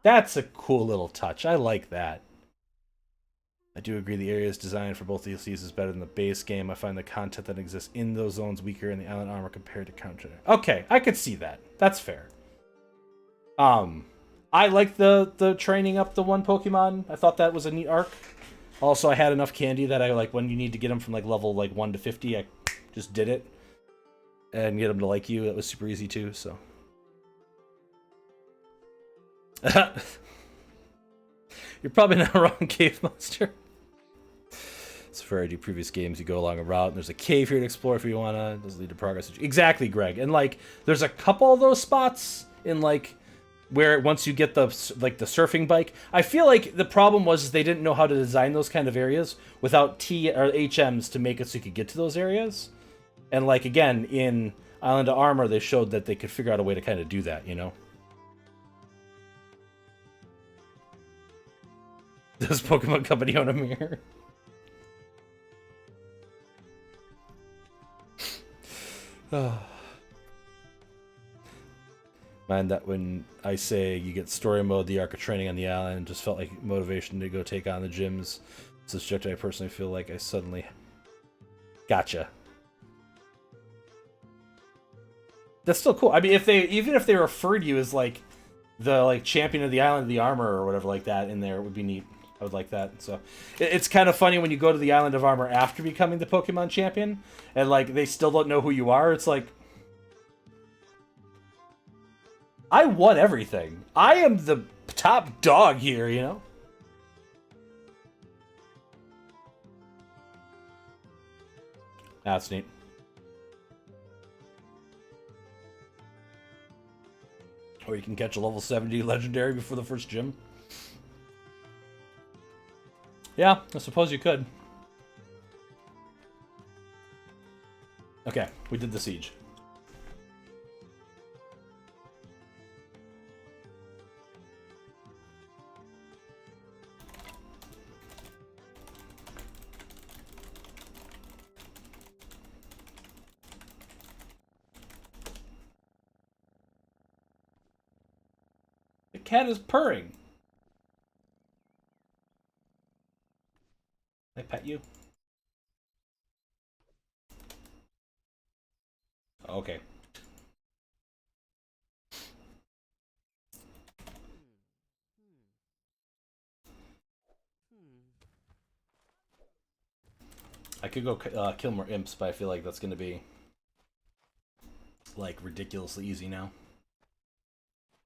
That's a cool little touch. I like that. I do agree the area's design for both DLCs is better than the base game. I find the content that exists in those zones weaker in the island armor compared to counter. Okay, I could see that. That's fair. I like the training up the one Pokemon. I thought that was a neat arc. Also, I had enough candy that I like when you need to get them from like level like 1 to 50, I just did it and get them to like you. That was super easy too. So. You're probably not wrong, Cave Monster. So for I do previous games, you go along a route, and there's a cave here to explore if you wanna. It doesn't lead to progress. Exactly, Greg. And like, there's a couple of those spots in like where once you get the like the surfing bike. I feel like the problem was they didn't know how to design those kind of areas without T or HMs to make it so you could get to those areas. And like again, in Island of Armor, they showed that they could figure out a way to kind of do that, you know. Does Pokemon Company own a mirror? Mind that when I say you get story mode, the arc of training on the island just felt like motivation to go take on the gyms. It's a subject I personally feel like I suddenly... Gotcha. That's still cool. I mean, even if they referred to you as like the like champion of the Island of the Armor or whatever like that in there, it would be neat. I would like that. So it's kind of funny when you go to the Island of Armor after becoming the Pokemon champion, and like they still don't know who you are. It's like, I won everything. I am the top dog here, you know? That's neat. Or you can catch a level 70 legendary before the first gym. Yeah, I suppose you could. Okay, we did the siege. The cat is purring. Can I pet you? Okay. I could go kill more imps, but I feel like that's going to be like ridiculously easy now.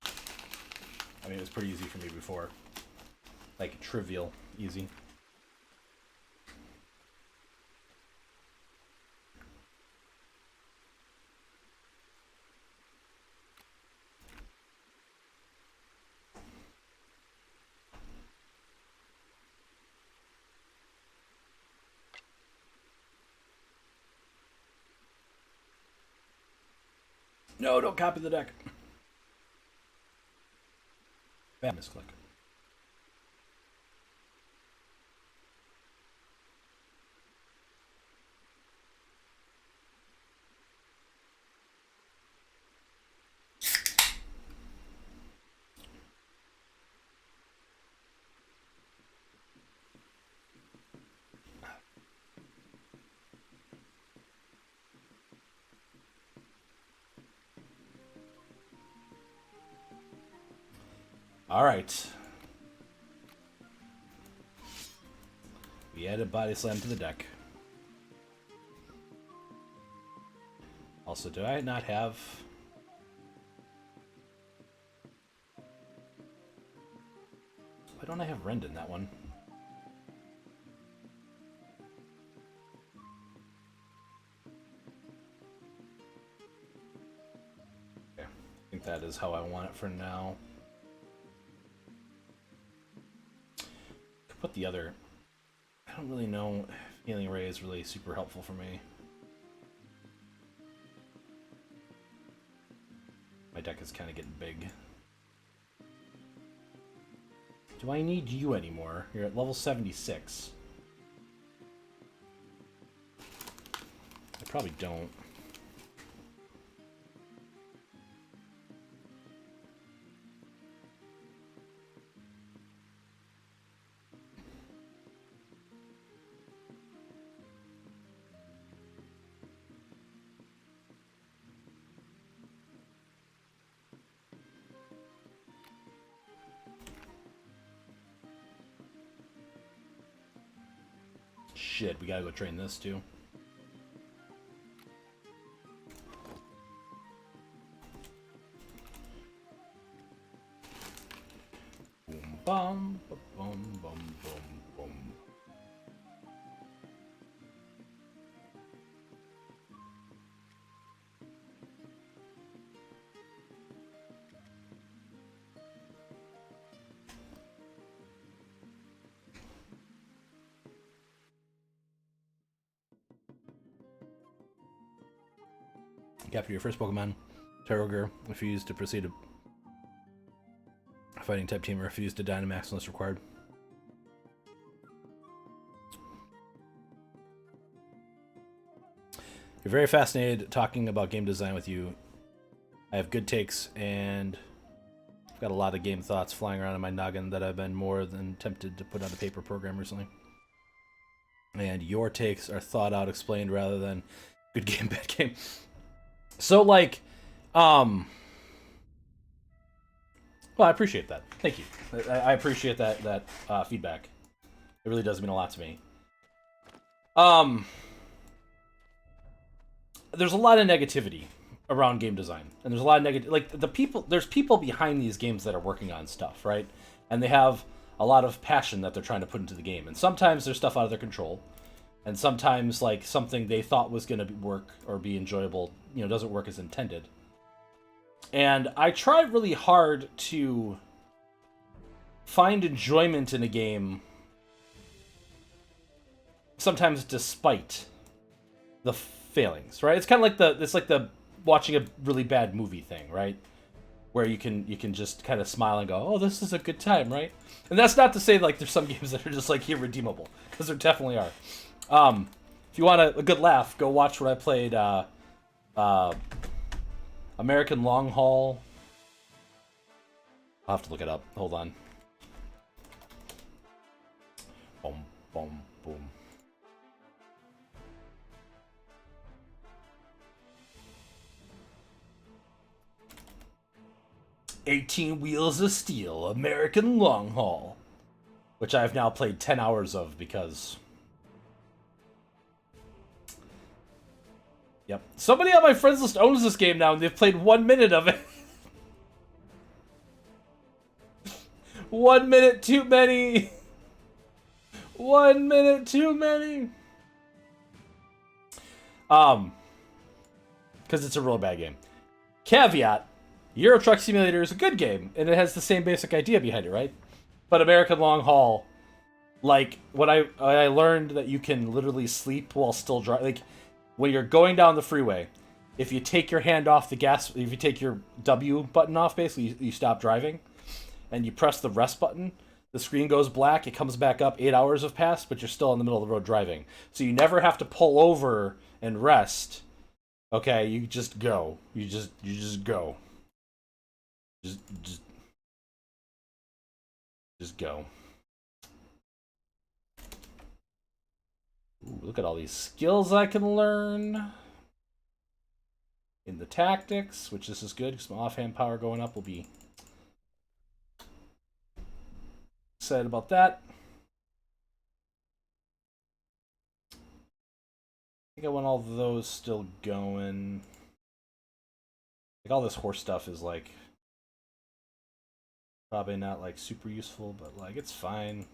I mean, it was pretty easy for me before. Like, trivial easy. No, don't copy the deck. Bad misclick. All right. We added Body Slam to the deck. Also, do I not have... Why don't I have Rend in that one? Okay. I think that is how I want it for now. Could put the other... I don't really know if Healing Ray is really super helpful for me. My deck is kind of getting big. Do I need you anymore? You're at level 76. I probably don't. shit, we gotta go train this too. Boom, bum, ba, bum, bum, bum, bum. Capture your first Pokemon. Terrogre refused to proceed to fighting type team, refused to Dynamax unless required. You're very fascinated talking about game design with you. I have good takes, and I've got a lot of game thoughts flying around in my noggin that I've been more than tempted to put on a paper program recently. And your takes are thought out, explained, rather than good game, bad game. So, like, well, I appreciate that. Thank you. I appreciate that feedback. It really does mean a lot to me. There's a lot of negativity around game design, and there's a lot of negative. Like there's people behind these games that are working on stuff, right? And they have a lot of passion that they're trying to put into the game, and sometimes there's stuff out of their control, and sometimes like something they thought was going to work or be enjoyable, doesn't work as intended. And I try really hard to find enjoyment in a game, sometimes despite the failings, right? It's kind of like the watching a really bad movie thing, right? Where you can just kind of smile and go, "Oh, this is a good time," right? And that's not to say like there's some games that are just like irredeemable, because there definitely are. If you want a good laugh, go watch what I played. American Long Haul. I'll have to look it up. Hold on. Boom, boom, boom. "18 Wheels of Steel, American Long Haul," which I've now played 10 hours of because... Yep. Somebody on my friends list owns this game now, and they've played 1 minute of it. 1 minute too many. 1 minute too many. Because it's a real bad game. Caveat: Euro Truck Simulator is a good game, and it has the same basic idea behind it, right? But American Long Haul, like, when I learned that you can literally sleep while still driving, like, when you're going down the freeway, if you take your hand off the gas, if you take your W button off, basically, you stop driving, and you press the rest button, the screen goes black, it comes back up, 8 hours have passed, but you're still in the middle of the road driving. So you never have to pull over and rest. Okay, you just go. You just go. Just go. Ooh, look at all these skills I can learn in the tactics, which this is good because my offhand power going up will be excited about that. I think I want all those still going. Like, all this horse stuff is like probably not like super useful, but like it's fine.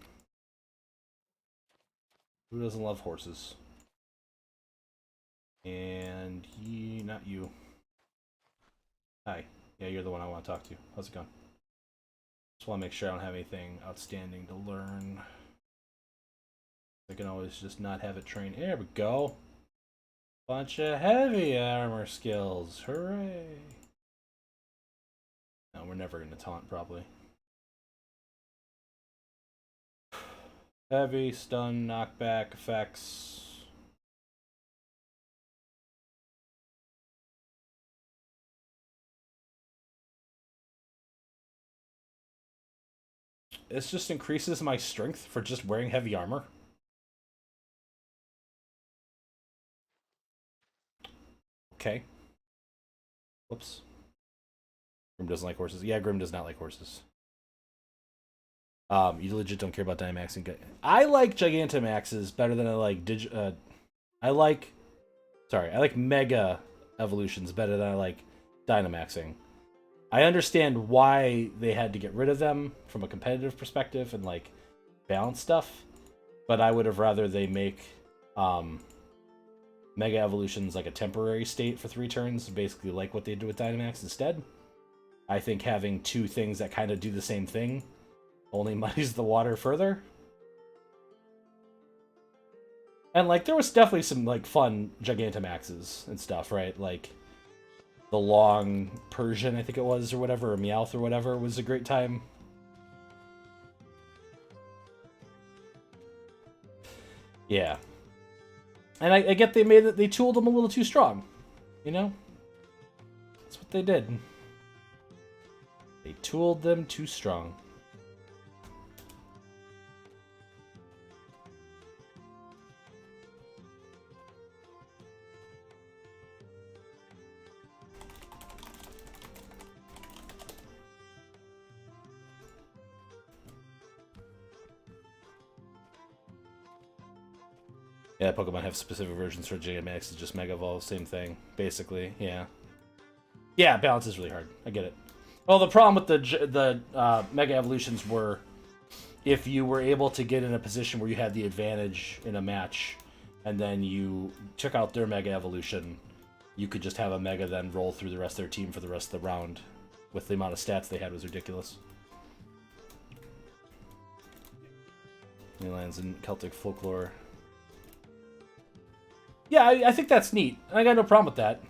Who doesn't love horses? And not you. Hi. Yeah, you're the one I want to talk to. How's it going? Just want to make sure I don't have anything outstanding to learn. I can always just not have it trained. There we go. Bunch of heavy armor skills. Hooray. No, we're never going to taunt, probably. Heavy, stun, knockback, effects. This just increases my strength for just wearing heavy armor. Okay. Whoops. Grim doesn't like horses. Yeah, Grim does not like horses. You legit don't care about Dynamaxing. I like Gigantamaxes better than I like I like Mega Evolutions better than I like Dynamaxing. I understand why they had to get rid of them from a competitive perspective and like balance stuff, but I would have rather they make Mega Evolutions like a temporary state for 3 turns, basically like what they did with Dynamax instead. I think having 2 things that kind of do the same thing only muddies the water further. And like there was definitely some like fun Gigantamaxes and stuff, right? Like the long Persian, I think it was, or whatever, or Meowth or whatever, was a great time. Yeah. And I get they tooled them a little too strong. You know? That's what they did. They tooled them too strong. Yeah, Pokemon have specific versions for Gigantamax. It's just Mega Evolve, same thing, basically. Yeah. Yeah, balance is really hard. I get it. Well, the problem with the Mega Evolutions were if you were able to get in a position where you had the advantage in a match, and then you took out their Mega Evolution, you could just have a Mega then roll through the rest of their team for the rest of the round. With the amount of stats they had was ridiculous. He lands in Celtic folklore. Yeah, I think that's neat. I got no problem with that.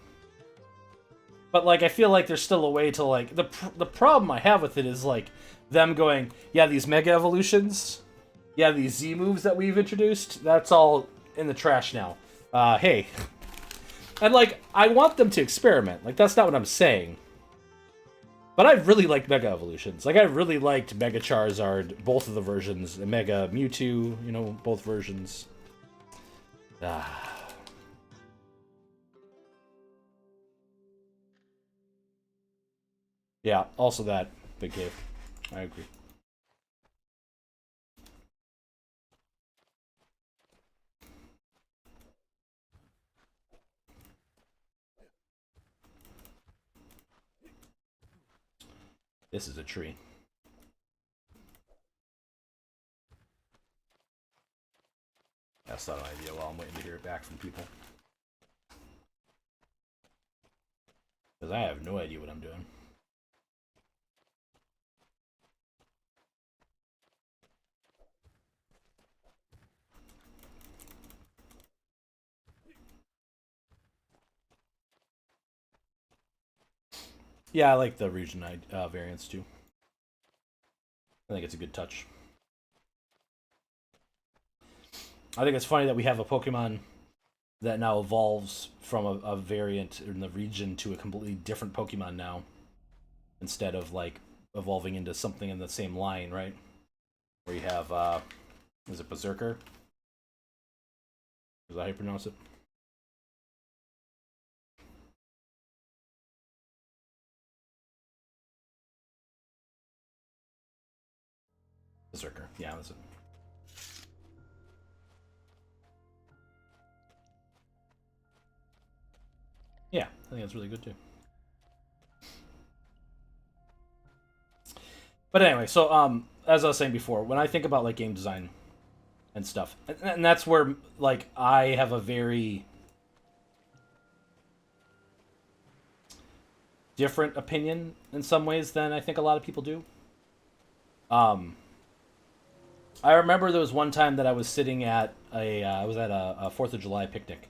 But, like, I feel like there's still a way to, like... The problem I have with it is, like, them going, yeah, these Mega Evolutions, yeah, these Z moves that we've introduced, that's all in the trash now. Hey. And, like, I want them to experiment. Like, that's not what I'm saying. But I really liked Mega Evolutions. Like, I really liked Mega Charizard, both of the versions, and Mega Mewtwo, you know, both versions. Yeah, also that. Big cave. I agree. This is a tree. That's not an idea while I'm waiting to hear it back from people. Because I have no idea what I'm doing. Yeah, I like the region variants too. I think it's a good touch. I think it's funny that we have a Pokemon that now evolves from a variant in the region to a completely different Pokemon now, instead of like evolving into something in the same line, right? Where you have, is it Berserker? Is that how you pronounce it? Berserker, yeah, that's it. Yeah, I think that's really good too. But anyway, so as I was saying before, when I think about like game design and stuff, and that's where like I have a very different opinion in some ways than I think a lot of people do. I remember there was one time that I was sitting at I was at a 4th of July picnic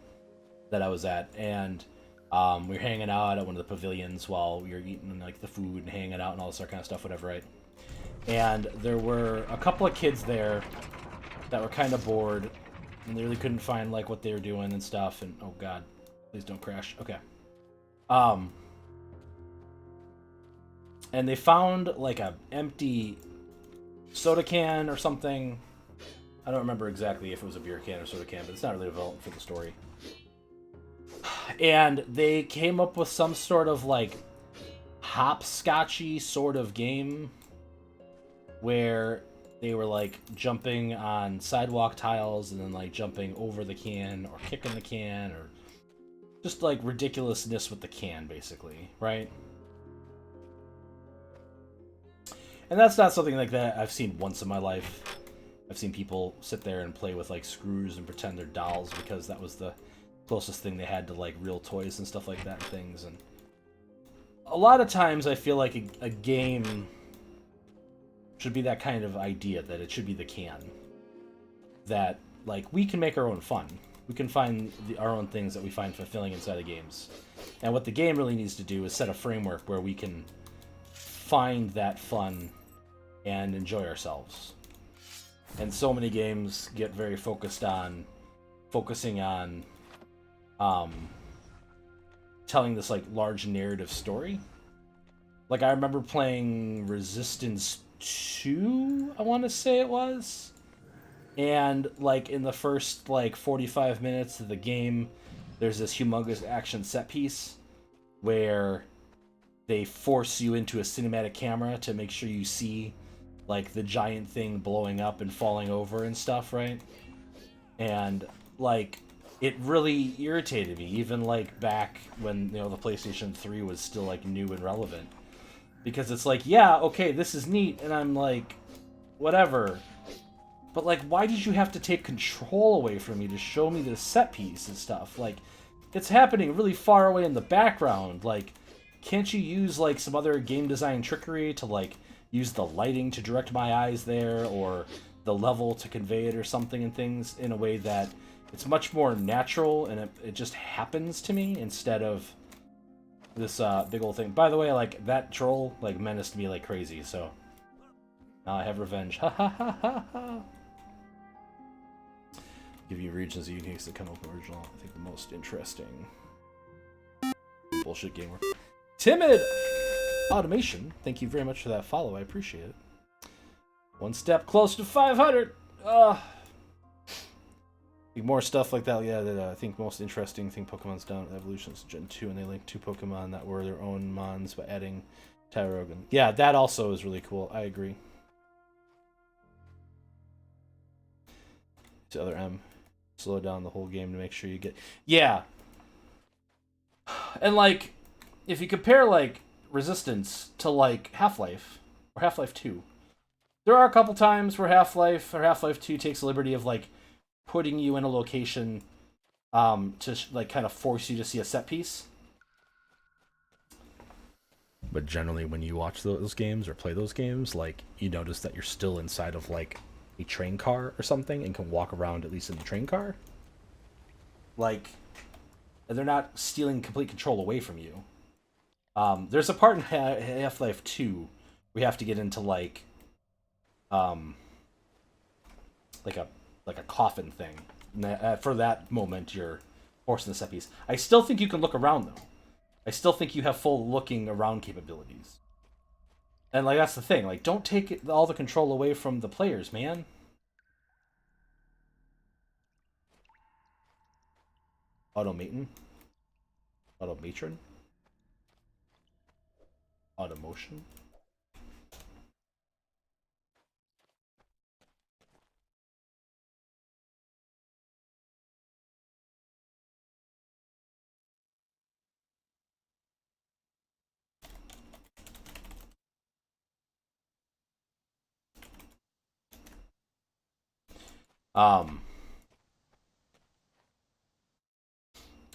that I was at, and we were hanging out at one of the pavilions while we were eating like the food and hanging out and all this kind of stuff, whatever, right? And there were a couple of kids there that were kind of bored, and they really couldn't find like what they were doing and stuff. And oh god, please don't crash. Okay. And they found like a empty soda can or something. I don't remember exactly if it was a beer can or soda can, but it's not really relevant for the story. And they came up with some sort of like hopscotchy sort of game where they were like jumping on sidewalk tiles and then like jumping over the can or kicking the can or just like ridiculousness with the can, basically, right? And that's not something like that I've seen once in my life. I've seen people sit there and play with like screws and pretend they're dolls because that was the closest thing they had to like real toys and stuff like that and things. And a lot of times I feel like a game should be that kind of idea, that it should be the can. That, like, we can make our own fun. We can find our own things that we find fulfilling inside of games. And what the game really needs to do is set a framework where we can find that fun and enjoy ourselves. And so many games get very focusing on telling this like large narrative story. Like I remember playing Resistance 2, I want to say it was. And like in the first like 45 minutes of the game, there's this humongous action set piece where they force you into a cinematic camera to make sure you see like the giant thing blowing up and falling over and stuff, right? And like it really irritated me, even like back when, you know, the PlayStation 3 was still like new and relevant. Because it's like, yeah, okay, this is neat, and I'm like, whatever. But like, why did you have to take control away from me to show me this set piece and stuff? Like, it's happening really far away in the background. Like, can't you use like some other game design trickery to like use the lighting to direct my eyes there, or the level to convey it or something, and things in a way that it's much more natural and it just happens to me instead of this big old thing. By the way, like that troll like menaced me like crazy, so now I have revenge. Ha ha ha ha ha. Give you regions of uniques that come up with original. I think the most interesting. Bullshit gamer. Timid Automation, thank you very much for that follow. I appreciate it. One step closer to 500. More stuff like that. Yeah, that I think most interesting thing Pokemon's done with Evolutions Gen 2, and they linked 2 Pokemon that were their own mons by adding Tyrogan. Yeah, that also is really cool. I agree. To other M, slow down the whole game to make sure you get. Yeah, and like, if you compare like Resistance to like Half-Life or Half-Life 2, there are a couple times where Half-Life or Half-Life 2 takes the liberty of like putting you in a location to like kind of force you to see a set piece. But generally when you watch those games or play those games, like you notice that you're still inside of like a train car or something and can walk around at least in the train car. Like, they're not stealing complete control away from you. There's a part in Half-Life 2 we have to get into like a coffin thing. And for that moment, you're forcing the set piece. I still think you can look around though. I still think you have full looking around capabilities. And like that's the thing. Like, don't take all the control away from the players, man. Automaton, Automatron, Automotion.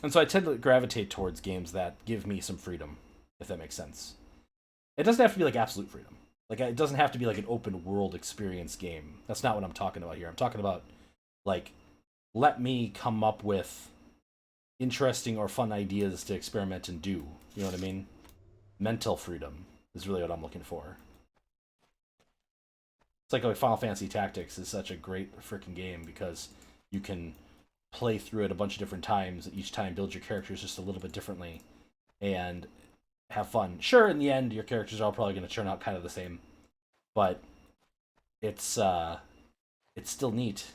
And so I tend to gravitate towards games that give me some freedom, if that makes sense. It doesn't have to be like absolute freedom. Like, it doesn't have to be like an open world experience game. That's not what I'm talking about here. I'm talking about like, let me come up with interesting or fun ideas to experiment and do. You know what I mean? Mental freedom is really what I'm looking for. It's like Final Fantasy Tactics is such a great freaking game because you can play through it a bunch of different times. Each time build your characters just a little bit differently and have fun. Sure, in the end, your characters are all probably going to turn out kind of the same, but it's still neat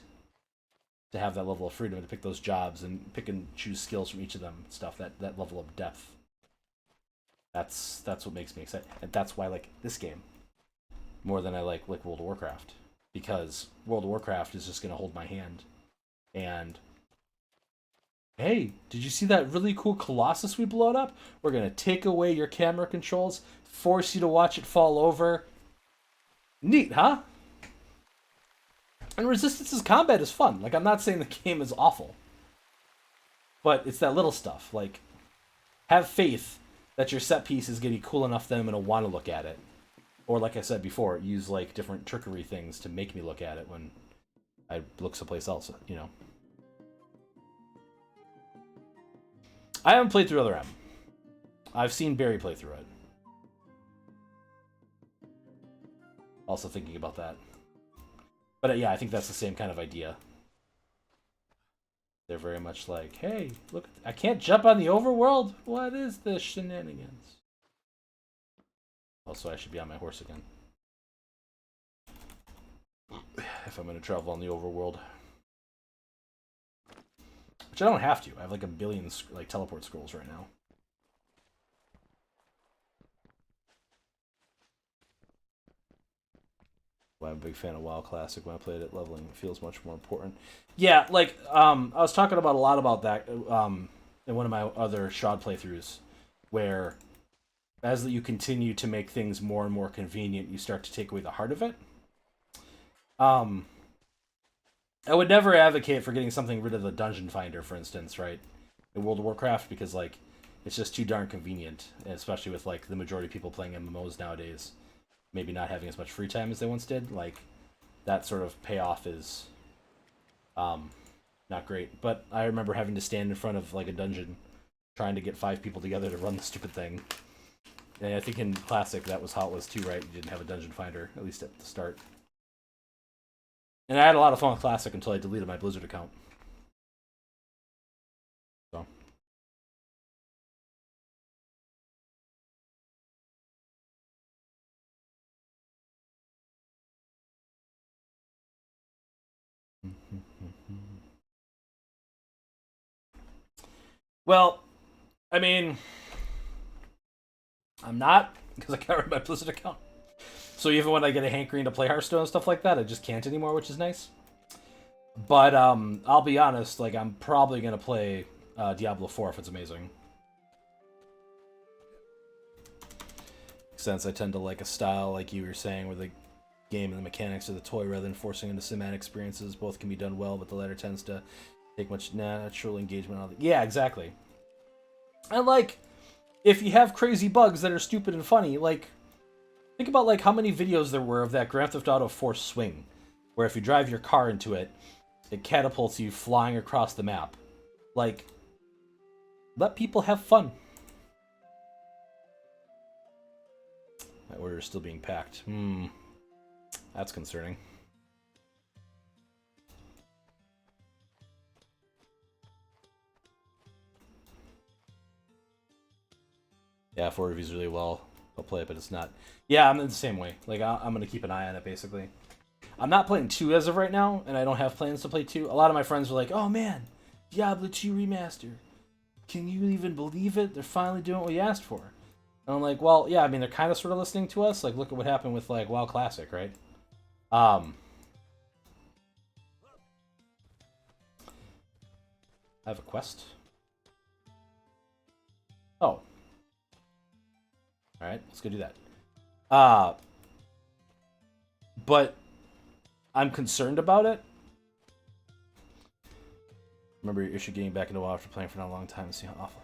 to have that level of freedom to pick those jobs and pick and choose skills from each of them. Stuff that level of depth. That's what makes me excited, and that's why I like this game more than I like World of Warcraft. because World of Warcraft is just going to hold my hand. And hey, did you see that really cool Colossus we blowed up? We're going to take away your camera controls, force you to watch it fall over. Neat, huh? And Resistance's combat is fun. Like, I'm not saying the game is awful. But it's that little stuff. Like, have faith that your set piece is going to be cool enough that I'm going to want to look at it. Or, like I said before, use, like, different trickery things to make me look at it when I look someplace else, you know. I haven't played through Other M. I've seen Barry play through it. Also thinking about that. But yeah, I think that's the same kind of idea. They're very much like, hey, look, I can't jump on the overworld? What is this shenanigans? Also, I should be on my horse again. If I'm going to travel on the overworld. Which I don't have to. I have like a billion like teleport scrolls right now. Well, I'm a big fan of WoW Classic. When I played it, leveling feels much more important. Yeah, like I was talking about a lot about that in one of my other Shroud playthroughs, where as you continue to make things more and more convenient, you start to take away the heart of it. I would never advocate for getting something rid of the dungeon finder, for instance, right? In World of Warcraft, because like it's just too darn convenient, especially with like the majority of people playing MMOs nowadays, maybe not having as much free time as they once did. Like that sort of payoff is not great. But I remember having to stand in front of like a dungeon trying to get 5 people together to run the stupid thing. And I think in Classic that was how it was too, right? You didn't have a dungeon finder, at least at the start. And I had a lot of fun with Classic until I deleted my Blizzard account. So. Well, I mean, I'm not, because I got rid of my Blizzard account. So even when I get a hankering to play Hearthstone and stuff like that, I just can't anymore, which is nice. But I'll be honest, like I'm probably gonna play Diablo 4 if it's amazing. Since I tend to like a style like you were saying, where the game and the mechanics are the toy rather than forcing into cinematic experiences. Both can be done well, but the latter tends to take much natural engagement out of it. Yeah, exactly. And like, if you have crazy bugs that are stupid and funny, like, think about like how many videos there were of that Grand Theft Auto 4 swing, where if you drive your car into it, it catapults you flying across the map. Like, let people have fun. My order is still being packed. That's concerning. Yeah, 4 reviews really well. I'll play it, but it's not. Yeah, I'm in the same way. Like, I'm going to keep an eye on it, basically. I'm not playing 2 as of right now, and I don't have plans to play 2. A lot of my friends were like, oh man, Diablo 2 remaster. Can you even believe it? They're finally doing what we asked for. And I'm like, well, yeah, I mean, they're kind of sort of listening to us. Like, look at what happened with, like, WoW Classic, right? I have a quest. Oh. Alright, let's go do that. But I'm concerned about it. Remember your issue getting back into WoW after playing for not a long time and see how awful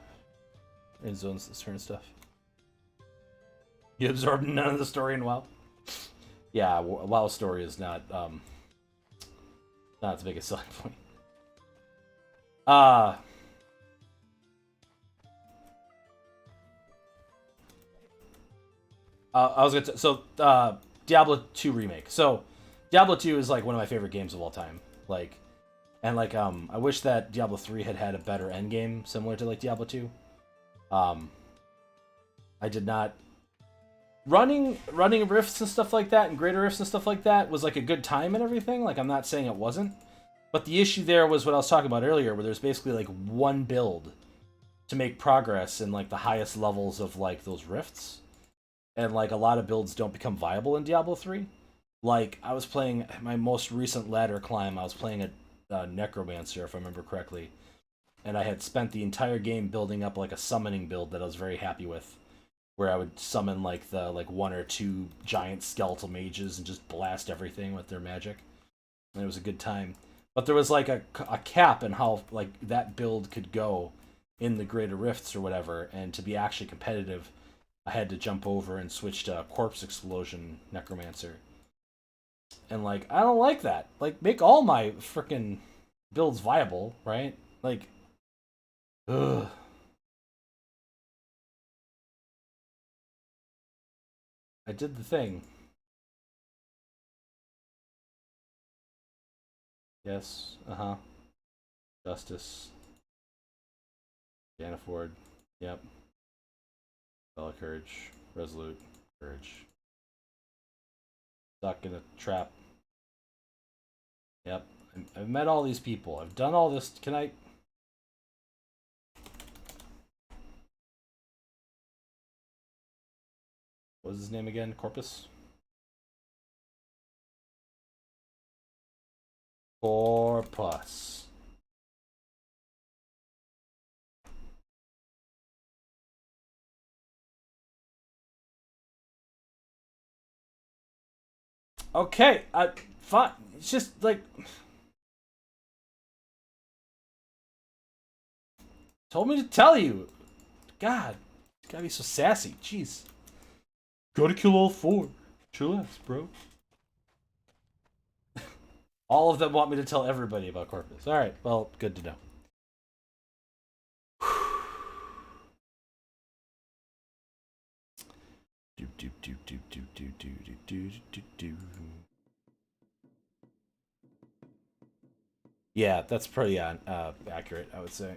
in zones this turn stuff. You absorbed none of the story in WoW. Yeah, WoW's story is not its biggest selling point. I was gonna so Diablo 2 remake. So Diablo 2 is like one of my favorite games of all time. Like, and like I wish that Diablo 3 had had a better end game similar to like Diablo 2. I did not running rifts and stuff like that, and greater rifts and stuff like that was like a good time and everything. Like, I'm not saying it wasn't, but the issue there was what I was talking about earlier, where there's basically like one build to make progress in like the highest levels of like those rifts, and like a lot of builds don't become viable in Diablo 3. Like, I was playing my most recent ladder climb. I was playing a necromancer, if I remember correctly, and I had spent the entire game building up like a summoning build that I was very happy with, where I would summon like the like one or two giant skeletal mages and just blast everything with their magic, and it was a good time. But there was like a cap in how like that build could go in the greater rifts or whatever, and to be actually competitive, I had to jump over and switch to corpse explosion necromancer. And like, I don't like that. Like, make all my freaking builds viable, right? Like, ugh. I did the thing. Yes. Uh huh. Justice. Danaford. Yep. Bella Courage. Resolute. Courage. Stuck in a trap. Yep. I've met all these people. I've done all this. Can I? What was his name again? Corpus? Corpus. Okay, fine. It's just like told me to tell you. God, you gotta be so sassy. Jeez. Gotta kill all four. Chillax, bro. All of them want me to tell everybody about Corpus. All right, well, good to know. Do do do do do do do do do do. Yeah, that's pretty accurate, I would say.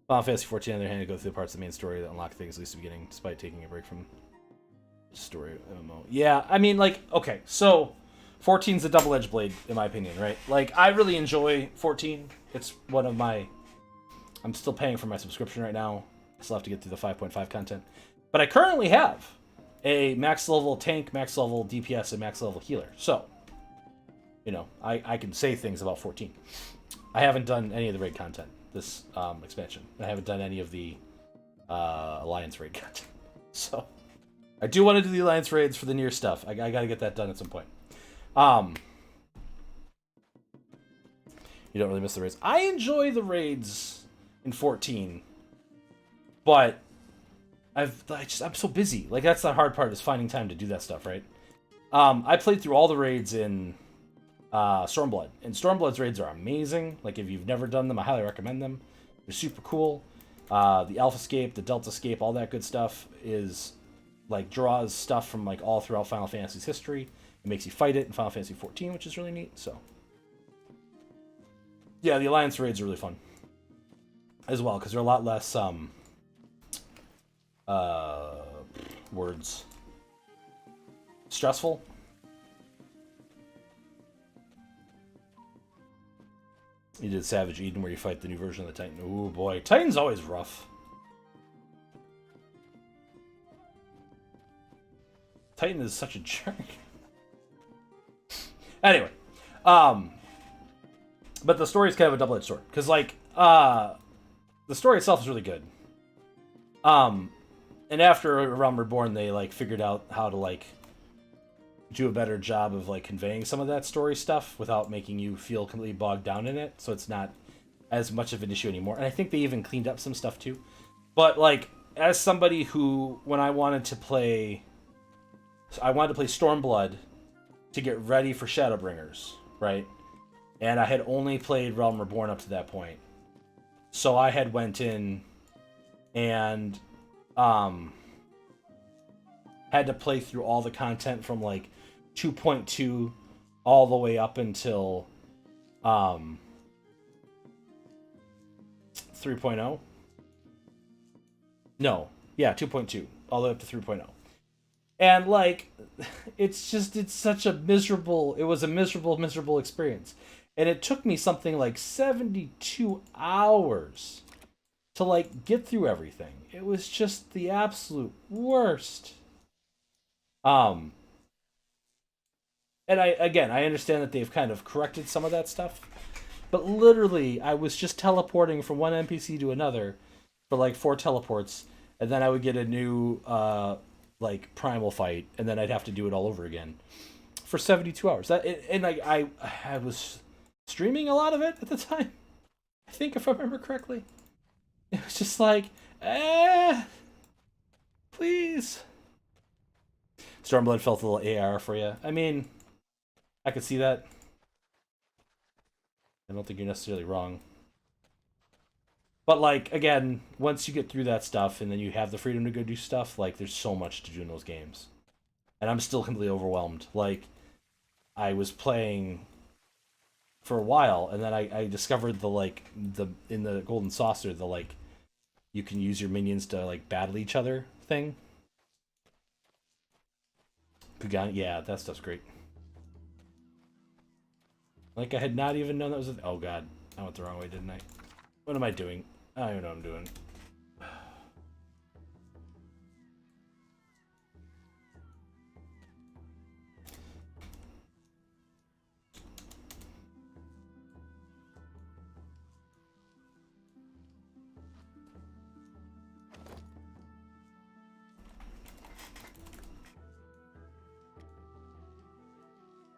Final Fantasy 14, on the other hand, go through the parts of the main story that unlock things at least the beginning, despite taking a break from the story MMO. Yeah, I mean, like, okay, so 14's a double-edged blade, in my opinion, right? Like, I really enjoy 14. It's one of my... I'm still paying for my subscription right now. I still have to get through the 5.5 content. But I currently have a max level tank, max level DPS, and max level healer. So, you know, I can say things about 14. I haven't done any of the raid content this expansion. I haven't done any of the Alliance raid content. So, I do want to do the Alliance raids for the near stuff. I got to get that done at some point. You don't really miss the raids. I enjoy the raids in 14, but I'm so busy. Like, that's the hard part, is finding time to do that stuff, right? I played through all the raids in Stormblood, and Stormblood's raids are amazing. Like, if you've never done them, I highly recommend them. They're super cool. The Alpha Scape, the Delta Scape, all that good stuff is like draws stuff from like all throughout Final Fantasy's history. It makes you fight it in Final Fantasy 14, which is really neat. So, yeah, the Alliance raids are really fun as well, because they're a lot less words stressful. You did Savage Eden, where you fight the new version of the Titan. Ooh, boy. Titan's always rough. Titan is such a jerk. Anyway. But the story is kind of a double-edged sword. Because, like, the story itself is really good. And after Realm Reborn, they, like, figured out how to, like, do a better job of like conveying some of that story stuff without making you feel completely bogged down in it, so it's not as much of an issue anymore. And I think they even cleaned up some stuff too. But like, as somebody who, when I wanted to play Stormblood to get ready for Shadowbringers, right? And I had only played Realm Reborn up to that point, so I had went in and had to play through all the content from like 2.2 all the way up until 3.0. No, yeah, 2.2 all the way up to 3.0. And like, it's such a miserable, it was a miserable experience. And it took me something like 72 hours to like get through everything. It was just the absolute worst. Um And I understand that they've kind of corrected some of that stuff, but literally, I was just teleporting from one NPC to another for like 4 teleports, and then I would get a new like primal fight, and then I'd have to do it all over again for 72 hours. And like I was streaming a lot of it at the time. I think if I remember correctly, it was just like, please. Stormblood felt a little AR for you. I mean, I could see that. I don't think you're necessarily wrong. But like again, once you get through that stuff and then you have the freedom to go do stuff, like there's so much to do in those games. And I'm still completely overwhelmed. Like I was playing for a while and then I discovered the in the golden saucer the like you can use your minions to like battle each other thing. Yeah, that stuff's great. Like I had not even known that was oh god. I went the wrong way, didn't I? What am I doing? I don't even know what I'm doing.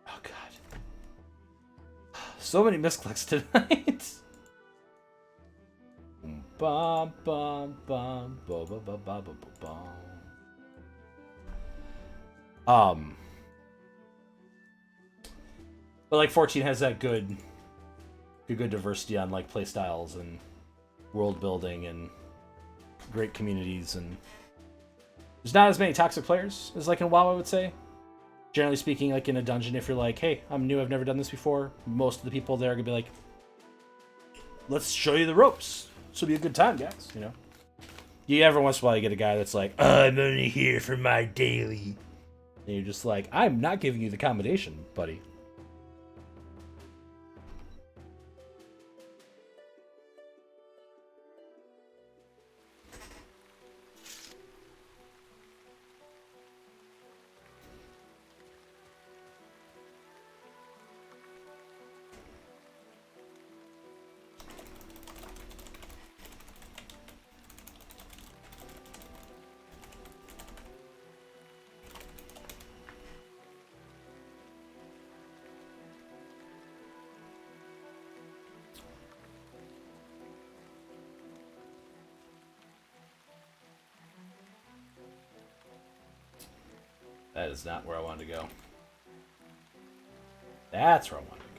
Oh god. So many misclicks tonight. Bum bum bum bum bum bum bum bum bum. But like 14 has that good diversity on like play styles and world building and great communities, and there's not as many toxic players as like in WoW, I would say. Generally speaking, like in a dungeon, if you're like, hey, I'm new, I've never done this before, most of the people there are gonna be like, let's show you the ropes. This will be a good time, guys, you know? You every once in a while you get a guy that's like, I'm only here for my daily. And you're just like, I'm not giving you the accommodation, buddy. That is not where I wanted to go. That's where I wanted to go.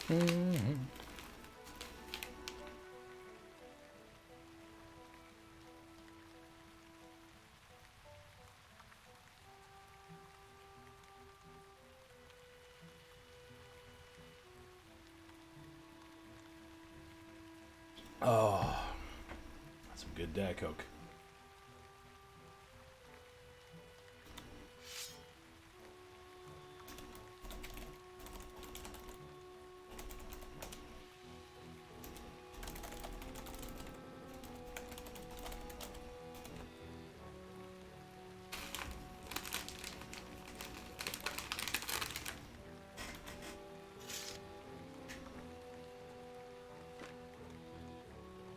Mm-hmm. Oh, that's some good Diet Coke.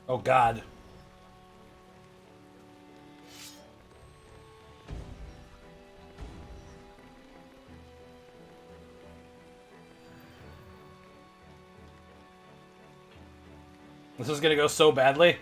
Oh God. This is gonna go so badly.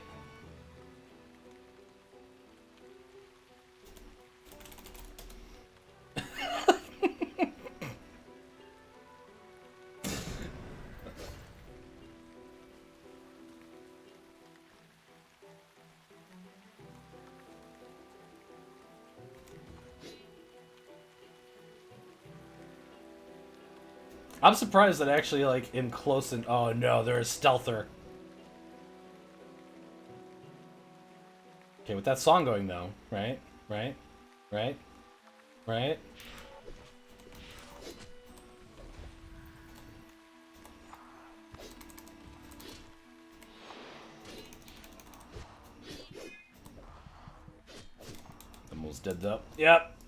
I'm surprised that actually, like, in close and... Oh, no, there is stealther. Okay, with that song going, though. Right? Right? Right? Right? Almost dead, though. Yep.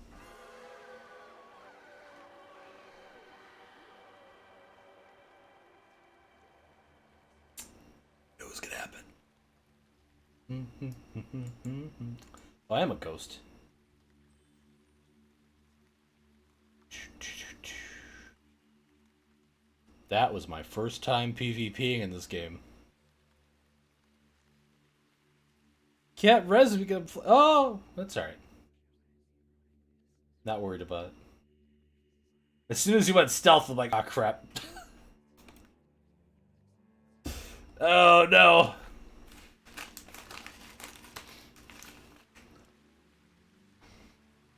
It was gonna happen. Oh, I am a ghost. That was my first time PvPing in this game. Can't res me. Oh, that's alright. Not worried about it. As soon as you went stealth, I'm like, ah, crap. Oh, no.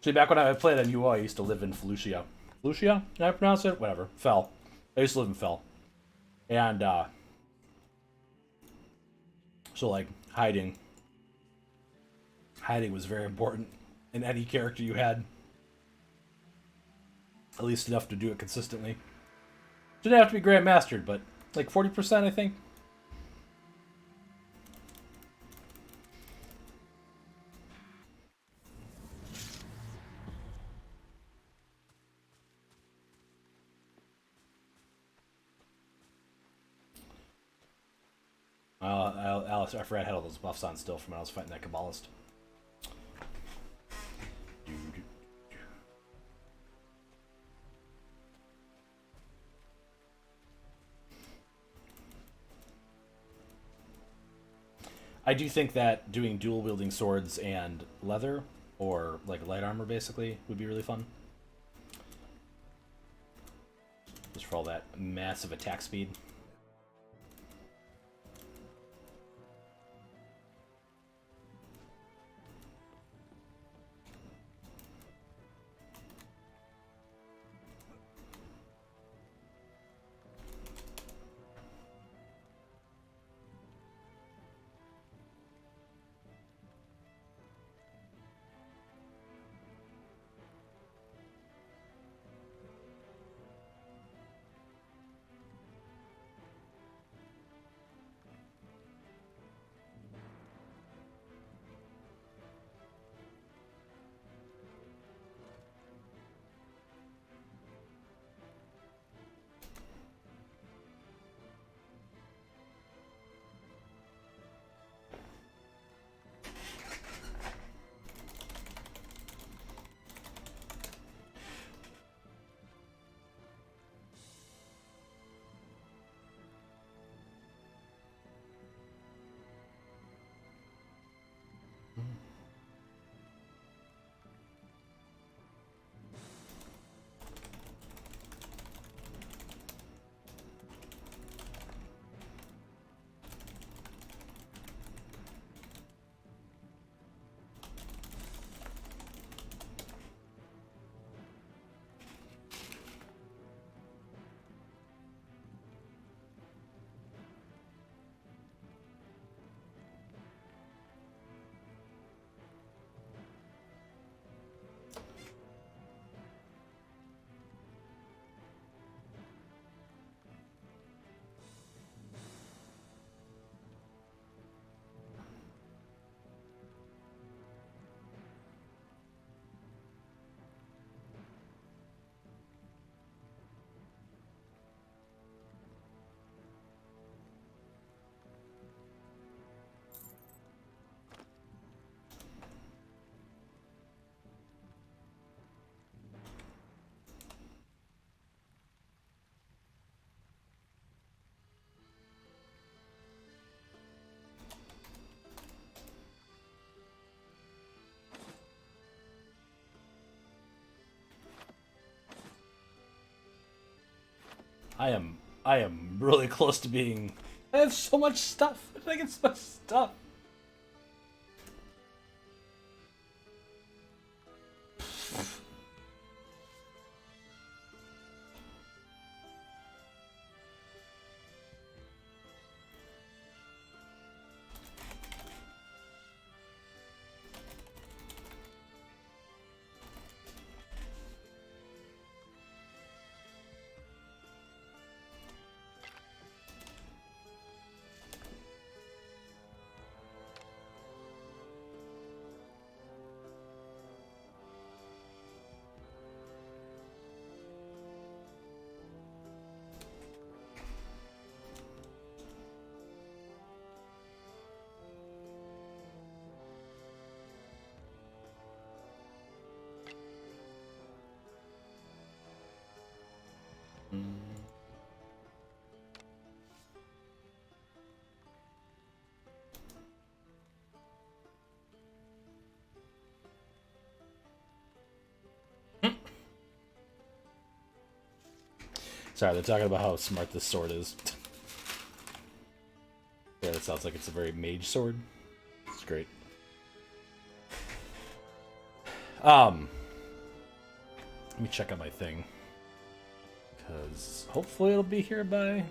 See, back when I played on UI, I used to live in Felucia. Felucia? Did I pronounce it? Whatever. Fell. I used to live in Fell. And, so, like, hiding. Hiding was very important in any character you had. At least enough to do it consistently. Didn't have to be Grandmastered, but like 40%, I think. Alice, I forgot I had all those buffs on still from when I was fighting that Kabbalist. I do think that doing dual wielding swords and leather, or like light armor basically, would be really fun. Just for all that massive attack speed. I am really close to being... I have so much stuff. I get so much stuff. Sorry, they're talking about how smart this sword is. Yeah, that sounds like it's a very mage sword. It's great. Let me check out my thing. Because hopefully it'll be here by...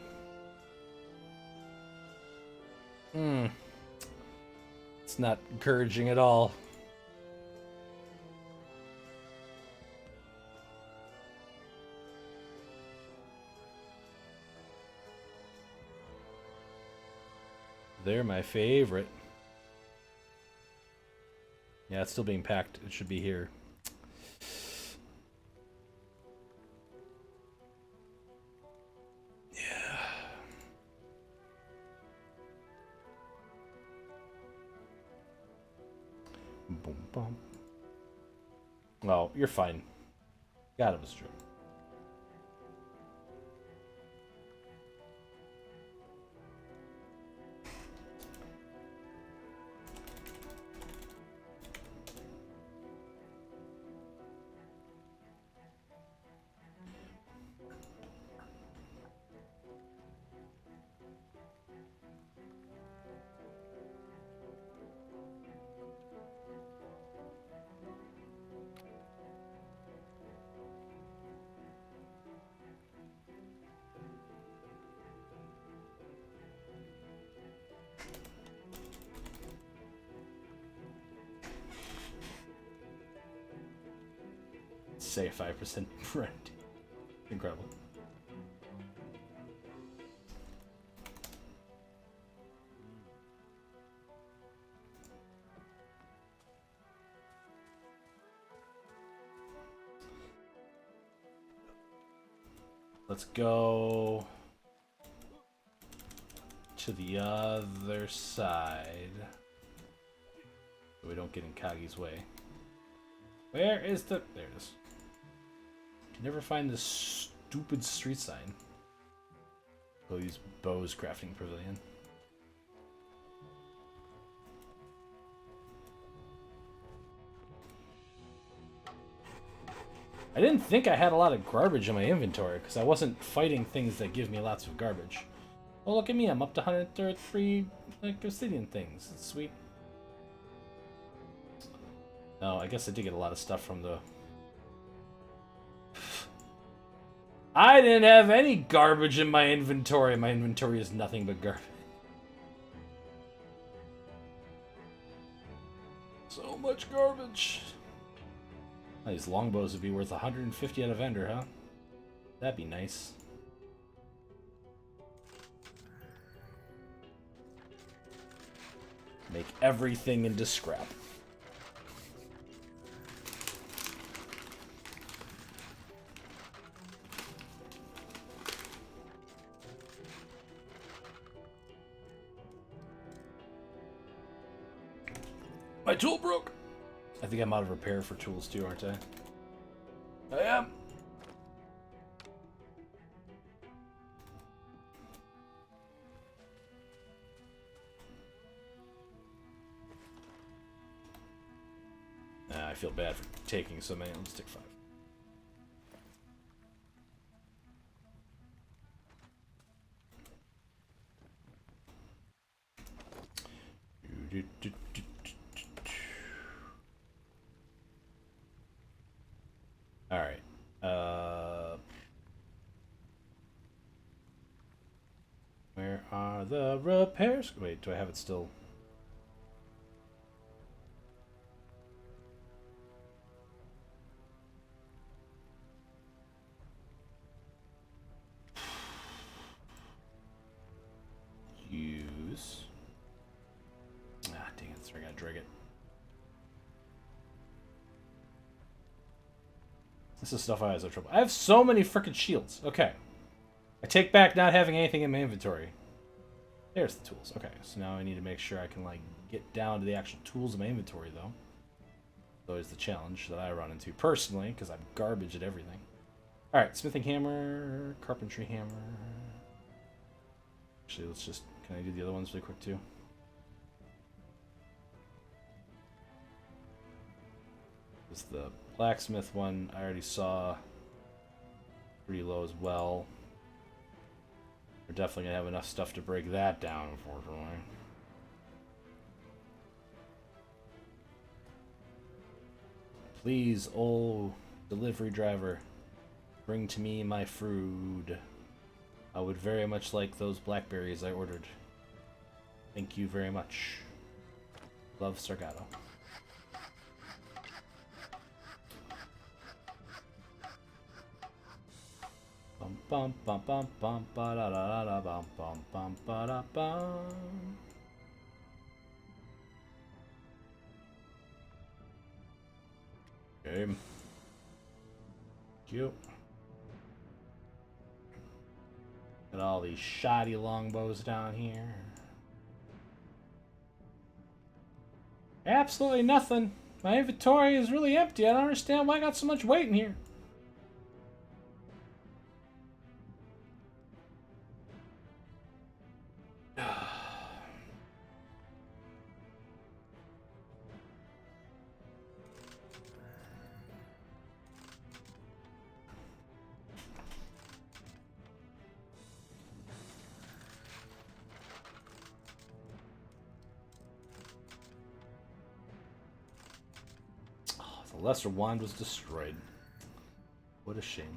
It's not encouraging at all. They're my favorite. Yeah, it's still being packed. It should be here. Yeah. Boom, boom. Oh, you're fine. God, it was true. Say 5% rent. Incredible. Let's go to the other side so we don't get in Kagi's way. Where is the... There it is. You never find this stupid street sign. Go use Bo's crafting pavilion. I didn't think I had a lot of garbage in my inventory because I wasn't fighting things that give me lots of garbage. Oh, look at me. I'm up to 133 like, obsidian things. It's sweet. Oh, I guess I did get a lot of stuff from the... I didn't have any garbage in my inventory. My inventory is nothing but garbage. So much garbage. These longbows would be worth 150 at a vendor, huh? That'd be nice. Make everything into scrap. My tool broke! I think I'm out of repair for tools too, aren't I? I am! I feel bad for taking so many. Let's take 5. Alright. Where are the repairs? Wait, do I have it still? Use. Ah, dang it. Sorry, I gotta drag it. This is stuff I always have trouble. I have so many frickin' shields. Okay. I take back not having anything in my inventory. There's the tools. Okay, so now I need to make sure I can, like, get down to the actual tools in my inventory, though. It's always the challenge that I run into personally, because I'm garbage at everything. Alright, smithing hammer, carpentry hammer. Actually, let's just... Can I do the other ones really quick, too? This is the blacksmith one. I already saw. Pretty low as well. We're definitely going to have enough stuff to break that down, unfortunately. Please, oh, delivery driver, bring to me my food. I would very much like those blackberries I ordered. Thank you very much. Love, Sargato. Bum bum bum bum bum ba da da da bum bum bum ba da bum. Game. Cute. Got all these shoddy longbows down here. Absolutely nothing. My inventory is really empty. I don't understand why I got so much weight in here. The lesser wand was destroyed. What a shame.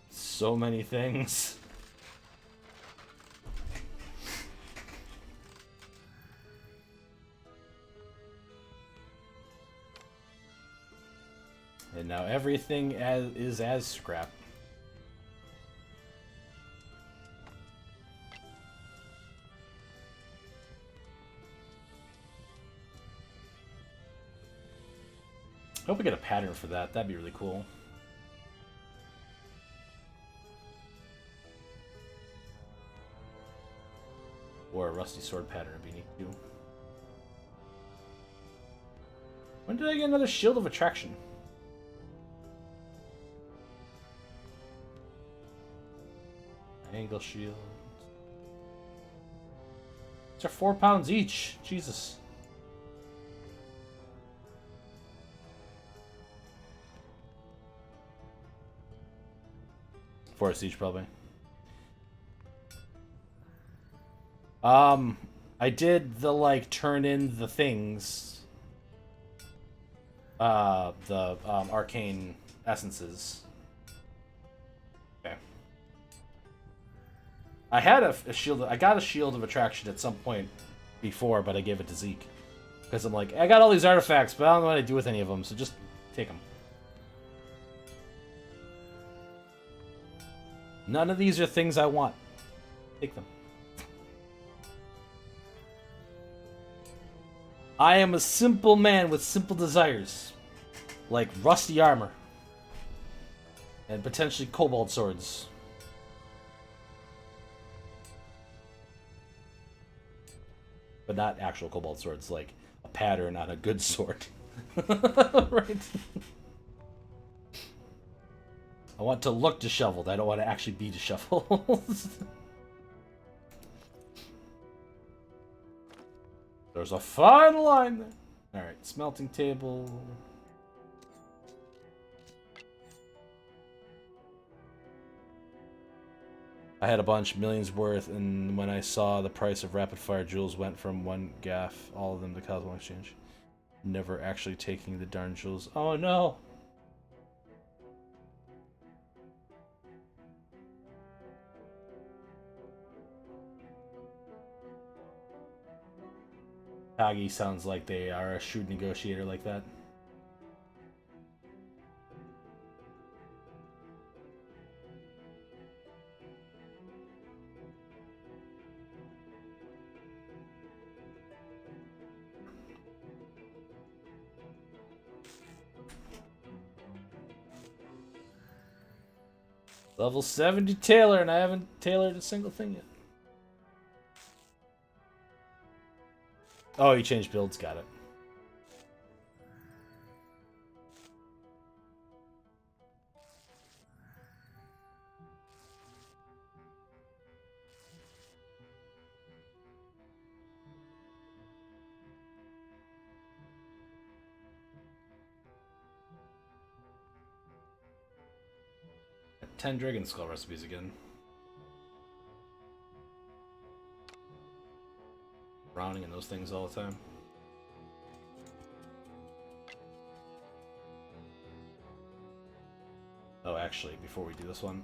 So many things. And now everything is as scrap. I hope we get a pattern for that. That'd be really cool. Or a rusty sword pattern would be neat too. When did I get another shield of attraction? Angle shield. These are 4 pounds each. Jesus. Forest each, probably. I did the, like, turn in the things. The arcane essences. Okay. I had a shield. I got a shield of attraction at some point before, but I gave it to Zeke. Because I'm like, I got all these artifacts, but I don't know what to do with any of them, so just take them. None of these are things I want. Take them. I am a simple man with simple desires. Like rusty armor. And potentially cobalt swords. But not actual cobalt swords, like a pattern on a good sword. Right? I want to look disheveled. I don't want to actually be disheveled. There's a fine line there. Alright, smelting table. I had a bunch, millions worth, and when I saw the price of rapid fire jewels went from one gaff, all of them to Cosmo Exchange. Never actually taking the darn jewels. Oh no! Kagi sounds like they are a shrewd negotiator like that. Level 70 tailor, and I haven't tailored a single thing yet. Oh, you changed builds, got it. Got 10 Dragon Skull recipes again. Rounding in those things all the time. Oh, actually, before we do this one,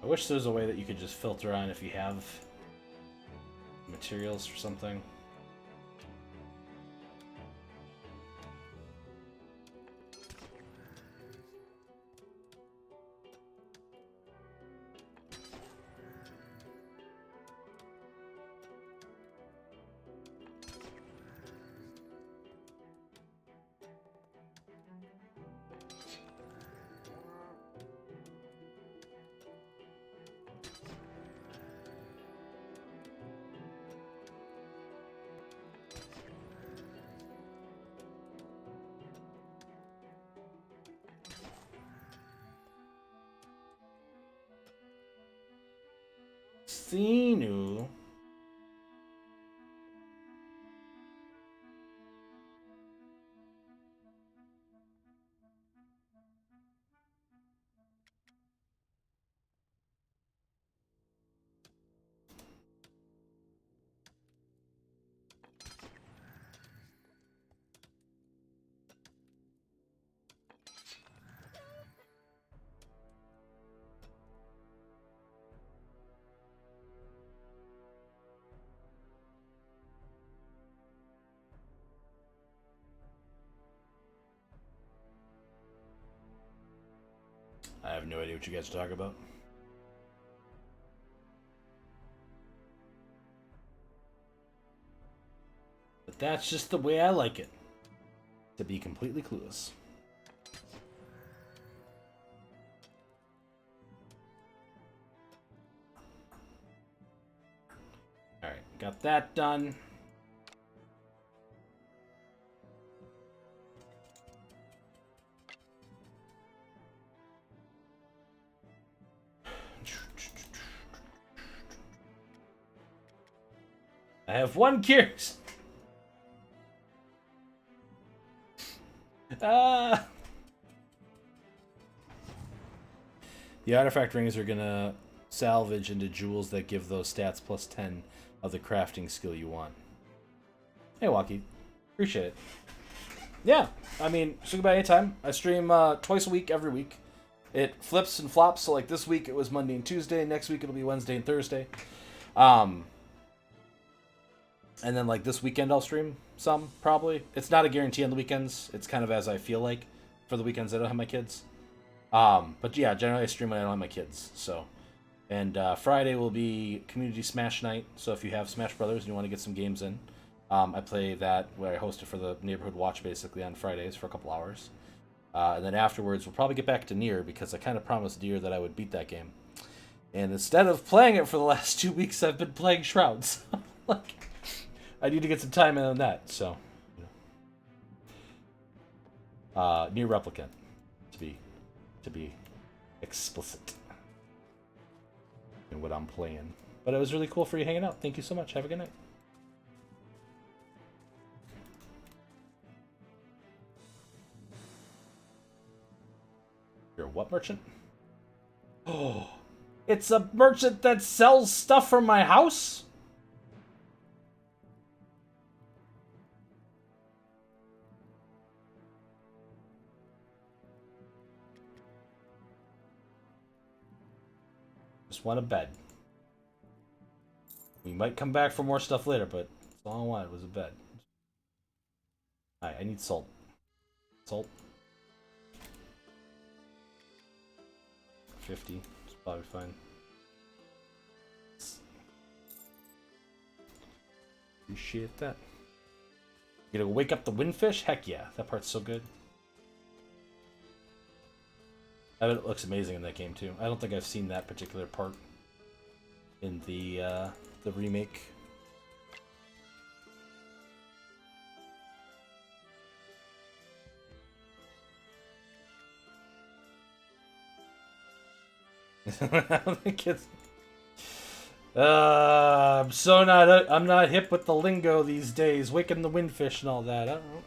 I wish there was a way that you could just filter on if you have materials or something. Sinu. I have no idea what you guys are talking about. But that's just the way I like it. To be completely clueless. Alright, got that done. I have one curious. The artifact rings are gonna salvage into jewels that give those stats plus 10 of the crafting skill you want. Hey, Walkie. Appreciate it. Yeah, I mean, swing by anytime. I stream twice a week, every week. It flips and flops, so like this week it was Monday and Tuesday, next week it'll be Wednesday and Thursday. And then like this weekend I'll stream some, probably. It's not a guarantee on the weekends. It's kind of as I feel like for the weekends I don't have my kids. But yeah, generally I stream when I don't have my kids. So, and Friday will be Community Smash Night. So if you have Smash Brothers and you want to get some games in, I play that where I host it for the Neighborhood Watch basically on Fridays for a couple hours. And then afterwards we'll probably get back to Nier because I kind of promised Nier that I would beat that game. And instead of playing it for the last 2 weeks, I've been playing Shrouds. Like, I need to get some time in on that. So, Nier Replicant, to be explicit in what I'm playing. But it was really cool for you hanging out. Thank you so much. Have a good night. You're a what merchant? Oh, it's a merchant that sells stuff from my house? Just want a bed. We might come back for more stuff later, but that's all I wanted was a bed. Alright, I need salt. Salt. 50. Probably fine. Appreciate that. You gonna wake up the windfish? Heck yeah, that part's so good. I bet it looks amazing in that game too. I don't think I've seen that particular part in the remake. I don't think it's. I'm not hip with the lingo these days. Waking the windfish and all that. I don't know.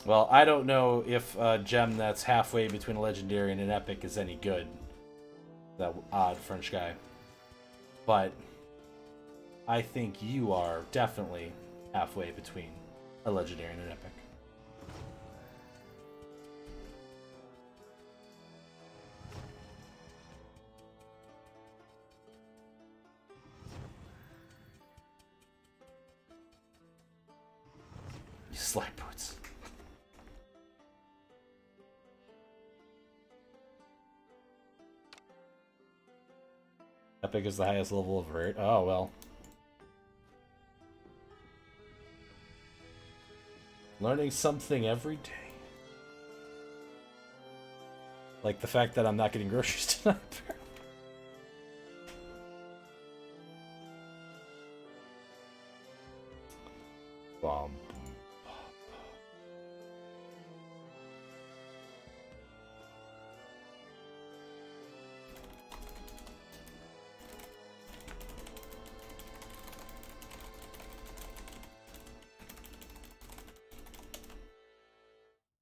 Well, I don't know if a gem that's halfway between a legendary and an epic is any good. That odd French guy. But I think you are definitely halfway between a legendary and an epic. You slide boots. Epic is the highest level of rare. Oh, well. Learning something every day. Like the fact that I'm not getting groceries tonight. Bomb.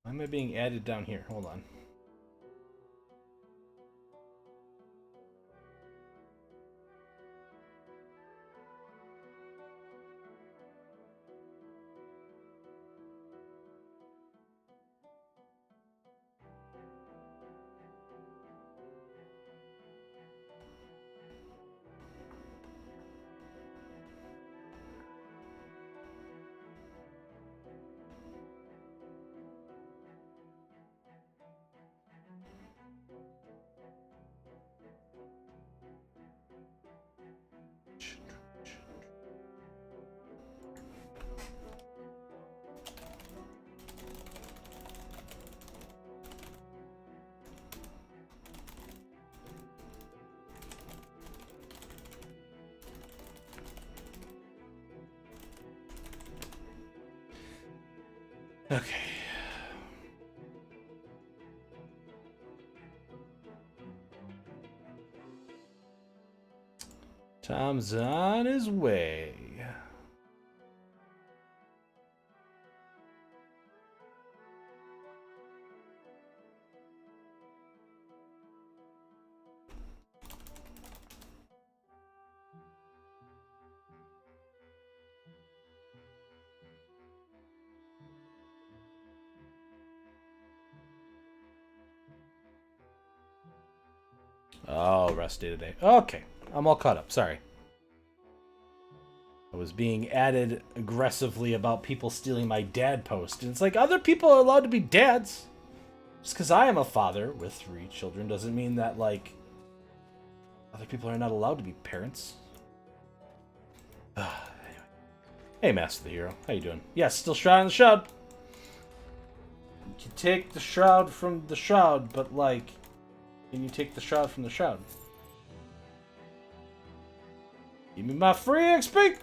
Why am I being added down here? Hold on. Okay. Tom's on his way. Oh, rest day today. Okay, I'm all caught up. Sorry. I was being added aggressively about people stealing my dad post. And it's like, other people are allowed to be dads. Just because I am a father with 3 children doesn't mean that, like, other people are not allowed to be parents. Anyway. Hey, Master the Hero. How you doing? Yes, still Shroud in the Shroud. You can take the Shroud from the Shroud, but, like, can you take the Shroud from the Shroud? Give me my free XP!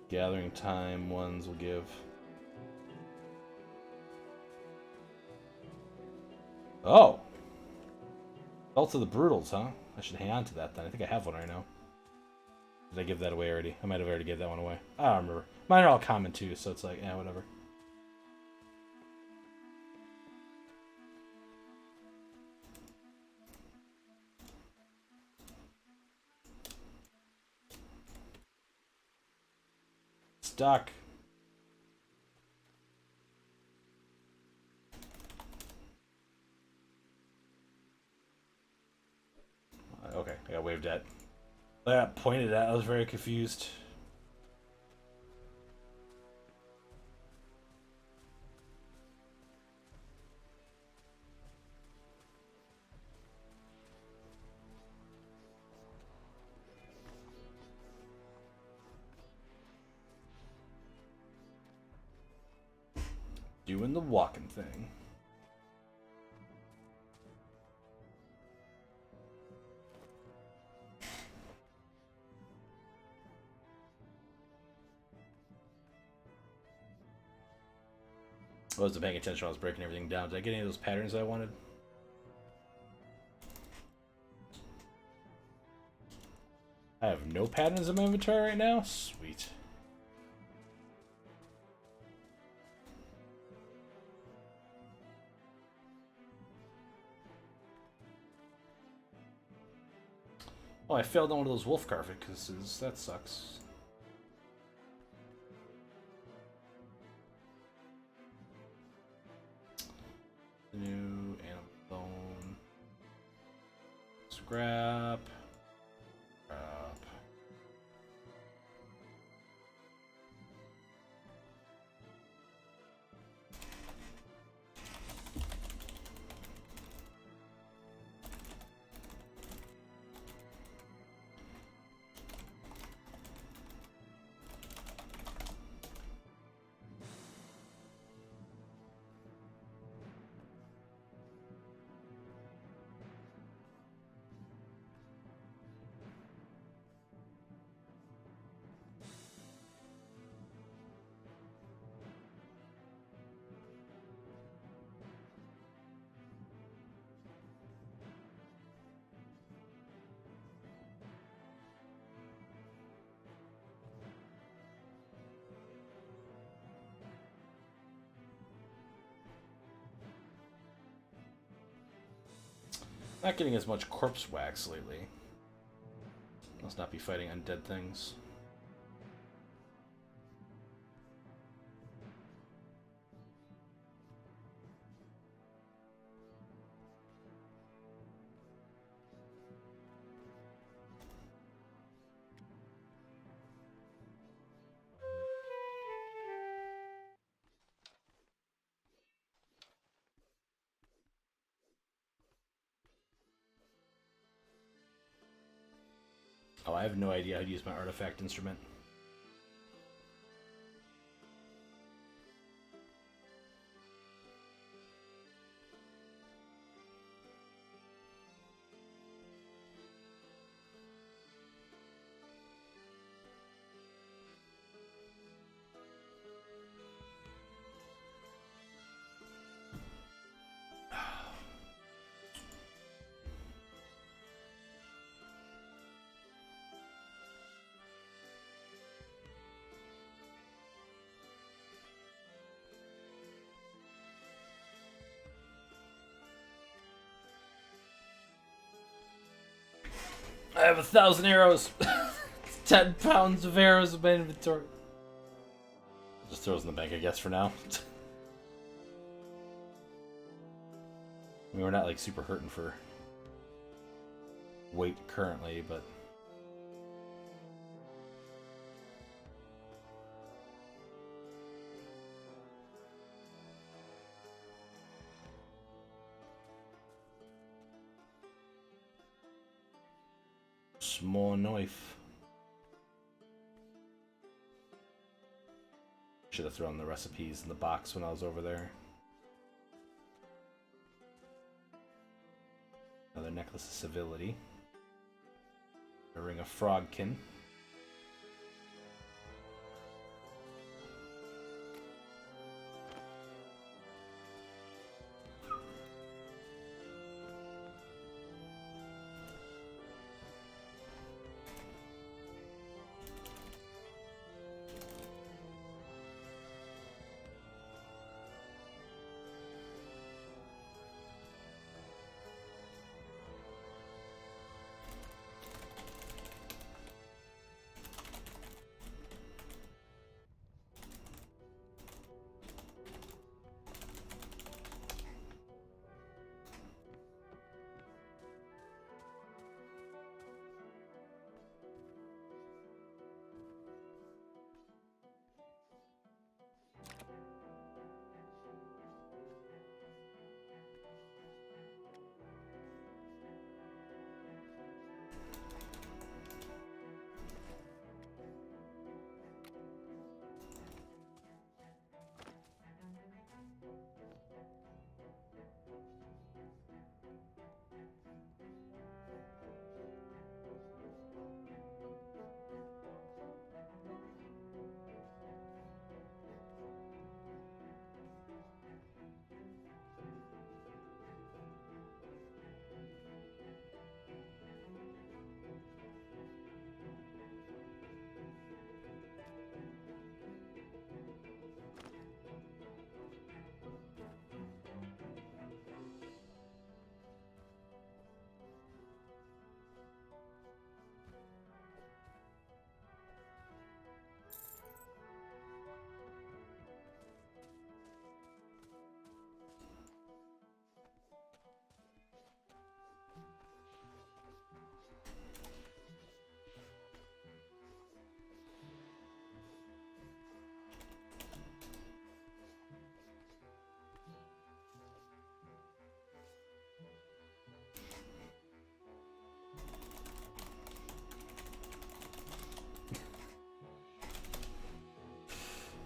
Gathering time ones will give. Oh! Belt of the Brutals, huh? I should hang on to that then. I think I have one right now. Did I give that away already? I might have already gave that one away. I don't remember. Mine are all common too, so it's like, whatever. duck. Okay, I got waved at. I got pointed at. I was very confused. Doing the walking thing. I wasn't paying attention. I was breaking everything down. Did I get any of those patterns I wanted? I have no patterns in my inventory right now? Sweet. Oh, I failed on one of those wolf carcasses. That sucks. New animal bone. Scrap. Scrap. Not getting as much corpse wax lately. Must not be fighting undead things. Oh, I have no idea how to use my artifact instrument. I have 1,000 arrows. 10 pounds of arrows in my inventory. Just throws in the bank, I guess, for now. I mean, we're not like super hurting for weight currently, but small knife. Should have thrown the recipes in the box when I was over there. Another necklace of civility. A ring of frogkin.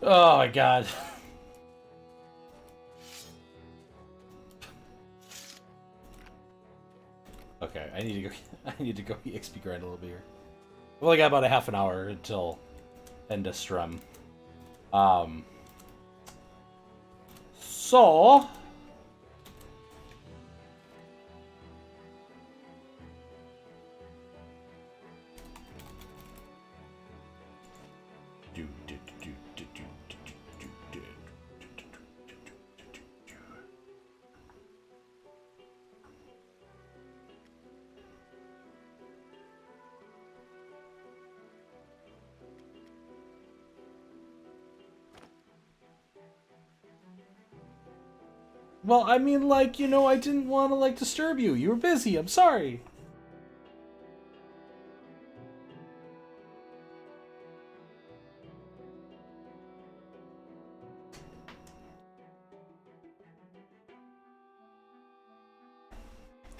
Oh my god. Okay, I need to go. I need to go EXP grind a little bit here. I've only got about a half an hour until end of strum. So well, I mean, like, you know, I didn't want to, like, disturb you. You were busy. I'm sorry.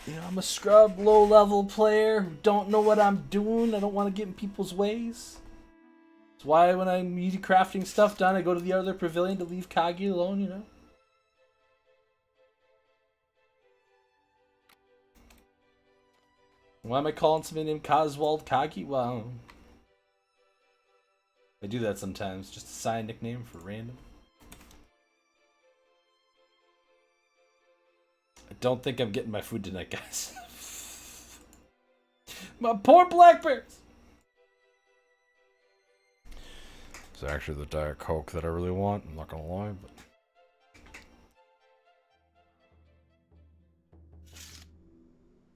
You know, I'm a scrub, low-level player who don't know what I'm doing. I don't want to get in people's ways. That's why when I'm crafting stuff done, I go to the other pavilion to leave Kagi alone, you know? Why am I calling somebody named Coswald Kagi? Well, I do that sometimes. Just a side nickname for random. I don't think I'm getting my food tonight, guys. My poor black bears! It's actually the Diet Coke that I really want, I'm not gonna lie, but...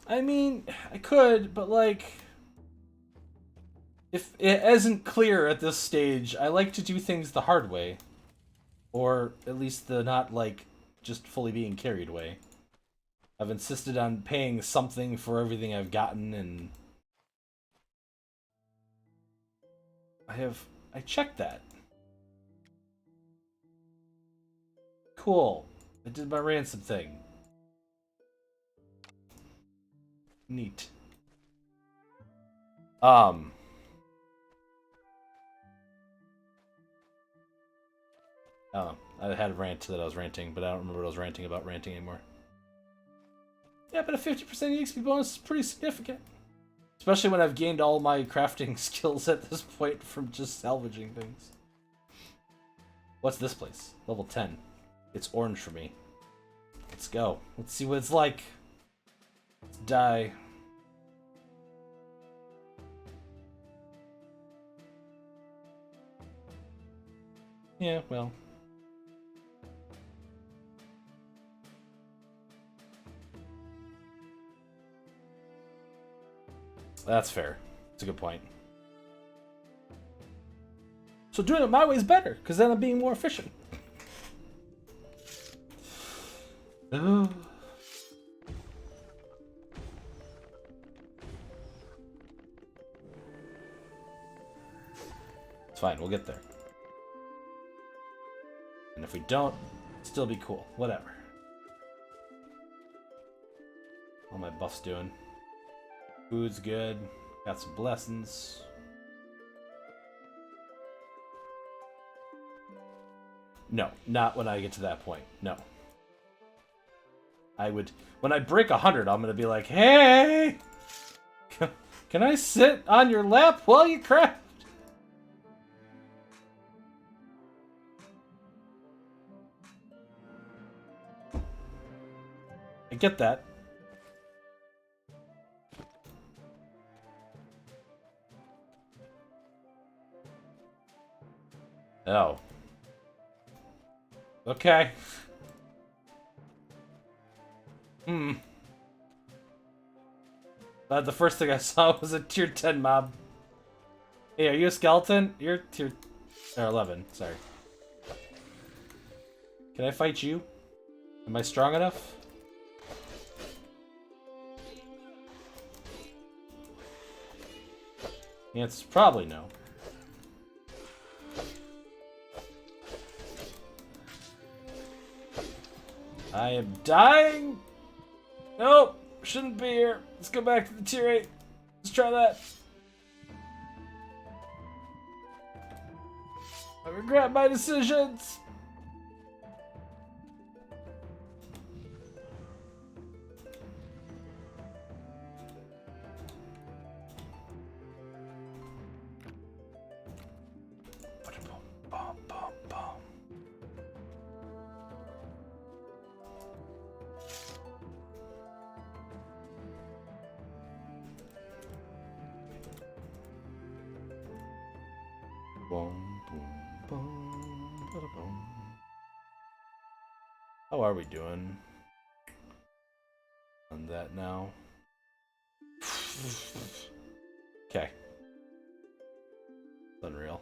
I mean, I could, but like... If it isn't clear at this stage, I like to do things the hard way. Or at least the not, like, just fully being carried way. I've insisted on paying something for everything I've gotten, and... I checked that. Cool. I did my ransom thing. Neat. I don't know. I had a rant that I was ranting, but I don't remember what I was ranting about anymore. Yeah, but a 50% EXP bonus is pretty significant. Especially when I've gained all my crafting skills at this point from just salvaging things. What's this place? Level 10. It's orange for me. Let's go. Let's see what it's like. Let's die. Yeah, well. That's fair. That's a good point. So doing it my way is better, because then I'm being more efficient. It's fine, we'll get there. And if we don't, still be cool. Whatever. All my buffs doing. Food's good. Got some blessings. No, not when I get to that point. No. I would... When I break 100, I'm going to be like, hey! Can I sit on your lap while you craft? I get that. Oh. Okay. The first thing I saw was a tier 10 mob. Hey, are you a skeleton? You're tier... Or 11, sorry. Can I fight you? Am I strong enough? The answer's probably no. I am dying! Nope! Shouldn't be here. Let's go back to the tier 8. Let's try that. regret my decisions. How are we doing on that now? Okay. Unreal.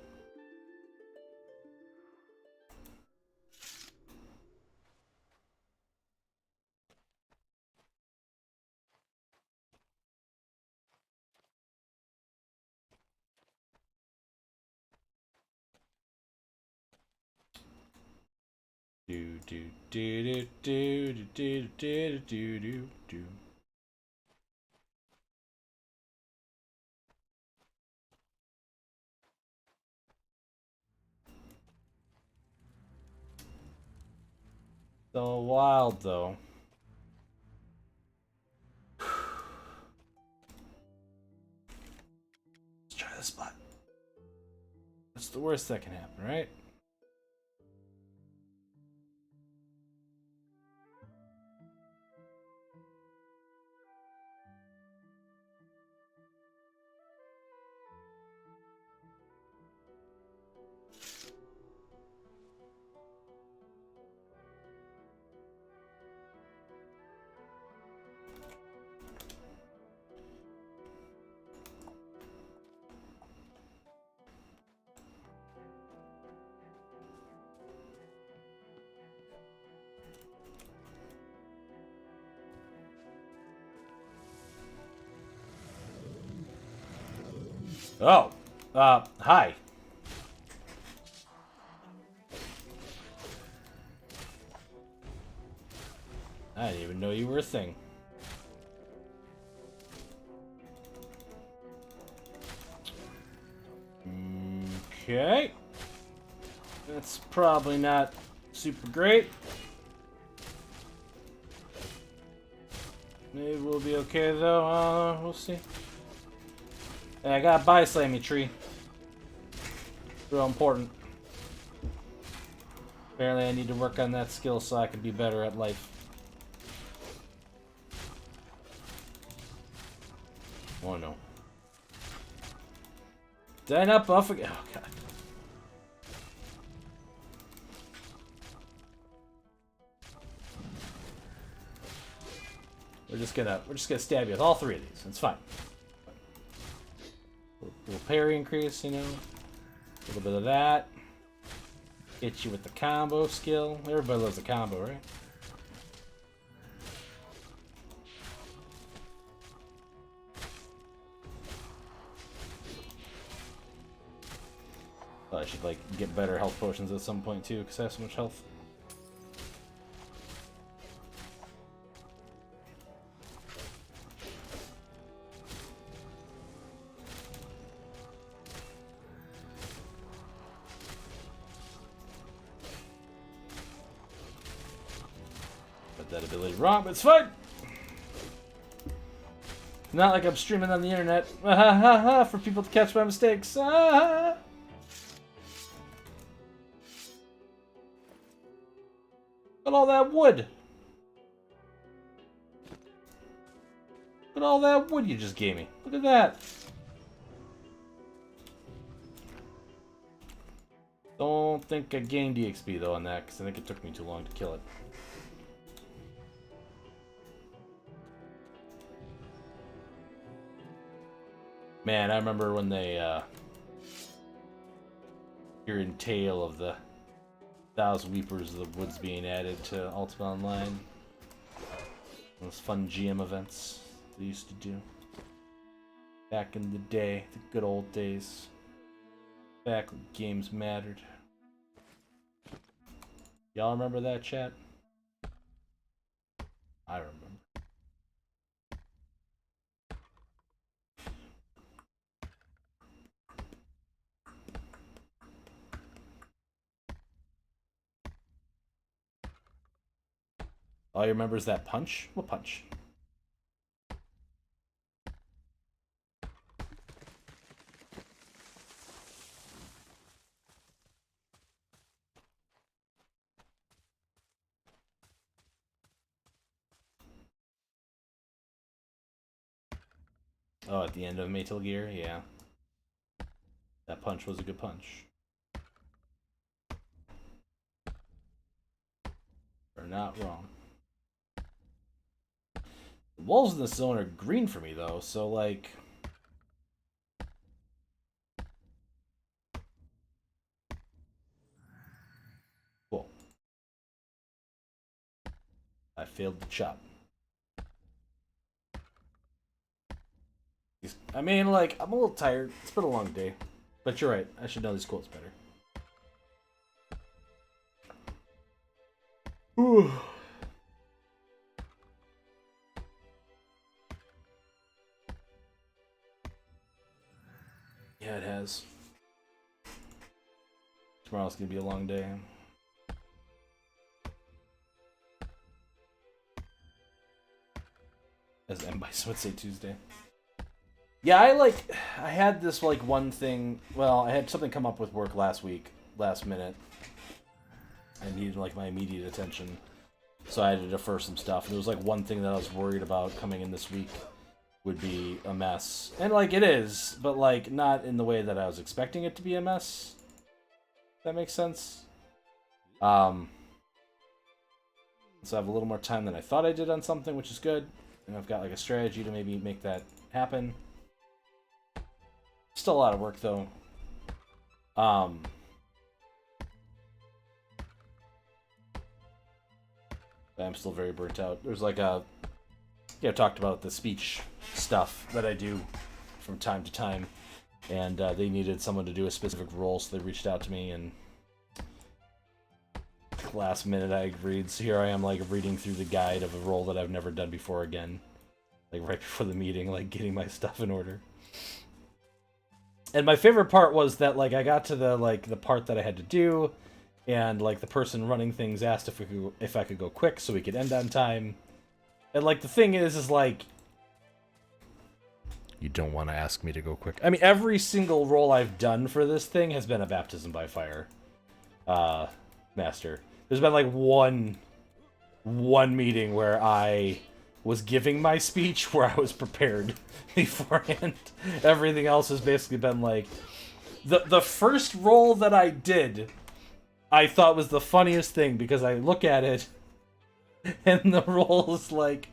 Do do do do do do do do do do. So wild though. Let's try this spot. That's the worst that can happen, right? Oh, hi. I didn't even know you were a thing. Okay. That's probably not super great. Maybe we'll be okay though. We'll see. Hey, I got Body Slammy tree. Real important. Apparently I need to work on that skill so I can be better at life. Oh no. Did I not buff again? Oh god. We're just gonna stab you with all three of these. It's fine. Little parry increase, you know. A little bit of that. Hit you with the combo skill. Everybody loves a combo, right? I should like get better health potions at some point too, because I have so much health. Got that ability wrong, but it's fine. Not like I'm streaming on the internet for people to catch my mistakes. Look at all that wood. Look at all that wood you just gave me. Look at that. Don't think I gained EXP though on that, because I think it took me too long to kill it. Man, I remember when they hearing tale of the Thousand Weepers of the Woods being added to Ultima Online. Those fun GM events they used to do. Back in the day, the good old days. Back when games mattered. Y'all remember that, chat? I remember. All you remember is that punch? What punch? Oh, at the end of Metal Gear? Yeah. That punch was a good punch. You're not wrong. The walls in this zone are green for me, though, so, like... Cool. I failed the chop. I mean, like, I'm a little tired. It's been a long day. But you're right. I should know these quotes better. Ooh. Yeah, it has. Tomorrow's gonna be a long day. As M. Bison would say, Tuesday. Yeah, I had this, like, one thing... Well, I had something come up with work last week, last minute. I needed, like, my immediate attention. So I had to defer some stuff. And there was, like, one thing that I was worried about coming in this week would be a mess. And, like, it is, but, like, not in the way that I was expecting it to be a mess. If that makes sense? So I have a little more time than I thought I did on something, which is good. And I've got, like, a strategy to maybe make that happen. Still a lot of work, though. I'm still very burnt out. There's like a... Yeah, I talked about the speech stuff that I do from time to time. And they needed someone to do a specific role, so they reached out to me, and... Last minute I agreed, so here I am, like, reading through the guide of a role that I've never done before again. Like, right before the meeting, like, getting my stuff in order. And my favorite part was that, like, I got to the, like, the part that I had to do, and, like, the person running things asked if I could go quick so we could end on time. And, like, the thing is, like... You don't want to ask me to go quick. I mean, every single role I've done for this thing has been a baptism by fire. Master. There's been, like, one meeting where I was giving my speech where I was prepared beforehand. Everything else has basically been, like... The first role that I did, I thought was the funniest thing, because I look at it, and the role is like...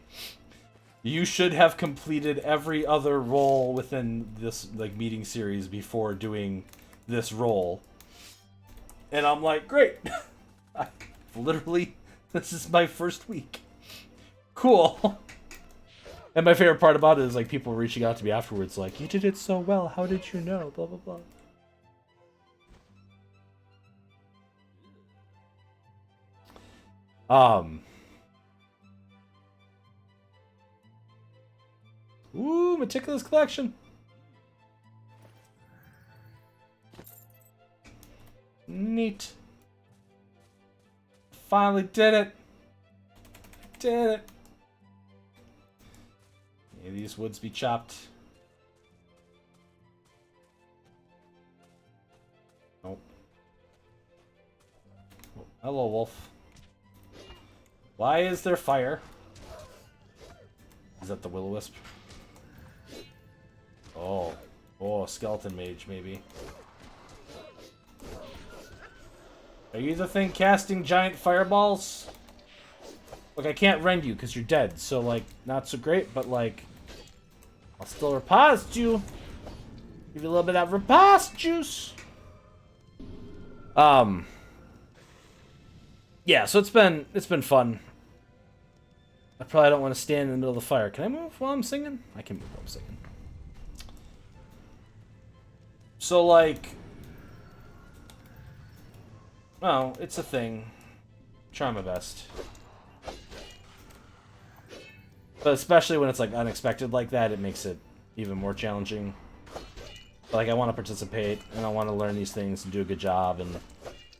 You should have completed every other role within this, like, meeting series before doing this role. And I'm like, great! Literally, this is my first week. Cool. And my favorite part about it is, like, people reaching out to me afterwards, like, you did it so well, how did you know? Blah, blah, blah. Ooh, meticulous collection. Neat. Finally did it. Did it. May these woods be chopped. Nope. Oh, hello, wolf. Why is there fire? Is that the will-o-wisp? Oh. Oh, skeleton mage, maybe. Are you the thing casting giant fireballs? Look, I can't rend you because you're dead, so, like, not so great, but, like, I'll still riposte you. Give you a little bit of that riposte juice. Yeah, so it's been fun. I probably don't want to stand in the middle of the fire. Can I move while I'm singing? I can move while I'm singing. So, like... Well, it's a thing. Try my best. But especially when it's, like, unexpected like that, it makes it even more challenging. But, like, I want to participate, and I want to learn these things and do a good job, and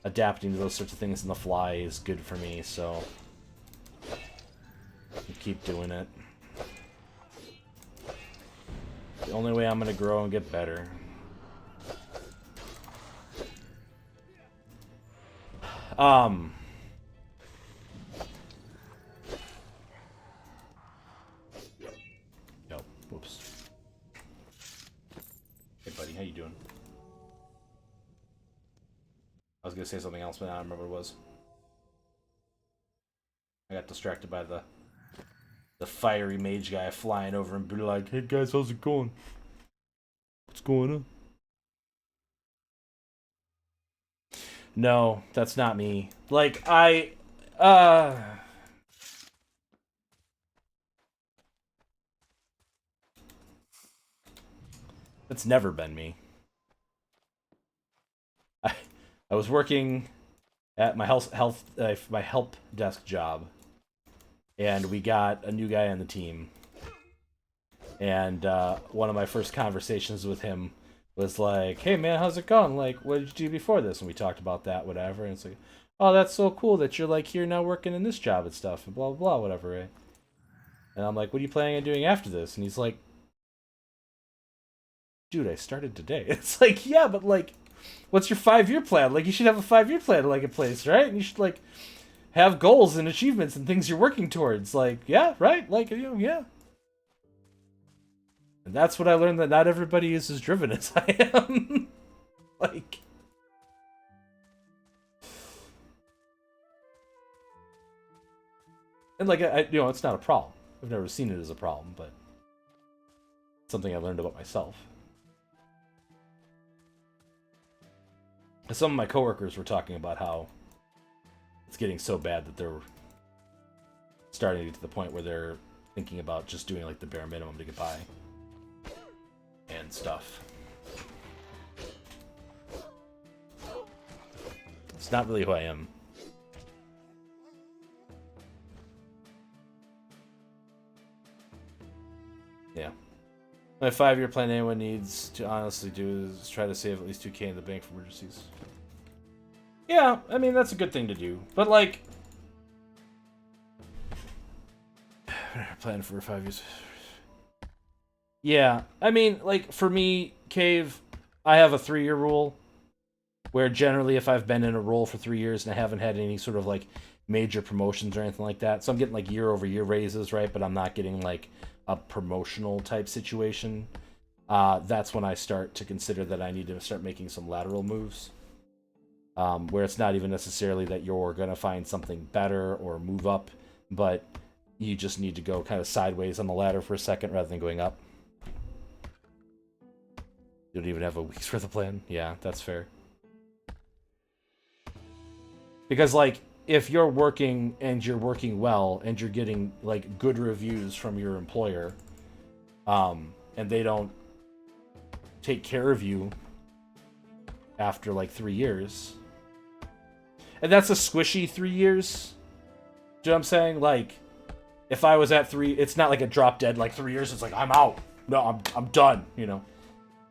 adapting to those sorts of things on the fly is good for me, so... Keep doing it. The only way I'm gonna grow and get better. Yo, whoops. Hey buddy, how you doing? I was gonna say something else, but I don't remember what it was. I got distracted by the fiery mage guy flying over and be like, "Hey guys, how's it going? What's going on?" No, that's not me. Like, it's never been me. I was working at my my help desk job, and we got a new guy on the team. And one of my first conversations with him was like, "Hey man, how's it going? Like, what did you do before this?" And we talked about that, whatever. And it's like, "Oh, that's so cool that you're like here now working in this job and stuff, and blah blah blah, whatever." Right? And I'm like, "What are you planning on doing after this?" And he's like, "Dude, I started today." It's like, yeah, but like, what's your 5-year plan? Like, you should have a 5-year plan like in place, right? And you should like have goals and achievements and things you're working towards. Like, yeah, right? Like, you know, yeah. And that's what I learned, that not everybody is as driven as I am. Like, and like, you know, it's not a problem. I've never seen it as a problem, but it's something I learned about myself. Some of my coworkers were talking about how it's getting so bad that they're starting to get to the point where they're thinking about just doing like the bare minimum to get by and stuff. It's not really who I am. Yeah. My 5-year plan anyone needs to honestly do is try to save at least 2K in the bank for emergencies. Yeah, I mean, that's a good thing to do. But, like, plan for 5 years. Yeah, I mean, like, for me, Cave, I have a 3-year rule where generally if I've been in a role for 3 years and I haven't had any sort of, like, major promotions or anything like that, so I'm getting, like, year-over-year raises, right, but I'm not getting, like, a promotional type situation, that's when I start to consider that I need to start making some lateral moves. Where it's not even necessarily that you're going to find something better or move up, but you just need to go kind of sideways on the ladder for a second rather than going up. You don't even have a week's worth of plan? Yeah, that's fair. Because, like, if you're working and you're working well and you're getting, like, good reviews from your employer, and they don't take care of you after, like, 3 years... And that's a squishy 3 years. Do you know what I'm saying? Like, if I was at 3, it's not like a drop dead, like 3 years, it's like, I'm out. No, I'm done, you know?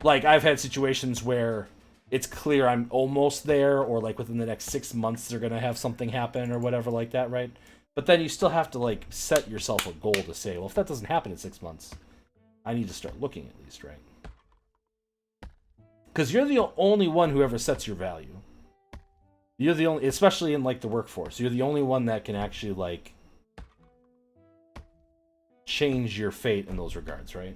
Like, I've had situations where it's clear I'm almost there, or like within the next 6 months they're gonna have something happen or whatever like that, right? But then you still have to, like, set yourself a goal to say, well, if that doesn't happen in 6 months, I need to start looking at least, right? Because you're the only one who ever sets your value. You're the only, especially in, like, the workforce, you're the only one that can actually, like, change your fate in those regards, right?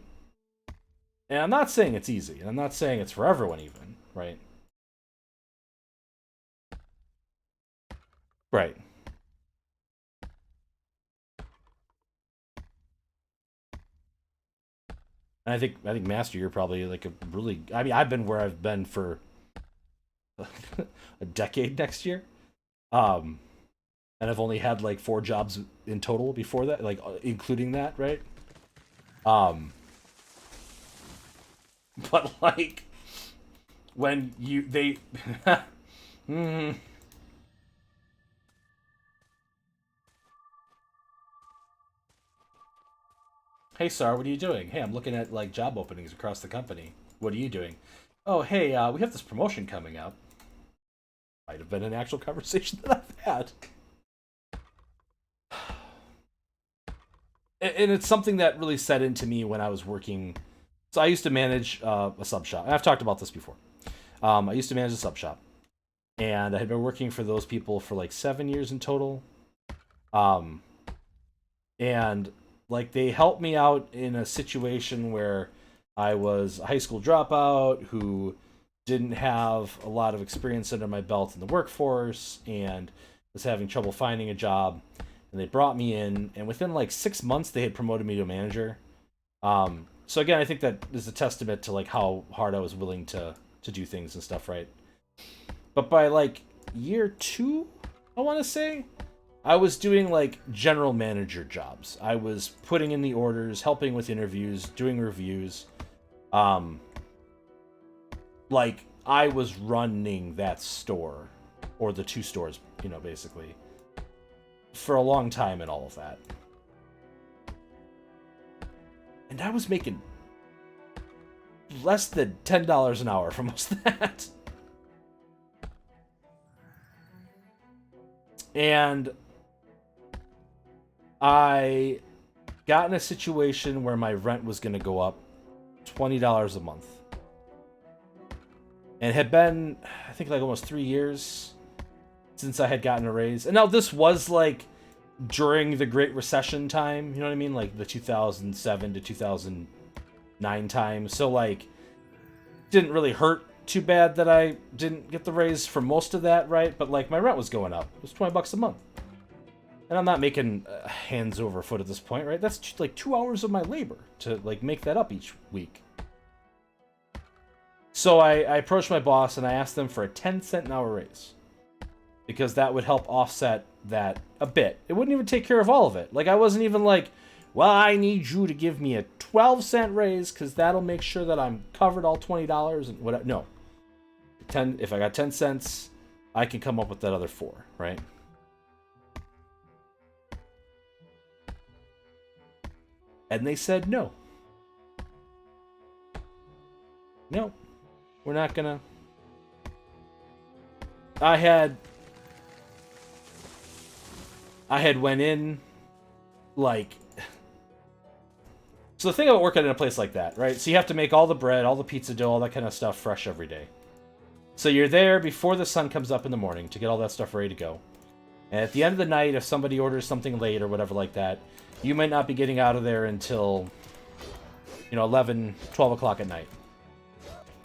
And I'm not saying it's easy, and I'm not saying it's for everyone even, right? Right. And I think Master, you're probably, like, a really, I mean, I've been where I've been for a decade next year. And I've only had like 4 jobs in total before that, like including that, right? But like when they Hey Sar, what are you doing? Hey, I'm looking at like job openings across the company. What are you doing? Oh, hey, we have this promotion coming up. Might have been an actual conversation that I've had. and it's something that really set into me when I was working. So I used to manage a sub shop. And I've talked about this before. I used to manage a sub shop, and I had been working for those people for like 7 years in total. Um, and like they helped me out in a situation where I was a high school dropout who didn't have a lot of experience under my belt in the workforce and was having trouble finding a job. And they brought me in, and within like 6 months, they had promoted me to a manager. So again, I think that is a testament to like how hard I was willing to do things and stuff, right? But by like year 2, I want to say, I was doing like general manager jobs. I was putting in the orders, helping with interviews, doing reviews. Like I was running that store, or the 2 stores, basically, for a long time and all of that. And I was making less than $10 an hour for most of that. And I got in a situation where my rent was going to go up $20 a month. And it had been, I think, like almost 3 years since I had gotten a raise. And now this was like during the Great Recession time, you know what I mean? Like the 2007 to 2009 time. So like, didn't really hurt too bad that I didn't get the raise for most of that, right? But like my rent was going up. It was $20 a month. And I'm not making hands over foot at this point, right? That's like 2 hours of my labor to like make that up each week. So I approached my boss and I asked them for a 10-cent an hour raise, because that would help offset that a bit. It wouldn't even take care of all of it. Like I wasn't even like, well, I need you to give me a 12-cent raise because that'll make sure that I'm covered all $20 and whatever. No. If I got 10 cents, I can come up with that other 4, right? And they said no. No. We're not gonna. I had went in like, so the thing about working in a place like that, right? So you have to make all the bread, all the pizza dough, all that kind of stuff fresh every day. So you're there before the sun comes up in the morning to get all that stuff ready to go. And at the end of the night, if somebody orders something late or whatever like that, you might not be getting out of there until 11, 12 o'clock at night.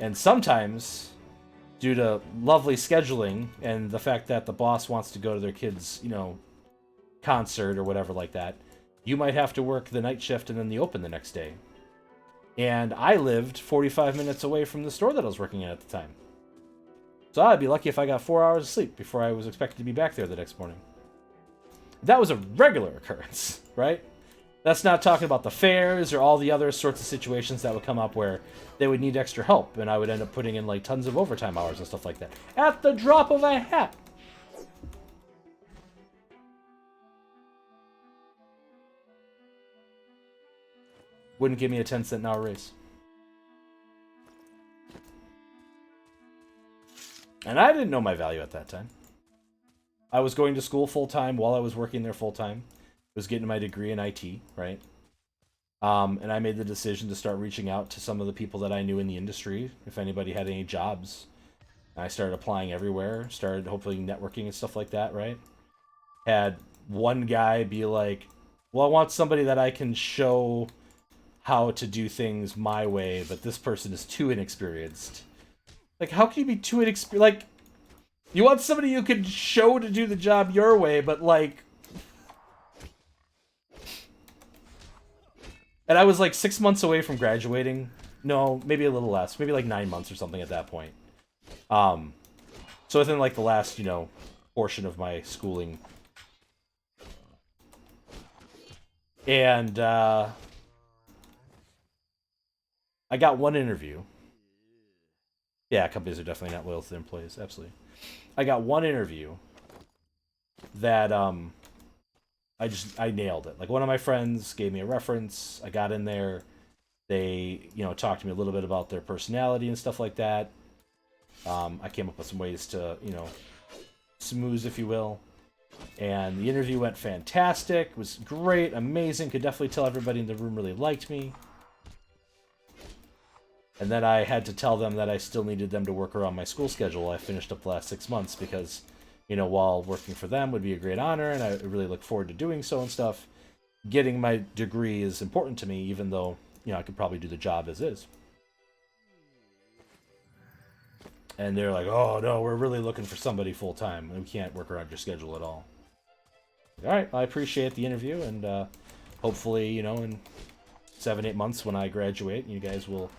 And sometimes, due to lovely scheduling and the fact that the boss wants to go to their kids, concert or whatever like that, you might have to work the night shift and then the open the next day. And I lived 45 minutes away from the store that I was working at the time. So I'd be lucky if I got 4 hours of sleep before I was expected to be back there the next morning. That was a regular occurrence, right? That's not talking about the fairs or all the other sorts of situations that would come up where they would need extra help, and I would end up putting in like tons of overtime hours and stuff like that. At the drop of a hat. Wouldn't give me a 10-cent an hour raise. And I didn't know my value at that time. I was going to school full-time while I was working there full-time. I was getting my degree in IT, right? And I made the decision to start reaching out to some of the people that I knew in the industry, if anybody had any jobs. And I started applying everywhere, started hopefully networking and stuff like that, right? Had one guy be like, well, I want somebody that I can show how to do things my way, but this person is too inexperienced. Like, how can you be too inexperienced? Like, you want somebody you can show to do the job your way, but like... And I was like 6 months away from graduating. No, maybe a little less. Maybe like 9 months or something at that point. So within like the last, portion of my schooling. And I got one interview. Yeah, companies are definitely not loyal to their employees. Absolutely. I got one interview that I nailed it. Like, one of my friends gave me a reference. I got in there. They, talked to me a little bit about their personality and stuff like that. I came up with some ways to, smooth, if you will. And the interview went fantastic. It was great, amazing. Could definitely tell everybody in the room really liked me. And then I had to tell them that I still needed them to work around my school schedule. I finished up the last 6 months because, you know, while working for them would be a great honor, and I really look forward to doing so and stuff, getting my degree is important to me, even though, you know, I could probably do the job as is. And they're like, oh, no, we're really looking for somebody full-time. We can't work around your schedule at all. All right, I appreciate the interview, and hopefully, you know, in 7-8 months when I graduate, you guys will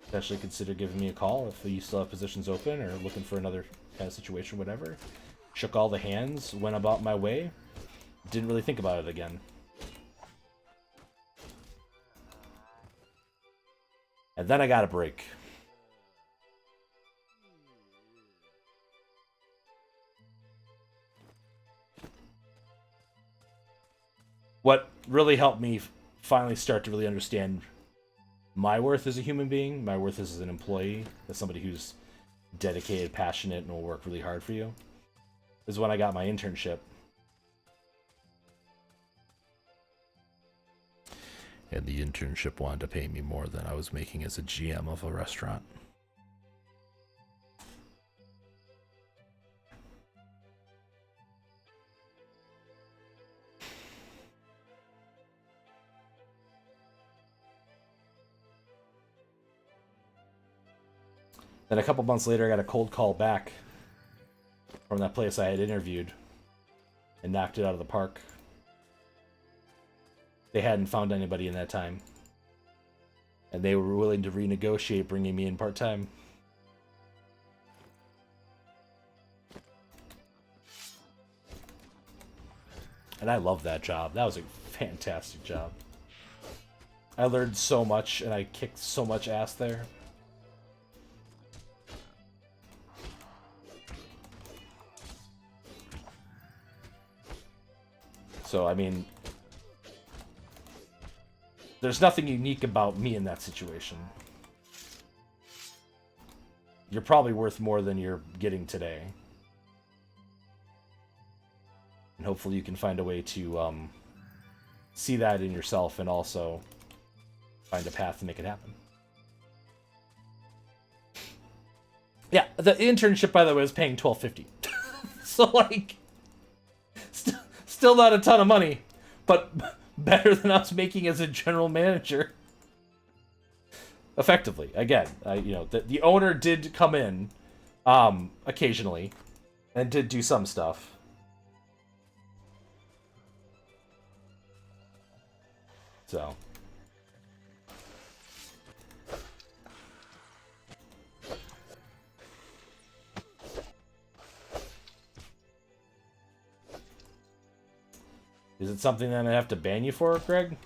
potentially consider giving me a call if you still have positions open or looking for another kind of situation, whatever. Shook all the hands, went about my way, didn't really think about it again. And then I got a break. What really helped me finally start to really understand my worth as a human being, my worth as an employee, as somebody who's dedicated, passionate, and will work really hard for you, is when I got my internship. And the internship wanted to pay me more than I was making as a GM of a restaurant. Then a couple months later, I got a cold call back from that place I had interviewed and knocked it out of the park. They hadn't found anybody in that time. And they were willing to renegotiate bringing me in part-time. And I love that job. That was a fantastic job. I learned so much, and I kicked so much ass there. So, I mean, there's nothing unique about me in that situation. You're probably worth more than you're getting today. And hopefully you can find a way to see that in yourself and also find a path to make it happen. Yeah, the internship, by the way, was paying $12.50. So, like, still not a ton of money, but better than I was making as a general manager. Effectively, again, you know, the owner did come in occasionally and did do some stuff. So. Is it something that I have to ban you for, Greg?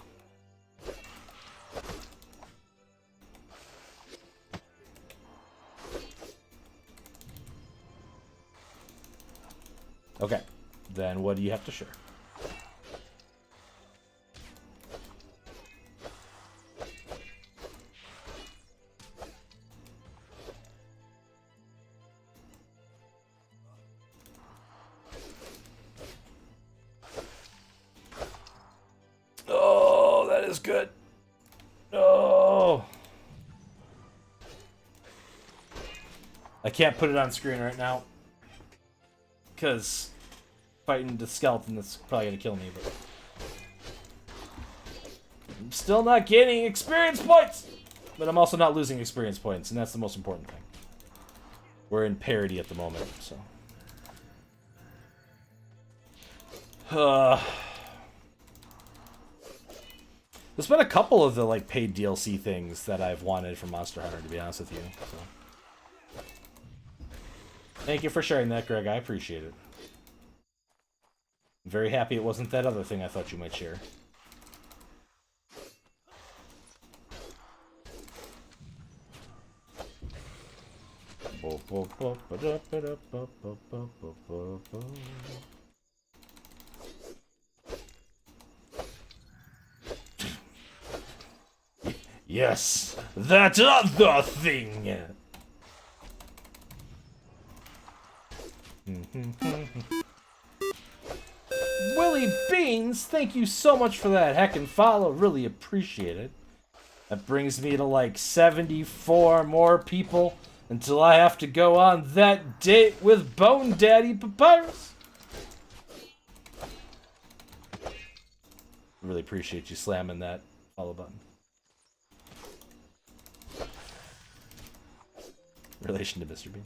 Okay. Then what do you have to share? Good. Oh, I can't put it on screen right now because fighting the skeleton that's probably gonna kill me. But I'm still not gaining experience points, but I'm also not losing experience points, and that's the most important thing. We're in parity at the moment, so. There's been a couple of the like paid DLC things that I've wanted from Monster Hunter, to be honest with you. So. Thank you for sharing that, Greg. I appreciate it. I'm very happy it wasn't that other thing I thought you might share. Yes, that other thing! Jelly Beans, thank you so much for that heckin' follow. Really appreciate it. That brings me to like 74 more people until I have to go on that date with Bone Daddy Papyrus. Really appreciate you slamming that follow button. Relation to Mr. Bean.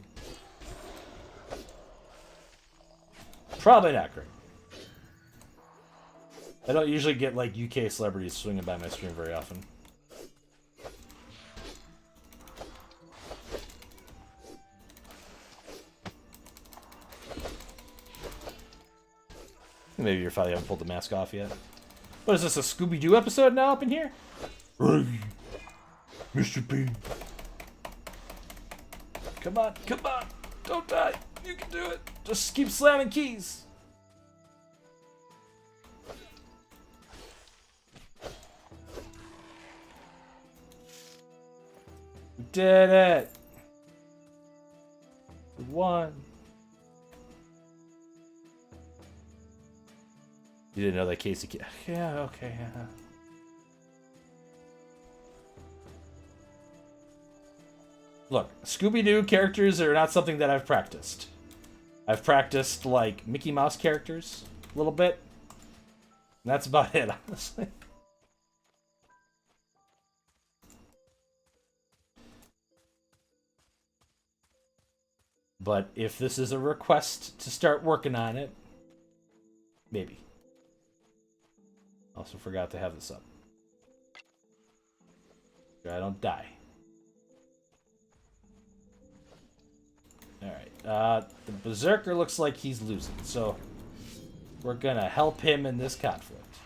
Probably not great. I don't usually get like UK celebrities swinging by my stream very often. Maybe your father haven't pulled the mask off yet. What is this, a Scooby-Doo episode now up in here? Hey, Mr. Bean. Come on, come on. Don't die. You can do it. Just keep slamming keys. We did it. We won. You didn't know that Casey... Yeah, okay, yeah. Look, Scooby-Doo characters are not something that I've practiced. I've practiced, like, Mickey Mouse characters a little bit. And that's about it, honestly. But if this is a request to start working on it, maybe. Also forgot to have this up. I don't die. Alright, the Berserker looks like he's losing, so we're gonna help him in this conflict.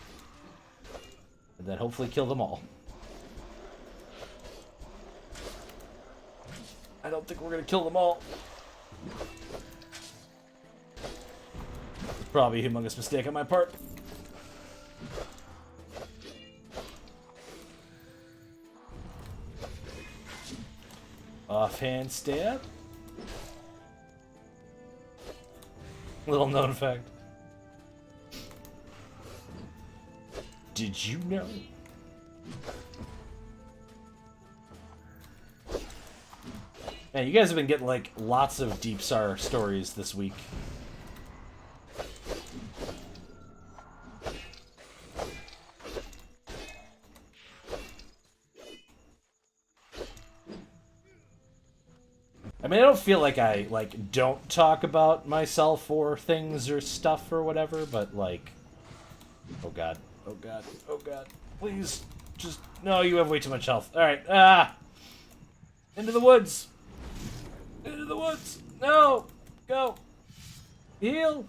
And then hopefully kill them all. I don't think we're gonna kill them all. Probably a humongous mistake on my part. Offhand stab. Little known fact. Did you know? Man, you guys have been getting like lots of Deep Star stories this week. I mean, I don't feel like I, like, don't talk about myself or things or stuff or whatever, but, like... Oh, God. Oh, God. Oh, God. Please. Just... No, you have way too much health. Alright. Ah! Into the woods! Into the woods! No! Go! Heal!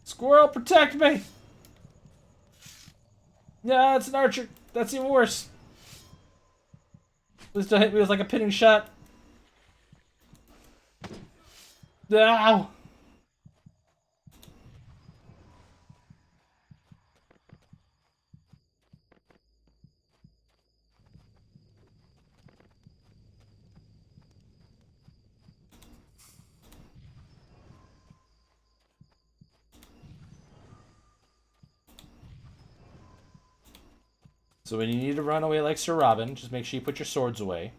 Squirrel, protect me! Yeah, it's an archer. That's even worse. Please don't hit me with like a pinning shot. Ow! So when you need to run away like Sir Robin, just make sure you put your swords away.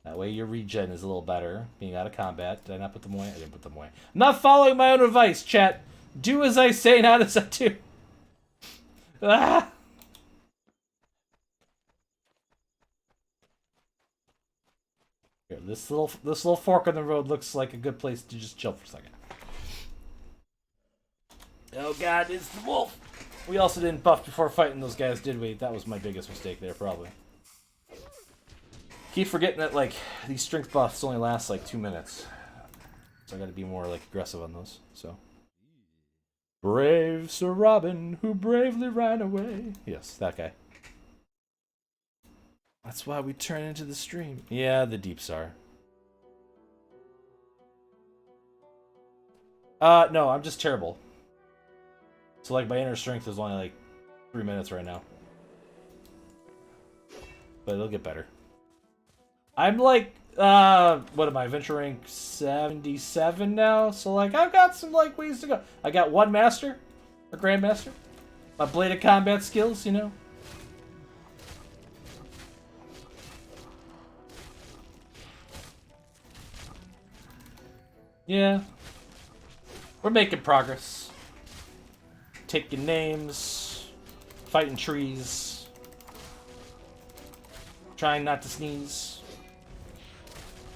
That way your regen is a little better, being out of combat. Did I not put them away? I didn't put them away. I'm not following my own advice, chat. Do as I say, not as I do. Ah! Here, this little fork in the road looks like a good place to just chill for a second. Oh God, it's the wolf! We also didn't buff before fighting those guys, did we? That was my biggest mistake there, probably. Keep forgetting that, like, these strength buffs only last, like, 2 minutes. So I gotta be more, like, aggressive on those, so. Brave Sir Robin, who bravely ran away. Yes, that guy. That's why we turn into the stream. Yeah, the Deep Star. No, I'm just terrible. So, like, my inner strength is only, like, 3 minutes right now. But it'll get better. I'm, like, what am I? Adventure rank 77 now. So like, I've got some like ways to go. I got one master, a grandmaster. My blade of combat skills, you know. Yeah, we're making progress. Taking names, fighting trees, trying not to sneeze.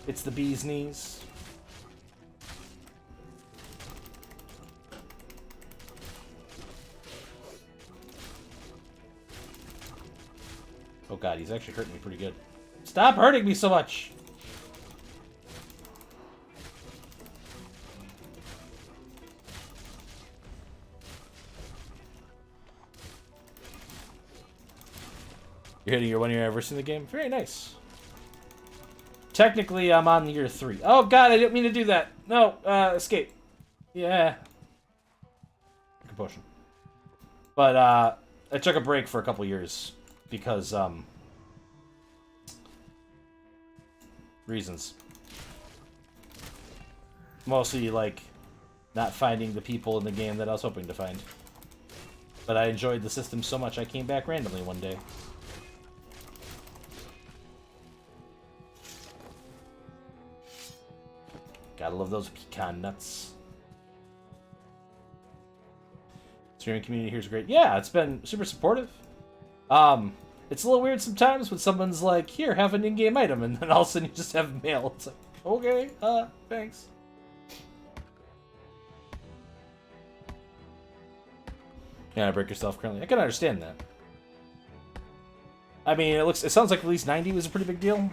It's the bee's knees. Oh god, he's actually hurting me pretty good. Stop hurting me so much! You're hitting your 1 year anniversary in the game? Very nice. Technically, I'm on year 3. Oh god, I didn't mean to do that. No, escape. Yeah. Good potion. But, I took a break for a couple years. Because, reasons. Mostly, like, not finding the people in the game that I was hoping to find. But I enjoyed the system so much I came back randomly one day. Gotta love those pecan nuts. Streaming community here's great. Yeah, it's been super supportive. It's a little weird sometimes when someone's like, here, have an in-game item, and then all of a sudden you just have mail. It's like, okay, thanks. Yeah, I break yourself currently. I can understand that. I mean, it sounds like release 90 was a pretty big deal.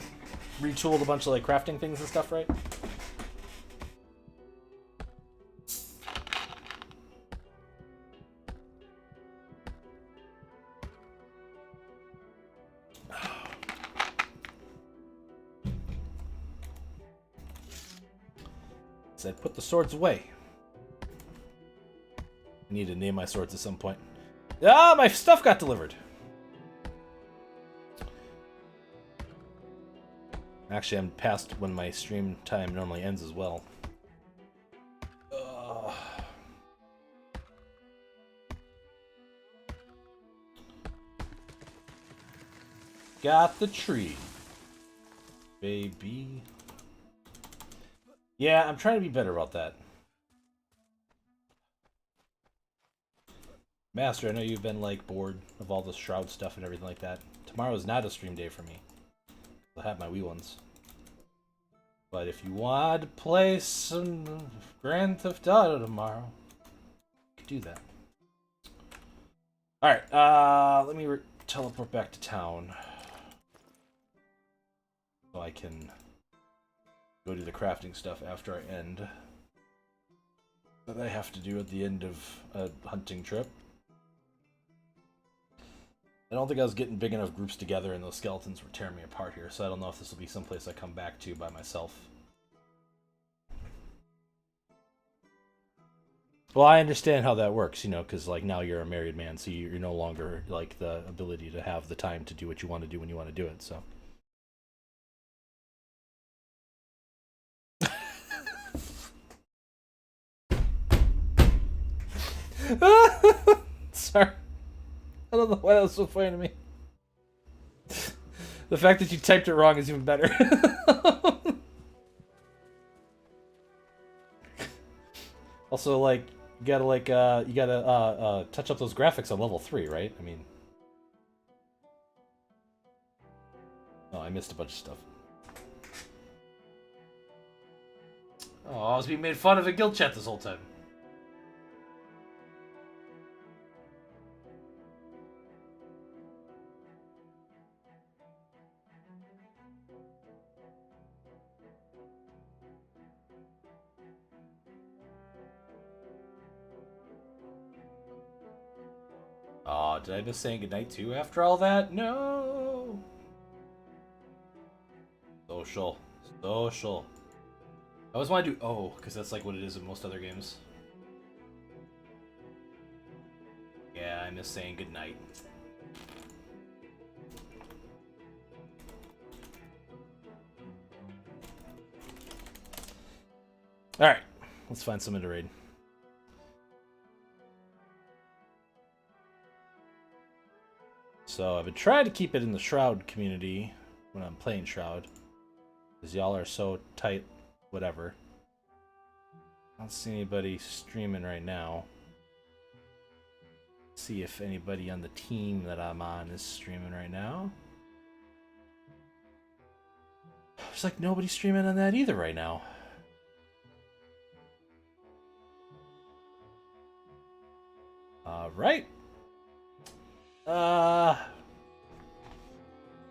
Retooled a bunch of like crafting things and stuff, right? Said, put the swords away. I need to name my swords at some point. Ah, my stuff got delivered. Actually, I'm past when my stream time normally ends as well. Got the tree. Baby. Yeah, I'm trying to be better about that. Master, I know you've been, like, bored of all the Shroud stuff and everything like that. Tomorrow is not a stream day for me. I'll have my Wii ones. But if you want to play some Grand Theft Auto tomorrow, you can do that. Alright, let me teleport back to town. So I can go do the crafting stuff after I end. That I have to do at the end of a hunting trip. I don't think I was getting big enough groups together and those skeletons were tearing me apart here, so I don't know if this will be someplace I come back to by myself. Well, I understand how that works, you know, because, like, now you're a married man, so you're no longer, like, the ability to have the time to do what you want to do when you want to do it, so. Sorry. I don't know why that was so funny to me. The fact that you typed it wrong is even better. Also, like, you gotta touch up those graphics on level 3, right? I mean... Oh, I missed a bunch of stuff. Oh, I was being made fun of in guild chat this whole time. Oh, did I miss saying goodnight too after all that? No! Social. Social. I always want to do O, because that's like what it is in most other games. Yeah, I miss saying goodnight. Alright, let's find someone to raid. So I've been trying to keep it in the Shroud community when I'm playing Shroud. Because y'all are so tight, whatever. I don't see anybody streaming right now. See if anybody on the team that I'm on is streaming right now. There's like nobody streaming on that either right now. Right.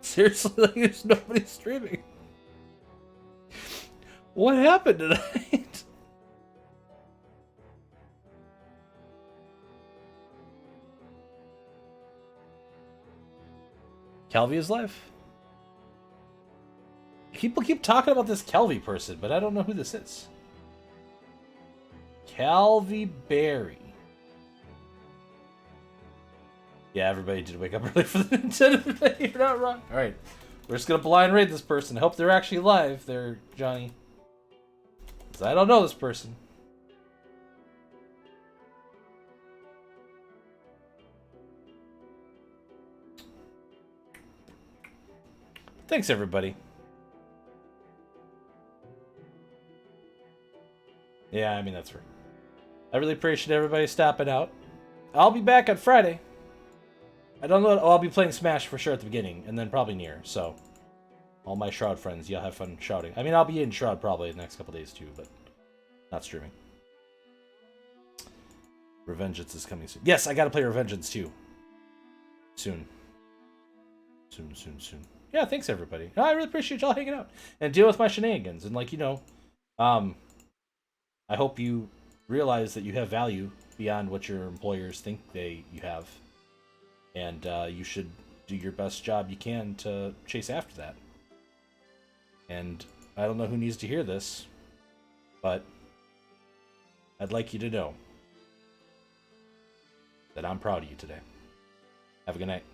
Seriously, like, there's nobody streaming. What happened tonight? Calvi is live. People keep talking about this Calvi person, but I don't know who this is. Calvi Berry. Yeah, everybody did wake up early for the Nintendo today. You're not wrong. Alright. We're just gonna blind raid this person. I hope they're actually live there, Johnny. Because I don't know this person. Thanks, everybody. Yeah, I mean, that's right. I really appreciate everybody stopping out. I'll be back on Friday. I don't know. I'll be playing Smash for sure at the beginning, and then probably near. So, all my Shroud friends, y'all have fun shrouding. I mean, I'll be in Shroud probably the next couple days too, but not streaming. Revengeance is coming soon. Yes, I gotta play Revengeance too. Soon. Soon. Yeah, thanks everybody. No, I really appreciate y'all hanging out and deal with my shenanigans. And like, you know, I hope you realize that you have value beyond what your employers think you have. And you should do your best job you can to chase after that. And I don't know who needs to hear this, but I'd like you to know that I'm proud of you today. Have a good night.